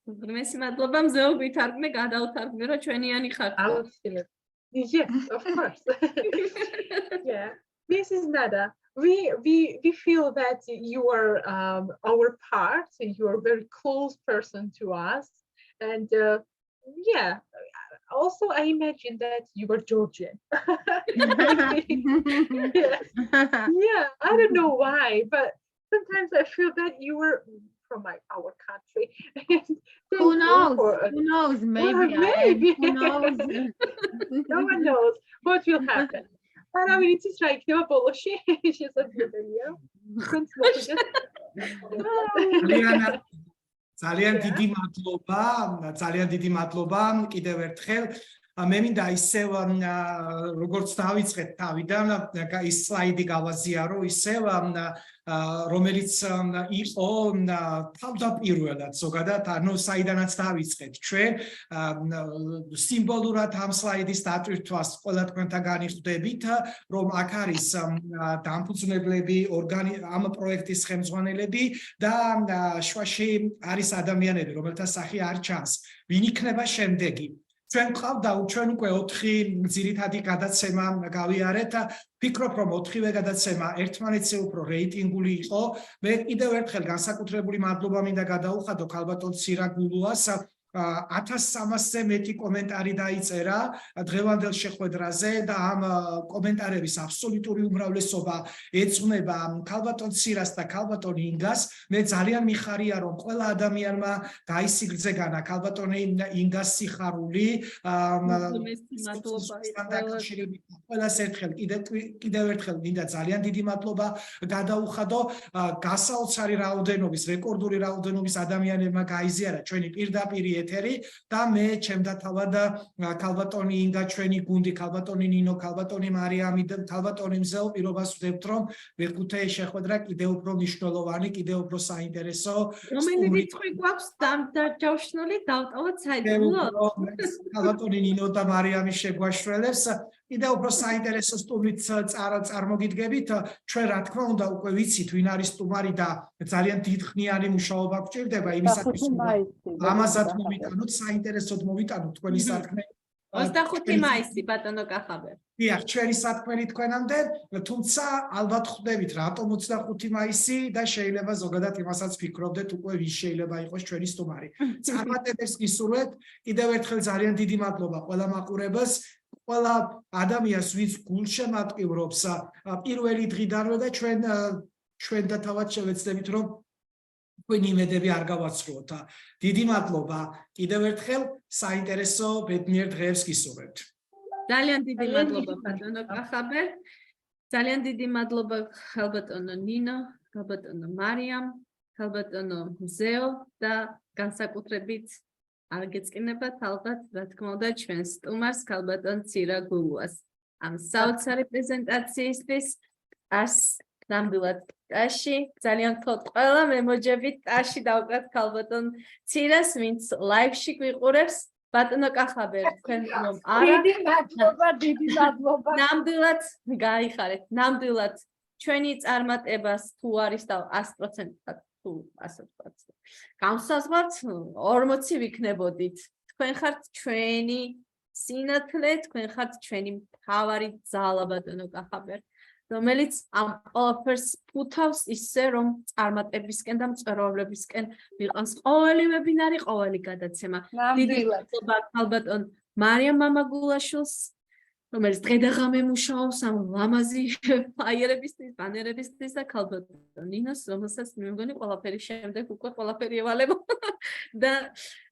უღრმესი მადლობა მზეო გვითარგმნე, გადავთარგმნე, რომ ჩვენიანი ხართ. Yes, of course. Yeah, Mrs. Nada, we feel that you are our part. You are a very close person to us, and yeah. Also, I imagine that you were Georgian. Yeah, I don't know why, but sometimes I feel that you were from our country. Who knows? Who knows? Maybe. Who knows? No one knows what will happen. But I mean, it's like no bullshit. She's a video. ძალიან დიდი მადლობა კიდევ ერთხელ მე მინდა ისევ როგორც დავიწყეთ თავიდან ის სლაიდი გავაზიარო ისევ რომელიც იყო თავდაპირველად ზოგადად ანუ საიდანაც დავიწყეთ ჩვენ სიმბოლურად ამ სლაიდის დატვირთვას ყველა თქვენთან განიხდებით რომ აქ არის დამფუძნებლები ამ პროექტის ხელმძღვანელები და შვაში არის ადამიანები რომელთა სახე არ ჩანს ვინ იქნება შემდეგი ჩვენ ყავდა ჩვენ უკვე 4 ძირითადი გადაცემა გავიარეთ ფიქრობ რომ 4-ვე გადაცემა ერთმანეთზე უფრო რეიტინგული იყო მე კიდევ ერთხელ განსაკუთრებული მადლობა მინდა გადაუხადო ქალბატონ ცირაგულუას 1300-ზე მეტი კომენტარი დაიწერა დღევანდელ შეხვედრაზე და ამ კომენტარების აბსოლუტური უმრავლესობა ეძღვნება ქალბატონ ცირას და ქალბატონ ინგას მე ძალიან მიხარია რომ ყველა ადამიანმა გაისიგრძე განა ქალბატონ ინგას სიხარული ყველას ერთხელ კიდევ ერთხელ მინდა ძალიან დიდი მადლობა გადაუხადო გასაოცარი რაოდენობის რეკორდული რაოდენობის ადამიანებმა გაიზიარა ჩვენი პირდაპირ ეთერი და მე ჩემდა თავად ქალბატონი ინგა ჩვენი გუნდი ქალბატონი ნინო ქალბატონი მარიამი და ქალბატონი მზეო პირობას ვდებთ რომ მეხუთე შეხვედრა კიდევ უფრო მნიშვნელოვანი კიდევ უფრო საინტერესო რომელი რიცხვი გვაქვს დაჯავშნული დავტოვოთ საიდუმლო ქალბატონი ნინო და მარიამი შეგვაშველებს კიდევ უფრო საინტერესო სტუმრით წარმოგიდგებით ჩვენ რა თქმა უნდა უკვე ვიცით ვინ არის სტუმარი და ძალიან დიდხნიანი მუშაობა გვჭირდება იმისათვის რომ ამაზად მოვიტანოთ საინტერესოდ მოვიტანოთ თქვენი სათქმე 25 მაისი ბატონო კახაბერ დიახ ჩვენი სათქმელი თქვენამდე თუმცა ალბათ ხვდებით რატომ 25 მაისი და შეიძლება ზოგადად იმასაც ფიქრობდეთ უკვე ვის შეიძლება იყოს ჩვენი სტუმარი წარმატებებს გისურვებთ კიდევ ერთხელ ძალიან დიდი მადლობა ყველა მაყურებელს ყველა ადამიანს ვინც გულშემატკივრობს პირველი დღიდანვე და ჩვენ და თავად შევეცდებით რომ თქვენი იმედები არ გავაცვლოთ. დიდი მადლობა კიდევ ერთხელ საინტერესო ბედნიერ დღეებს გისურვებთ. ძალიან დიდი მადლობა ბატონო კახაბერ. ძალიან დიდი მადლობა ქალბატონო ნინო, ქალბატონო მარიამ, ქალბატონო მზეო და განსაკუთრებით არ გეწყინებათ ალბათ რა თქმა უნდა ჩვენ სტუმარს ქალბატონ ცირაგულუას. ამ საოცარი პრეზენტაციისთვის ნამდვილად ტაში ძალიან გთხოვთ ყველა მემოჯებით ტაში დავკრათ ქალბატონ ცირას ვინც ლაივში გვიყურებს ბატონო კახაბერ თქვენ რომ არა დიდი მადლობა ნამდვილად გაიხარეთ ნამდვილად ჩვენი წარმატებას თუ არის და 100%-ად თუ ასე ვთქვათ განსაზღვრად 40 ვიქნებოდით თქვენ ხართ ჩვენი სინათლე თქვენ ხართ ჩვენი მთავარი ძალა ბატონო კახაბერ რომელიც ამ ყველაფერს ფუთავს ისე რომ წარმატებისკენ და მწვერვალებისკენ ვიყანს ყოველი ვებინარი, ყოველი გადაცემა. დიდი მადლობა ქალბატონ მარიამ მამაგულაშვილს, რომელიც დღე და ღამე მუშაობს ამ ლამაზი ფლაიერებისთვის, ბანერებისთვის და ქალბატონ ნინოს, რომელსაც მე მგონი ყველაფერი შემდეგ უკვე ყველაფერი ევალება და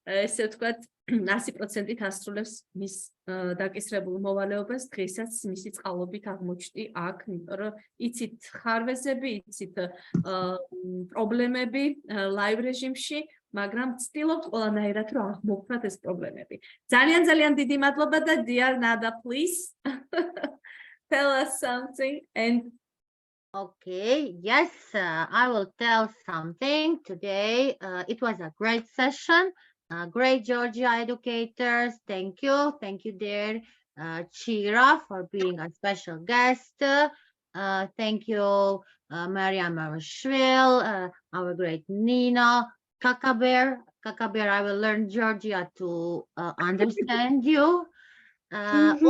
ესე ვთქვათ 100%-ით ასრულებს მის დაკისრებულ მოვალეობას დღესაც მისი წყალობით აღმოჩნდი აქ, იმიტომ რომ იცით ხარვეზები, იცით პრობლემები ლაივ რეჟიმში, მაგრამ ვცდილობთ ყველანაირად რომ აღმოფხვრათ ეს პრობლემები. ძალიან დიდი მადლობა და dear Nada, please tell us something and Okay, yes, I will tell something today. It was a great session. Great Georgia educators. Thank you, dear Chira, for being a special guest. Thank you, Mariam Marashvili, our great Nina, Kakaber. Kakaber, I will learn Georgia to understand you. And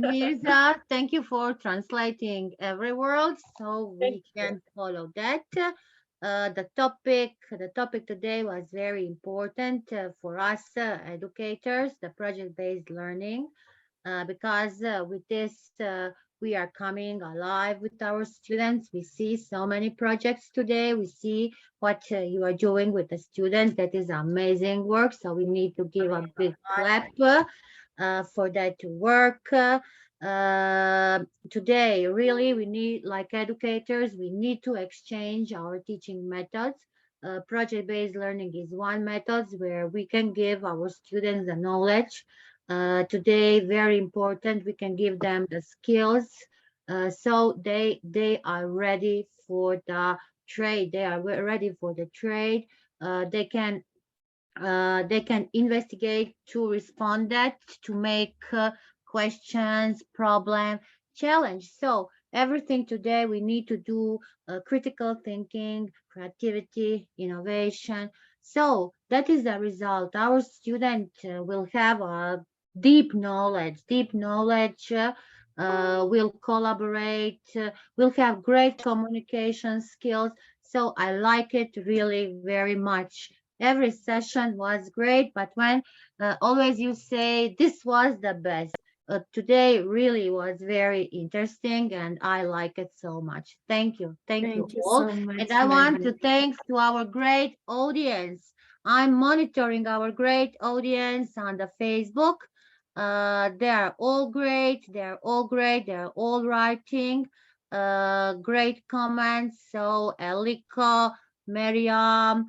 Mirza, thank you for translating every word so we can follow that. The topic today was very important for us educators, the project-based learning, because with this we are coming alive with our students. We see so many projects today. We see what you are doing with the students. That is amazing work. So we need to give a big clap for that work. Today, really, we need, like educators, we need to exchange our teaching methods. Project-based learning is one method where we can give our students the knowledge. Today, very important, we can give them the skills, so they are ready for the trade. They are ready for the trade. They can investigate to respond that, to make questions, problem, challenge. So everything today we need to do critical thinking, creativity, innovation. So that is the result. Our student will have a deep knowledge, will collaborate, will have great communication skills. So I like it really very much. Every session was great, but when always you say this was the best. Today really was very interesting and I like it so much. Thank you. Thank you Thank you all. so much, And I want to Mary. thank to our great audience. I'm monitoring our great audience on the Facebook. They are all great. They're all great. They're all writing great comments. So Elika, Miriam,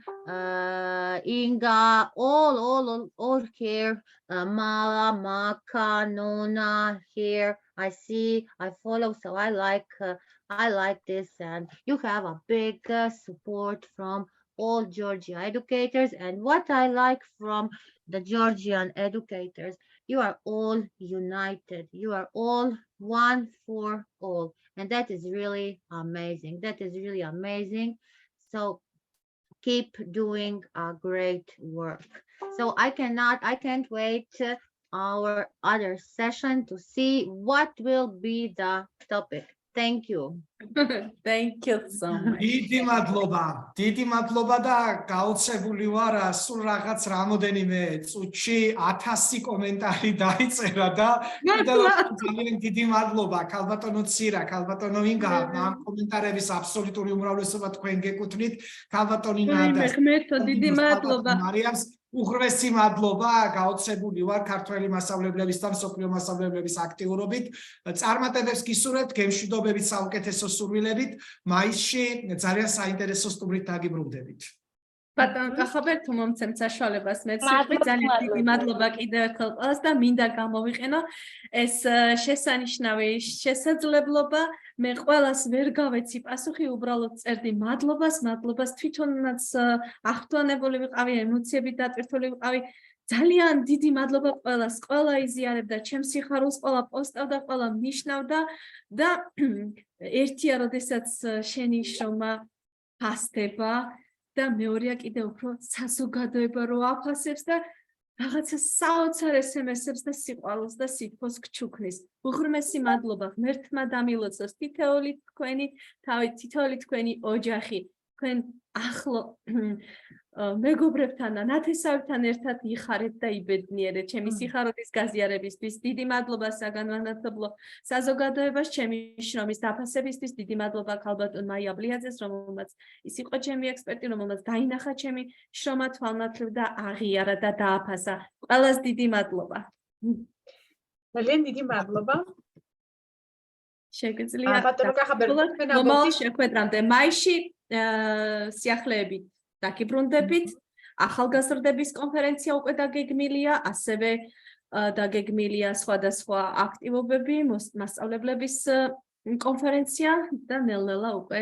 Inga, all here. Mala, Maka, Nona here. I see, I follow, so I like this, and you have a big support from all Georgia educators. And what I like from the Georgian educators, you are all united. You are all one for all, and that is really amazing. That is really amazing. So keep doing a great work. So I can't wait our other session to see what will be the topic. Thank you. Thank you so much. დიდი მადლობა და გაოცებული ვარ სულ რაღაც რამოდენიმე წუთში 1000 კომენტარი დაიწერა და კიდევ ძალიან დიდი მადლობა ქალბატონო ცირა, ქალბატონო ინგა, ამ კომენტარების აბსოლუტური უმრავლესობა თქვენ გეკუთვნით, ქალბატონინა და ღმერთო, დიდი მადლობა. მარიამს უღრმესი მადლობა, გაოცებული ვარ ქართველი მასწავლებლების და მსოფლიო მასწავლებლების აქტიურობით. წარმატებებს გისურვებთ, გემშვიდობებით, საუკეთესო სურვილებით. მაისში ძალიან საინტერესო სტუმრით დაგიბრუნდებით. ბატონო კახაბერ თუ მომცემთ საშუალებას მეც სიტყვი ძალიან დიდი მადლობა კიდევ ერთხელ ყველას და მინდა გამოვიყენო ეს შესანიშნავი შესაძლებლობა მე ყველას ვერ გავეცი პასუხი უბრალოდ წერდი მადლობას თვითონაც აღფრთოვანებული ვიყავი ემოციებით დატვირთული ვიყავი ძალიან დიდი მადლობა ყველას ყველა იზიარებდა ჩემს სიხარულს ყველა პოსტავდა ყველა ნიშნავდა და ერთია როდესაც შენი შრომა ფასდება და მეორეა კიდე უფრო საზოგადოება რო აფასებს და რაღაცა საოცარ SMS-ებს და სიყვარულს და სითბოს გჩუქნის. უღრმესი მადლობა ღმერთმა დამილოცოს თითოეული თქვენი ოჯახი, თქვენ ახლო მეგობრებთან და ნათესავებთან ერთად იხარეთ და იბედნიერეთ ჩემი სიხარულის გაზიარებისთვის. დიდი მადლობა საგანმანათლებლო საზოგადოებას ჩემი შრომის დაფასებისთვის. დიდი მადლობა ქალბატონმა იაბლიაძეს, რომელმაც ის იყო ჩემი ექსპერტი, რომელმაც დაინახა ჩემი შრომა თვალნათლივ და აღიარა და დააფასა. ყველას დიდი მადლობა. ძალიან დიდი მადლობა. შეგვიძლია ბატონო კახაბერი, თქვენ მომავალ შეხვედრამდე მაისში სიახლეებით დაგიბრუნდებით. ახალგაზრდების კონფერენცია უკვე დაგეგმილია, ასევე დაგეგმილია სხვადასხვა აქტივობები, მასწავლებლების კონფერენცია და ნელ-ნელა უკვე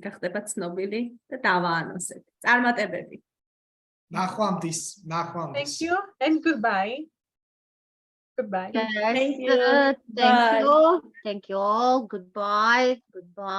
გახდება ცნობილი და დავაანონსეთ. წარმატებები. ნახვამდის. Thank you and goodbye. Goodbye. Yes, Thank you. thank you. Thank you all. Goodbye. Goodbye.